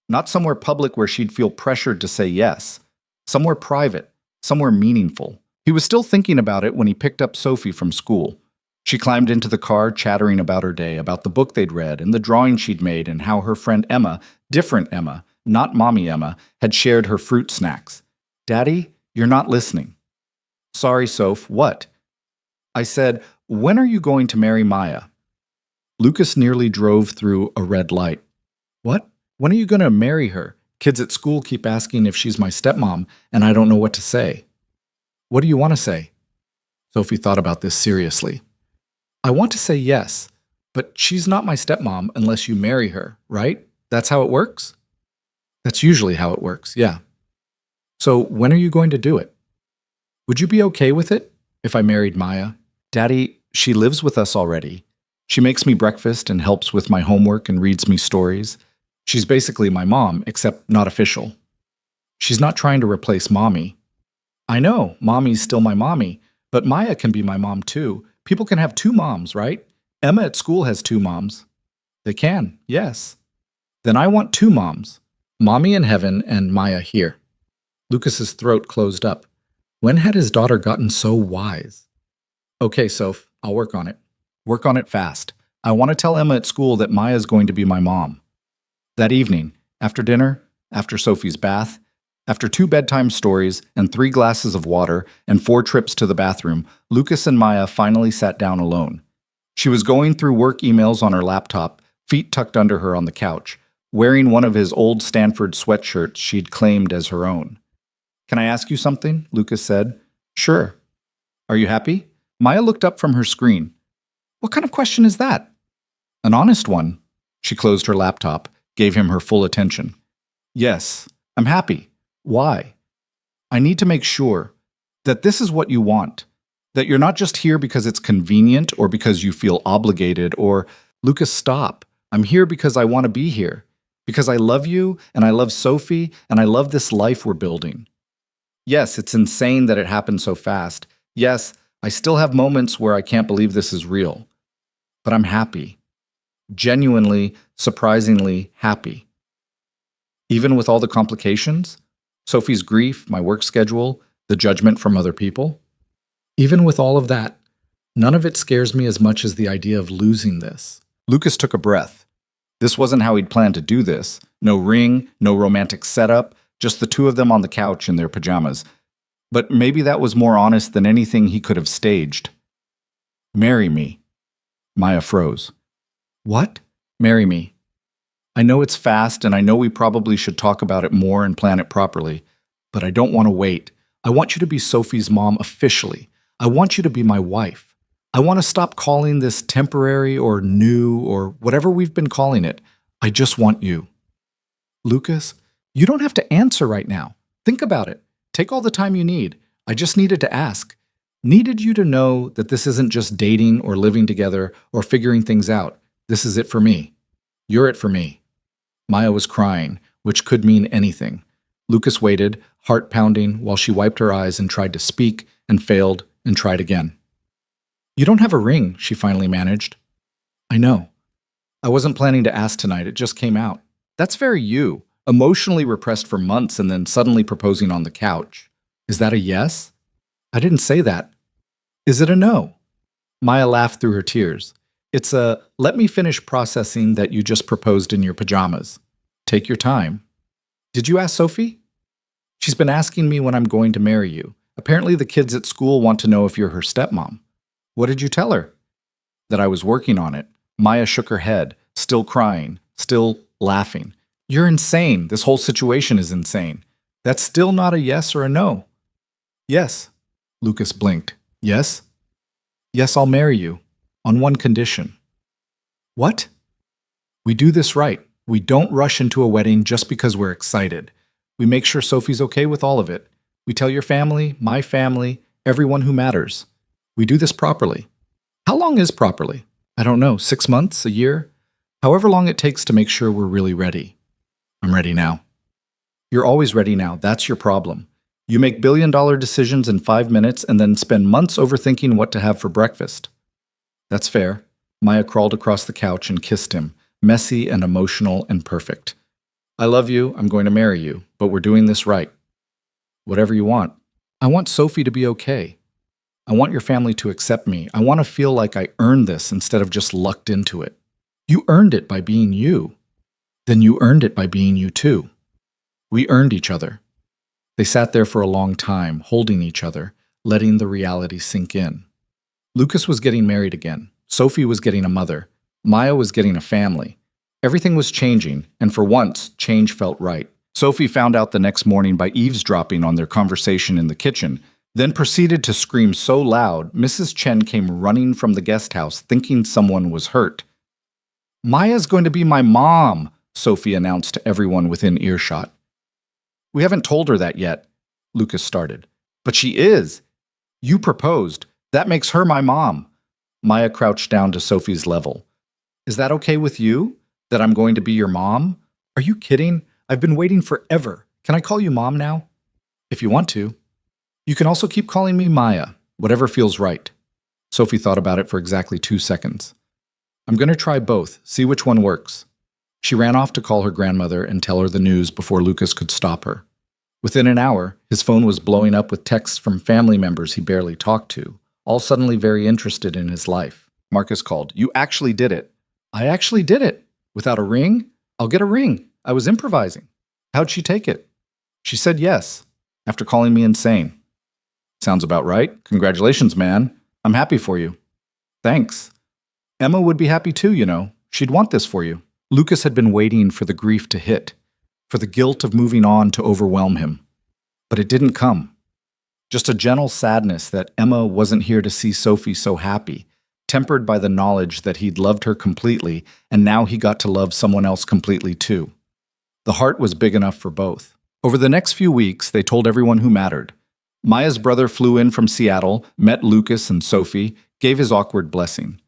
Not somewhere public where she'd feel pressured to say yes. Somewhere private, somewhere meaningful. He was still thinking about it when he picked up Sophie from school. She climbed into the car chattering about her day, about the book they'd read and the drawing she'd made and how her friend Emma, different Emma, not mommy Emma, had shared her fruit snacks. "Daddy, you're not listening." "Sorry, Soph, what?" I said, "When are you going to marry Maya?" Lucas nearly drove through a red light. "What? When are you going to marry her? Kids at school keep asking if she's my stepmom, and I don't know what to say." "What do you want to say?" Sophie thought about this seriously. "I want to say yes, but she's not my stepmom unless you marry her, right? That's how it works?" "That's usually how it works, yeah." "So when are you going to do it?" "Would you be okay with it if I married Maya?" "Daddy, she lives with us already. She makes me breakfast and helps with my homework and reads me stories. She's basically my mom, except not official." "She's not trying to replace mommy." "I know, mommy's still my mommy, but Maya can be my mom too. People can have 2 moms, right? Emma at school has 2 moms." "They can, yes." "Then I want 2 moms. Mommy in heaven and Maya here." Lucas's throat closed up. When had his daughter gotten so wise? "Okay, Soph, I'll work on it. Work on it fast. I want to tell Emma at school that Maya's going to be my mom." That evening, after dinner, after Sophie's bath, after 2 bedtime stories and 3 glasses of water and 4 trips to the bathroom, Lucas and Maya finally sat down alone. She was going through work emails on her laptop, feet tucked under her on the couch, wearing one of his old Stanford sweatshirts she'd claimed as her own. "Can I ask you something?" Lucas said. "Sure." "Are you happy?" Maya looked up from her screen. "What kind of question is that?" "An honest one." She closed her laptop, gave him her full attention. "Yes, I'm happy. Why?" "I need to make sure that this is what you want. That you're not just here because it's convenient or because you feel obligated or—" "Lucas, stop. I'm here because I want to be here. Because I love you, and I love Sophie, and I love this life we're building. Yes, it's insane that it happened so fast. Yes, I still have moments where I can't believe this is real. But I'm happy. Genuinely, surprisingly happy. Even with all the complications, Sophie's grief, my work schedule, the judgment from other people. Even with all of that, none of it scares me as much as the idea of losing this. Lucas took a breath. This wasn't how he'd planned to do this. No ring, no romantic setup, just the two of them on the couch in their pajamas. But maybe that was more honest than anything he could have staged. Marry me. Maya froze. What? Marry me. I know it's fast, and I know we probably should talk about it more and plan it properly, but I don't want to wait. I want you to be Sophie's mom officially. I want you to be my wife. I want to stop calling this temporary or new or whatever we've been calling it. I just want you. Lucas, you don't have to answer right now. Think about it. Take all the time you need. I just needed to ask. Needed you to know that this isn't just dating or living together or figuring things out. This is it for me. You're it for me. Maya was crying, which could mean anything. Lucas waited, heart pounding, while she wiped her eyes and tried to speak and failed and tried again. You don't have a ring, she finally managed. I know. I wasn't planning to ask tonight, it just came out. That's very you, emotionally repressed for months and then suddenly proposing on the couch. Is that a yes? I didn't say that. Is it a no? Maya laughed through her tears. It's a, let me finish processing that you just proposed in your pajamas. Take your time. Did you ask Sophie? She's been asking me when I'm going to marry you. Apparently the kids at school want to know if you're her stepmom. What did you tell her? That I was working on it. Maya shook her head, still crying, still laughing. You're insane. This whole situation is insane. That's still not a yes or a no. Yes. Lucas blinked. Yes? Yes, I'll marry you. On one condition. What? We do this right. We don't rush into a wedding just because we're excited. We make sure Sophie's okay with all of it. We tell your family, my family, everyone who matters. We do this properly. How long is properly? I don't know, 6 months, a year? However long it takes to make sure we're really ready. I'm ready now. You're always ready now. That's your problem. You make billion-dollar decisions in 5 minutes and then spend months overthinking what to have for breakfast. That's fair. Maya crawled across the couch and kissed him, messy and emotional and perfect. I love you, I'm going to marry you, but we're doing this right. Whatever you want. I want Sophie to be okay. I want your family to accept me. I want to feel like I earned this instead of just lucked into it. You earned it by being you. Then you earned it by being you too. We earned each other. They sat there for a long time, holding each other, letting the reality sink in. Lucas was getting married again. Sophie was getting a mother. Maya was getting a family. Everything was changing, and for once, change felt right. Sophie found out the next morning by eavesdropping on their conversation in the kitchen, then proceeded to scream so loud, Mrs. Chen came running from the guest house thinking someone was hurt. Maya's going to be my mom, Sophie announced to everyone within earshot. We haven't told her that yet, Lucas started. But she is. You proposed. That makes her my mom. Maya crouched down to Sophie's level. Is that okay with you? That I'm going to be your mom? Are you kidding? I've been waiting forever. Can I call you mom now? If you want to. You can also keep calling me Maya, whatever feels right. Sophie thought about it for exactly 2 seconds. I'm going to try both, see which one works. She ran off to call her grandmother and tell her the news before Lucas could stop her. Within an hour, his phone was blowing up with texts from family members he barely talked to, all suddenly very interested in his life. Marcus called. You actually did it. I actually did it. Without a ring? I'll get a ring. I was improvising. How'd she take it? She said yes, after calling me insane. Sounds about right. Congratulations, man. I'm happy for you. Thanks. Emma would be happy too, you know. She'd want this for you. Lucas had been waiting for the grief to hit, for the guilt of moving on to overwhelm him. But it didn't come. Just a gentle sadness that Emma wasn't here to see Sophie so happy, tempered by the knowledge that he'd loved her completely, and now he got to love someone else completely too. The heart was big enough for both. Over the next few weeks, they told everyone who mattered. Maya's brother flew in from Seattle, met Lucas and Sophie, gave his awkward blessing.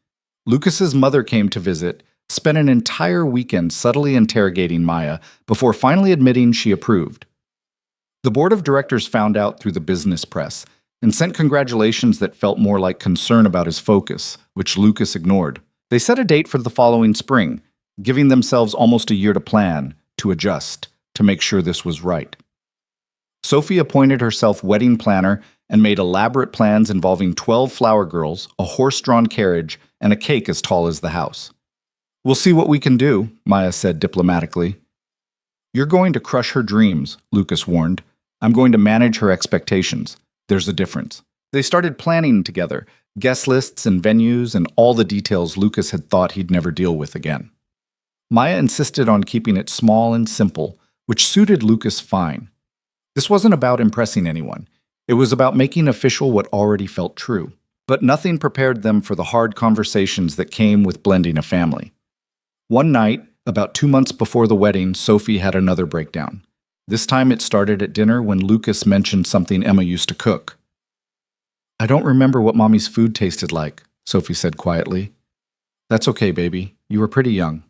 Lucas's mother came to visit, spent an entire weekend subtly interrogating Maya before finally admitting she approved. The board of directors found out through the business press and sent congratulations that felt more like concern about his focus, which Lucas ignored. They set a date for the following spring, giving themselves almost a year to plan, to adjust, to make sure this was right. Sophie appointed herself wedding planner and made elaborate plans involving 12 flower girls, a horse-drawn carriage, and a cake as tall as the house. "We'll see what we can do," Maya said diplomatically. "You're going to crush her dreams," Lucas warned. "I'm going to manage her expectations. There's a difference." They started planning together, guest lists and venues and all the details Lucas had thought he'd never deal with again. Maya insisted on keeping it small and simple, which suited Lucas fine. This wasn't about impressing anyone. It was about making official what already felt true. But nothing prepared them for the hard conversations that came with blending a family. One night, about 2 months before the wedding, Sophie had another breakdown. This time it started at dinner when Lucas mentioned something Emma used to cook. "I don't remember what Mommy's food tasted like," Sophie said quietly. "That's okay, baby. You were pretty young.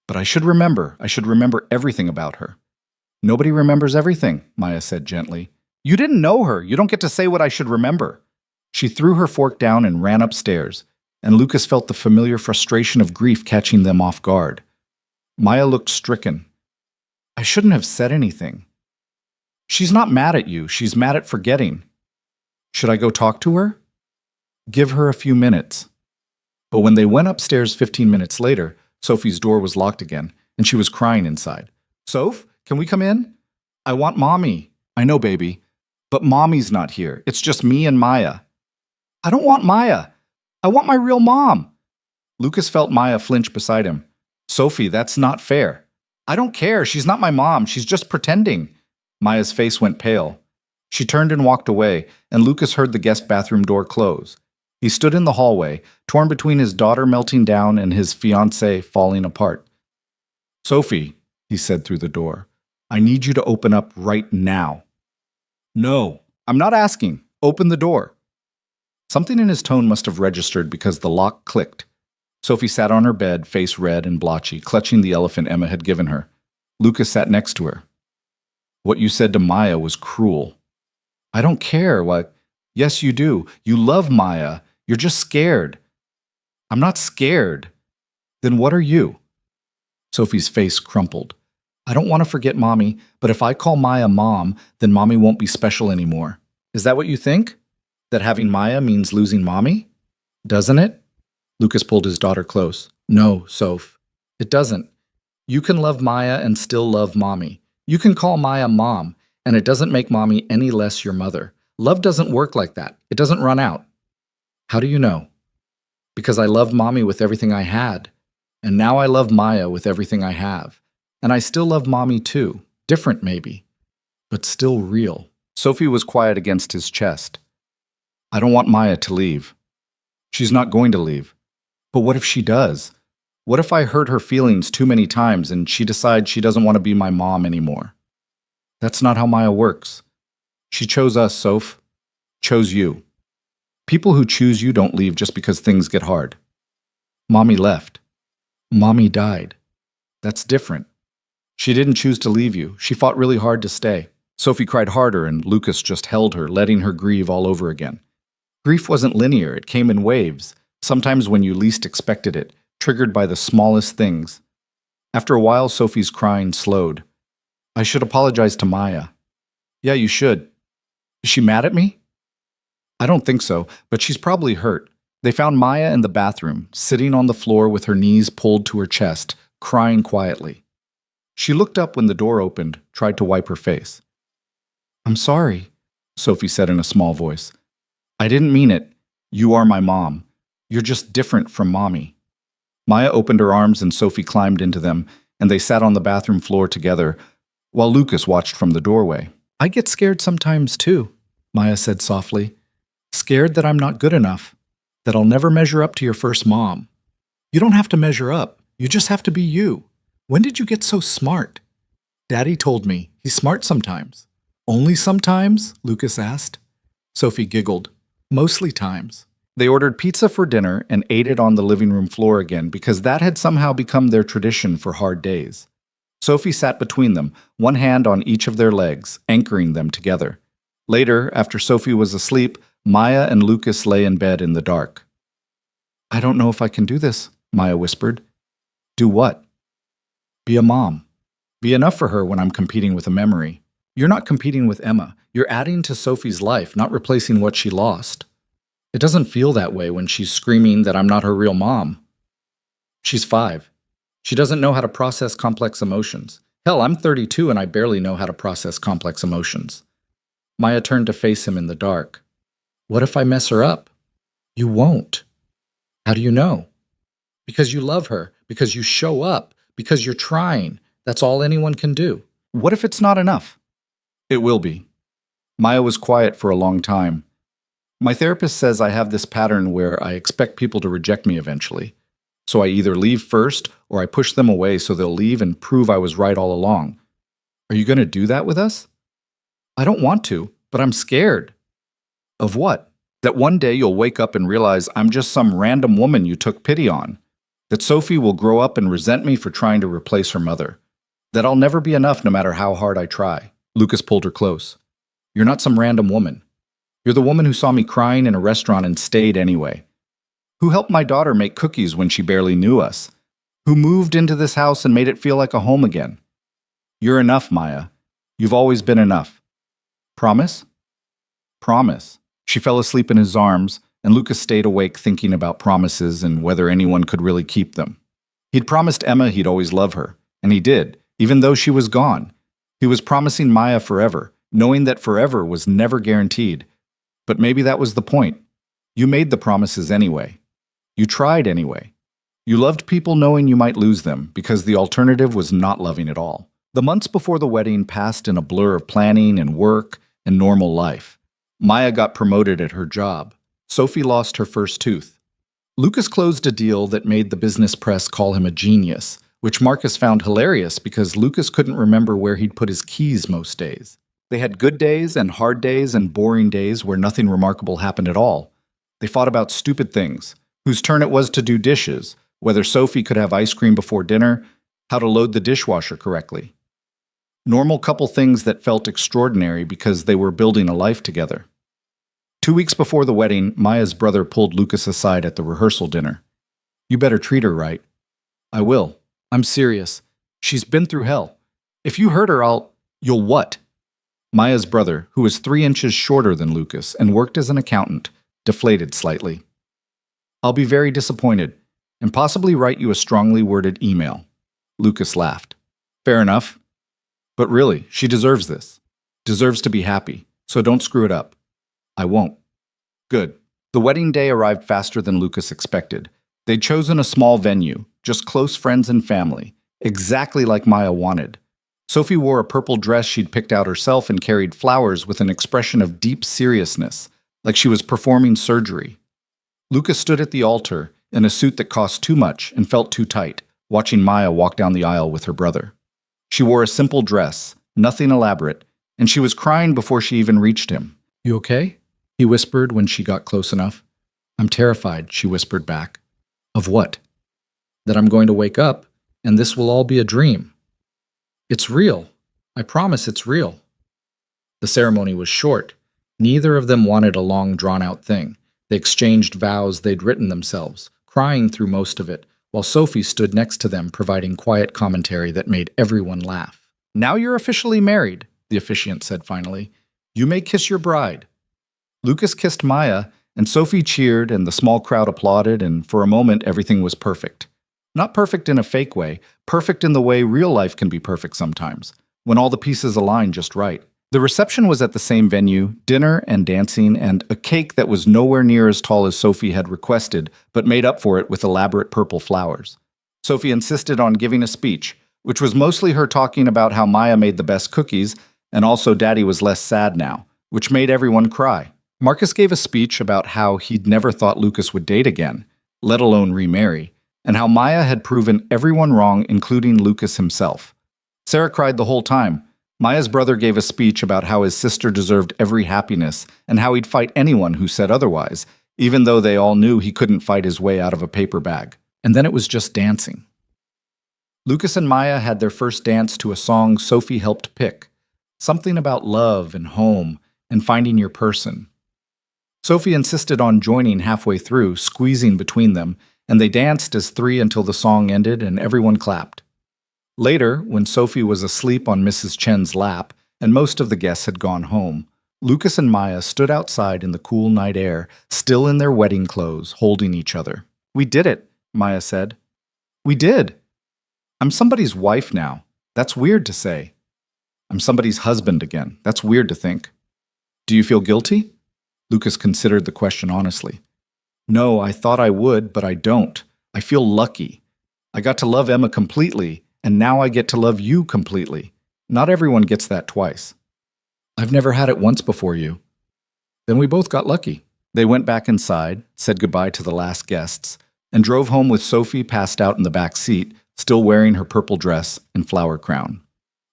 But I should remember. I should remember everything about her." "Nobody remembers everything," Maya said gently. "You didn't know her. You don't get to say what I should remember." She threw her fork down and ran upstairs, and Lucas felt the familiar frustration of grief catching them off guard. Maya looked stricken. "I shouldn't have said anything." "She's not mad at you. She's mad at forgetting." "Should I go talk to her?" "Give her a few minutes." But when they went upstairs 15 minutes later, Sophie's door was locked again, and she was crying inside. "Soph, can we come in? I want Mommy." "I know, baby. But Mommy's not here. It's just me and Maya." "I don't want Maya. I want my real mom." Lucas felt Maya flinch beside him. "Sophie, that's not fair." "I don't care. She's not my mom. She's just pretending." Maya's face went pale. She turned and walked away, and Lucas heard the guest bathroom door close. He stood in the hallway, torn between his daughter melting down and his fiancée falling apart. "Sophie," he said through the door, "I need you to open up right now." "No, I'm not asking. Open the door." Something in his tone must have registered because the lock clicked. Sophie sat on her bed, face red and blotchy, clutching the elephant Emma had given her. Lucas sat next to her. "What you said to Maya was cruel." "I don't care. What?" "Yes, you do. You love Maya. You're just scared." "I'm not scared." "Then what are you?" Sophie's face crumpled. "I don't want to forget Mommy, but if I call Maya Mom, then Mommy won't be special anymore." "Is that what you think? That having Maya means losing Mommy?" "Doesn't it?" Lucas pulled his daughter close. "No, Soph. It doesn't. You can love Maya and still love Mommy. You can call Maya Mom, and it doesn't make Mommy any less your mother. Love doesn't work like that. It doesn't run out." "How do you know?" "Because I loved Mommy with everything I had, and now I love Maya with everything I have. And I still love Mommy too. Different maybe, but still real." Sophie was quiet against his chest. "I don't want Maya to leave." "She's not going to leave." "But what if she does? What if I hurt her feelings too many times and she decides she doesn't want to be my mom anymore?" "That's not how Maya works. She chose us, Soph. Chose you. People who choose you don't leave just because things get hard." "Mommy left. Mommy died. That's different. She didn't choose to leave you. She fought really hard to stay." Sophie cried harder, and Lucas just held her, letting her grieve all over again. Grief wasn't linear. It came in waves, sometimes when you least expected it, triggered by the smallest things. After a while, Sophie's crying slowed. "I should apologize to Maya." "Yeah, you should." "Is she mad at me?" "I don't think so, but she's probably hurt." They found Maya in the bathroom, sitting on the floor with her knees pulled to her chest, crying quietly. She looked up when the door opened, tried to wipe her face. "I'm sorry," Sophie said in a small voice. "I didn't mean it. You are my mom. You're just different from Mommy." Maya opened her arms and Sophie climbed into them, and they sat on the bathroom floor together, while Lucas watched from the doorway. "I get scared sometimes too," Maya said softly. "Scared that I'm not good enough, that I'll never measure up to your first mom." "You don't have to measure up. You just have to be you. When did you get so smart?" "Daddy told me. He's smart sometimes." "Only sometimes?" Lucas asked. Sophie giggled. "Mostly times." They ordered pizza for dinner and ate it on the living room floor again because that had somehow become their tradition for hard days. Sophie sat between them, one hand on each of their legs, anchoring them together. Later, after Sophie was asleep, Maya and Lucas lay in bed in the dark. "I don't know if I can do this," Maya whispered. "Do what?" "Be a mom. Be enough for her when I'm competing with a memory. You're not competing with Emma. You're adding to Sophie's life, not replacing what she lost. It doesn't feel that way when she's screaming that I'm not her real mom. She's 5. She doesn't know how to process complex emotions. Hell, I'm 32 and I barely know how to process complex emotions." Maya turned to face him in the dark. "What if I mess her up?" "You won't." "How do you know?" "Because you love her, because you show up, because you're trying. That's all anyone can do." "What if it's not enough?" "It will be." Maya was quiet for a long time. "My therapist says I have this pattern where I expect people to reject me eventually. So I either leave first or I push them away so they'll leave and prove I was right all along. Are you going to do that with us?" "I don't want to, but I'm scared." "Of what?" "That one day you'll wake up and realize I'm just some random woman you took pity on. That Sophie will grow up and resent me for trying to replace her mother. That I'll never be enough no matter how hard I try." Lucas pulled her close. "You're not some random woman. You're the woman who saw me crying in a restaurant and stayed anyway. Who helped my daughter make cookies when she barely knew us. Who moved into this house and made it feel like a home again. You're enough, Maya. You've always been enough. Promise?" "Promise." She fell asleep in his arms, and Lucas stayed awake thinking about promises and whether anyone could really keep them. He'd promised Emma he'd always love her, and he did, even though she was gone. He was promising Maya forever, knowing that forever was never guaranteed. But maybe that was the point. You made the promises anyway. You tried anyway. You loved people knowing you might lose them, because the alternative was not loving at all. The months before the wedding passed in a blur of planning and work and normal life. Maya got promoted at her job. Sophie lost her first tooth. Lucas closed a deal that made the business press call him a genius, which Marcus found hilarious because Lucas couldn't remember where he'd put his keys most days. They had good days and hard days and boring days where nothing remarkable happened at all. They fought about stupid things, whose turn it was to do dishes, whether Sophie could have ice cream before dinner, how to load the dishwasher correctly. Normal couple things that felt extraordinary because they were building a life together. 2 weeks before the wedding, Maya's brother pulled Lucas aside at the rehearsal dinner. "You better treat her right." "I will. I'm serious. She's been through hell. If you hurt her, You'll what?" Maya's brother, who was 3 inches shorter than Lucas and worked as an accountant, deflated slightly. "I'll be very disappointed, and possibly write you a strongly worded email." Lucas laughed. "Fair enough. But really, she deserves this. Deserves to be happy, so don't screw it up." "I won't." "Good." The wedding day arrived faster than Lucas expected. They'd chosen a small venue, just close friends and family, exactly like Maya wanted. Sophie wore a purple dress she'd picked out herself and carried flowers with an expression of deep seriousness, like she was performing surgery. Lucas stood at the altar in a suit that cost too much and felt too tight, watching Maya walk down the aisle with her brother. She wore a simple dress, nothing elaborate, and she was crying before she even reached him. "You okay?" he whispered when she got close enough. "I'm terrified," she whispered back. "Of what?" "That I'm going to wake up, and this will all be a dream." "It's real. I promise it's real." The ceremony was short. Neither of them wanted a long, drawn-out thing. They exchanged vows they'd written themselves, crying through most of it, while Sophie stood next to them providing quiet commentary that made everyone laugh. "Now you're officially married," the officiant said finally. "You may kiss your bride." Lucas kissed Maya, and Sophie cheered, and the small crowd applauded, and for a moment everything was perfect. Not perfect in a fake way, perfect in the way real life can be perfect sometimes, when all the pieces align just right. The reception was at the same venue, dinner and dancing, and a cake that was nowhere near as tall as Sophie had requested, but made up for it with elaborate purple flowers. Sophie insisted on giving a speech, which was mostly her talking about how Maya made the best cookies, and also Daddy was less sad now, which made everyone cry. Marcus gave a speech about how he'd never thought Lucas would date again, let alone remarry, and how Maya had proven everyone wrong, including Lucas himself. Sarah cried the whole time. Maya's brother gave a speech about how his sister deserved every happiness and how he'd fight anyone who said otherwise, even though they all knew he couldn't fight his way out of a paper bag. And then it was just dancing. Lucas and Maya had their first dance to a song Sophie helped pick, something about love and home and finding your person. Sophie insisted on joining halfway through, squeezing between them, and they danced as three until the song ended and everyone clapped. Later, when Sophie was asleep on Mrs. Chen's lap and most of the guests had gone home, Lucas and Maya stood outside in the cool night air, still in their wedding clothes, holding each other. "We did it," Maya said. "We did. I'm somebody's wife now. That's weird to say. I'm somebody's husband again. That's weird to think. Do you feel guilty?" Lucas considered the question honestly. "No, I thought I would, but I don't. I feel lucky. I got to love Emma completely, and now I get to love you completely. Not everyone gets that twice. I've never had it once before you." Then we both got lucky. They went back inside, said goodbye to the last guests, and drove home with Sophie passed out in the back seat, still wearing her purple dress and flower crown.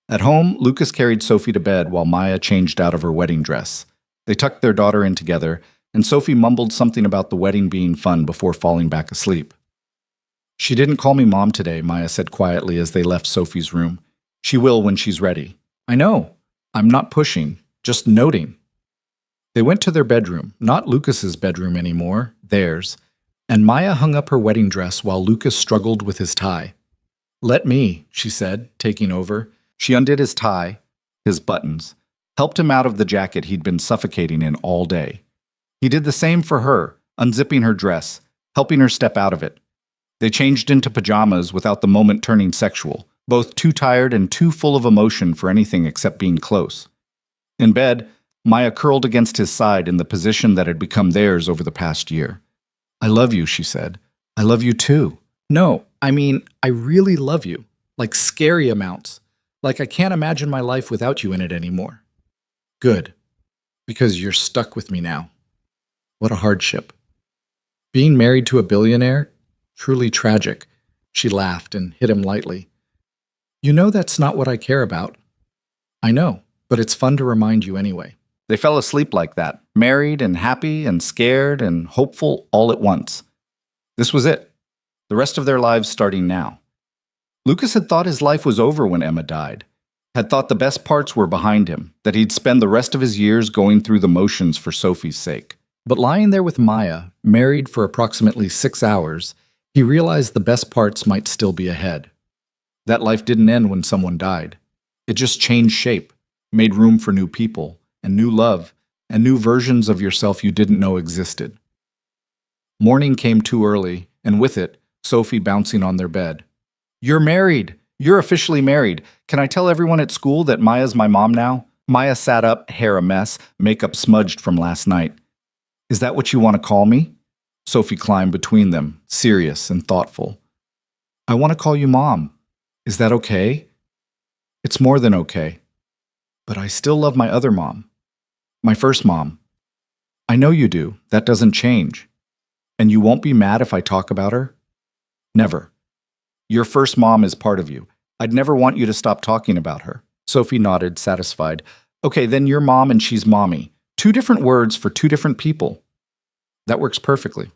At home, Lucas carried Sophie to bed while Maya changed out of her wedding dress. They tucked their daughter in together, and Sophie mumbled something about the wedding being fun before falling back asleep. "She didn't call me Mom today," Maya said quietly as they left Sophie's room. "She will when she's ready." "I know. I'm not pushing, just noting." They went to their bedroom, not Lucas's bedroom anymore, theirs, and Maya hung up her wedding dress while Lucas struggled with his tie. "Let me," she said, taking over. She undid his tie, his buttons, helped him out of the jacket he'd been suffocating in all day. He did the same for her, unzipping her dress, helping her step out of it. They changed into pajamas without the moment turning sexual, both too tired and too full of emotion for anything except being close. In bed, Maya curled against his side in the position that had become theirs over the past year. "I love you," she said. "I love you too. No, I mean, I really love you. Like scary amounts. Like I can't imagine my life without you in it anymore." "Good. Because you're stuck with me now." What a hardship. Being married to a billionaire? Truly tragic. She laughed and hit him lightly. "You know that's not what I care about." "I know, but it's fun to remind you anyway." They fell asleep like that, married and happy and scared and hopeful all at once. This was it. The rest of their lives starting now. Lucas had thought his life was over when Emma died, had thought the best parts were behind him, that he'd spend the rest of his years going through the motions for Sophie's sake. But lying there with Maya, married for approximately 6 hours, he realized the best parts might still be ahead. That life didn't end when someone died. It just changed shape, made room for new people, and new love, and new versions of yourself you didn't know existed. Morning came too early, and with it, Sophie bouncing on their bed. "You're married! You're officially married. Can I tell everyone at school that Maya's my mom now?" Maya sat up, hair a mess, makeup smudged from last night. "Is that what you want to call me?" Sophie climbed between them, serious and thoughtful. "I want to call you Mom. Is that okay?" "It's more than okay. But I still love my other mom. My first mom. I know you do. That doesn't change. And you won't be mad if I talk about her?" "Never. Your first mom is part of you. I'd never want you to stop talking about her." Sophie nodded, satisfied. "Okay, then you're Mom and she's Mommy. 2 different words for 2 different people." "That works perfectly."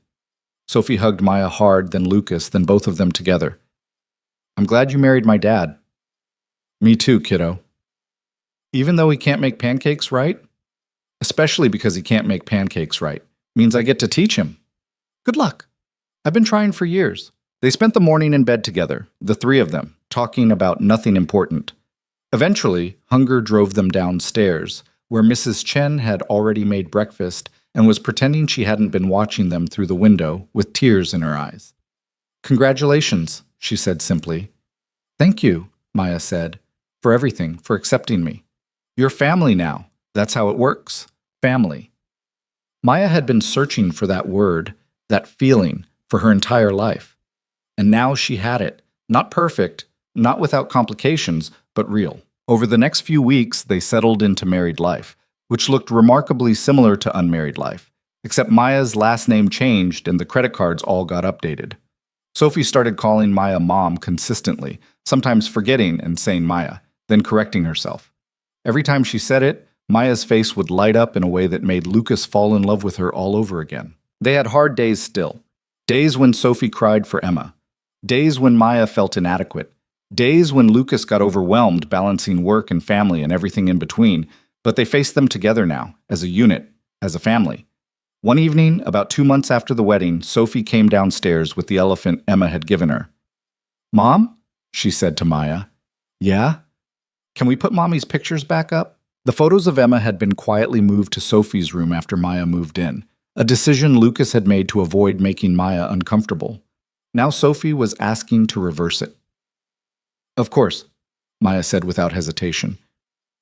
Sophie hugged Maya hard, then Lucas, then both of them together. "I'm glad you married my dad." "Me too, kiddo." "Even though he can't make pancakes right?" "Especially because he can't make pancakes right. Means I get to teach him." "Good luck." "I've been trying for years." They spent the morning in bed together, the 3 of them, talking about nothing important. Eventually, hunger drove them downstairs, where Mrs. Chen had already made breakfast and was pretending she hadn't been watching them through the window with tears in her eyes. "Congratulations," she said simply. "Thank you," Maya said, "for everything, for accepting me. You're family now. That's how it works. Family." Maya had been searching for that word, that feeling, for her entire life. And now she had it. Not perfect, not without complications, but real. Over the next few weeks, they settled into married life, which looked remarkably similar to unmarried life, except Maya's last name changed and the credit cards all got updated. Sophie started calling Maya Mom consistently, sometimes forgetting and saying Maya, then correcting herself. Every time she said it, Maya's face would light up in a way that made Lucas fall in love with her all over again. They had hard days still. Days when Sophie cried for Emma. Days when Maya felt inadequate. Days when Lucas got overwhelmed balancing work and family and everything in between, but they faced them together now, as a unit, as a family. One evening, about 2 months after the wedding, Sophie came downstairs with the elephant Emma had given her. "Mom?" she said to Maya. "Yeah? Can we put Mommy's pictures back up?" The photos of Emma had been quietly moved to Sophie's room after Maya moved in, a decision Lucas had made to avoid making Maya uncomfortable. Now Sophie was asking to reverse it. "Of course," Maya said without hesitation.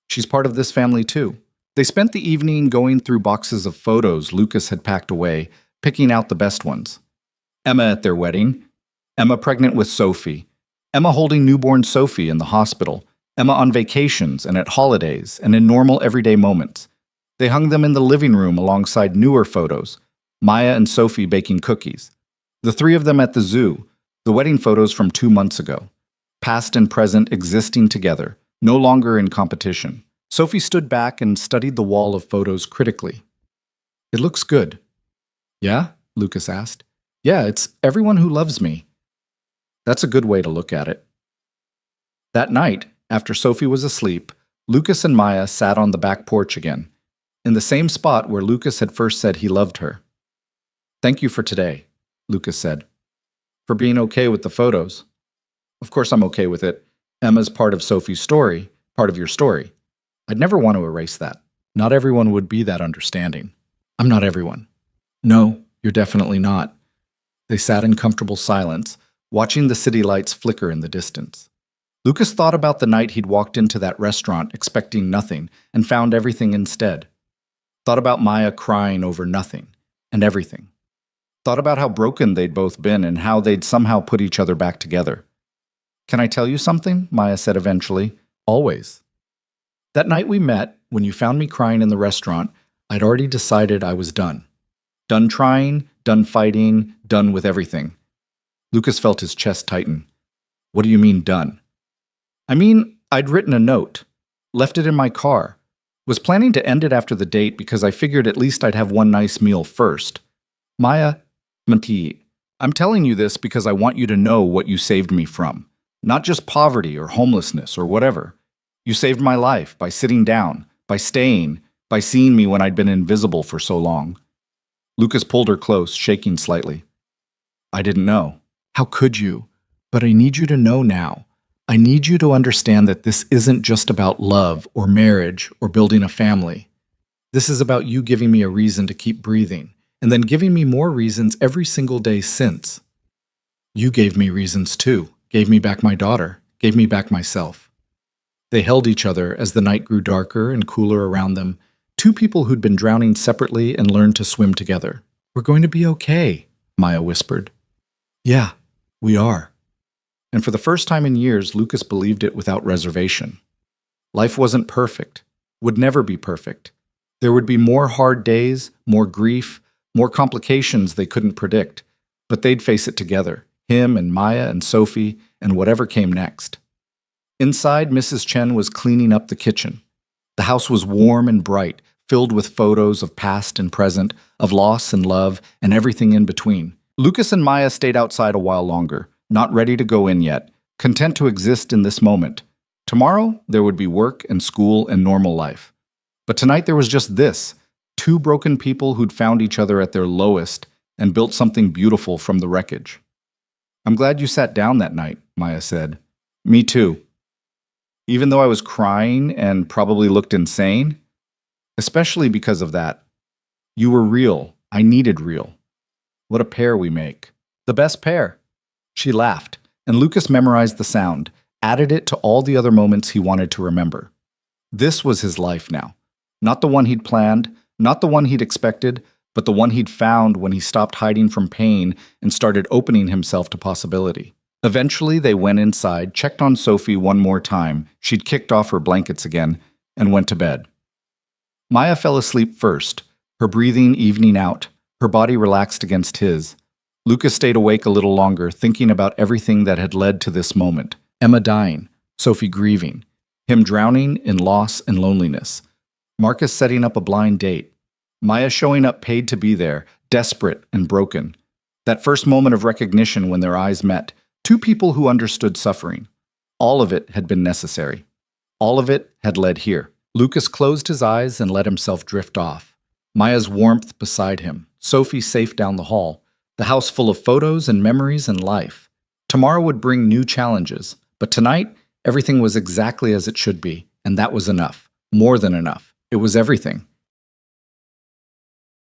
"She's part of this family too." They spent the evening going through boxes of photos Lucas had packed away, picking out the best ones. Emma at their wedding, Emma pregnant with Sophie, Emma holding newborn Sophie in the hospital, Emma on vacations and at holidays and in normal everyday moments. They hung them in the living room alongside newer photos, Maya and Sophie baking cookies. The three of them at the zoo, the wedding photos from 2 months ago. Past and present existing together, no longer in competition. Sophie stood back and studied the wall of photos critically. "It looks good." "Yeah?" Lucas asked. "Yeah, it's everyone who loves me." That's a good way to look at it. That night, after Sophie was asleep, Lucas and Maya sat on the back porch again, in the same spot where Lucas had first said he loved her. "Thank you for today," Lucas said. "For being okay with the photos." "Of course I'm okay with it. Emma's part of Sophie's story, part of your story. I'd never want to erase that. Not everyone would be that understanding." "I'm not everyone." "No, you're definitely not." They sat in comfortable silence, watching the city lights flicker in the distance. Lucas thought about the night he'd walked into that restaurant expecting nothing and found everything instead. Thought about Maya crying over nothing and everything. Thought about how broken they'd both been and how they'd somehow put each other back together. "Can I tell you something?" Maya said eventually. "Always." "That night we met, when you found me crying in the restaurant, I'd already decided I was done. Done trying, done fighting, done with everything." Lucas felt his chest tighten. "What do you mean, done?" "I mean, I'd written a note, left it in my car, was planning to end it after the date because I figured at least I'd have one nice meal first. Maya, Mati, I'm telling you this because I want you to know what you saved me from. Not just poverty or homelessness or whatever. You saved my life by sitting down, by staying, by seeing me when I'd been invisible for so long." Lucas pulled her close, shaking slightly. "I didn't know." "How could you? But I need you to know now. I need you to understand that this isn't just about love or marriage or building a family. This is about you giving me a reason to keep breathing, and then giving me more reasons every single day since. You gave me reasons too, gave me back my daughter, gave me back myself." They held each other as the night grew darker and cooler around them, two people who'd been drowning separately and learned to swim together. "We're going to be okay," Maya whispered. "Yeah, we are." And for the first time in years, Lucas believed it without reservation. Life wasn't perfect, would never be perfect. There would be more hard days, more grief, more complications they couldn't predict, but they'd face it together, him and Maya and Sophie, and whatever came next. Inside, Mrs. Chen was cleaning up the kitchen. The house was warm and bright, filled with photos of past and present, of loss and love, and everything in between. Lucas and Maya stayed outside a while longer, not ready to go in yet, content to exist in this moment. Tomorrow, there would be work and school and normal life. But tonight there was just this, two broken people who'd found each other at their lowest and built something beautiful from the wreckage. "I'm glad you sat down that night," Maya said. "Me too. Even though I was crying and probably looked insane, especially because of that. You were real. I needed real. What a pair we make. The best pair." She laughed, and Lucas memorized the sound, added it to all the other moments he wanted to remember. This was his life now. Not the one he'd planned, not the one he'd expected, but the one he'd found when he stopped hiding from pain and started opening himself to possibility. Eventually, they went inside, checked on Sophie one more time, she'd kicked off her blankets again, and went to bed. Maya fell asleep first, her breathing evening out, her body relaxed against his. Lucas stayed awake a little longer, thinking about everything that had led to this moment. Emma dying, Sophie grieving, him drowning in loss and loneliness, Marcus setting up a blind date, Maya showing up paid to be there, desperate and broken. That first moment of recognition when their eyes met, two people who understood suffering. All of it had been necessary. All of it had led here. Lucas closed his eyes and let himself drift off. Maya's warmth beside him, Sophie safe down the hall, the house full of photos and memories and life. Tomorrow would bring new challenges, but tonight, everything was exactly as it should be, and that was enough. More than enough. It was everything.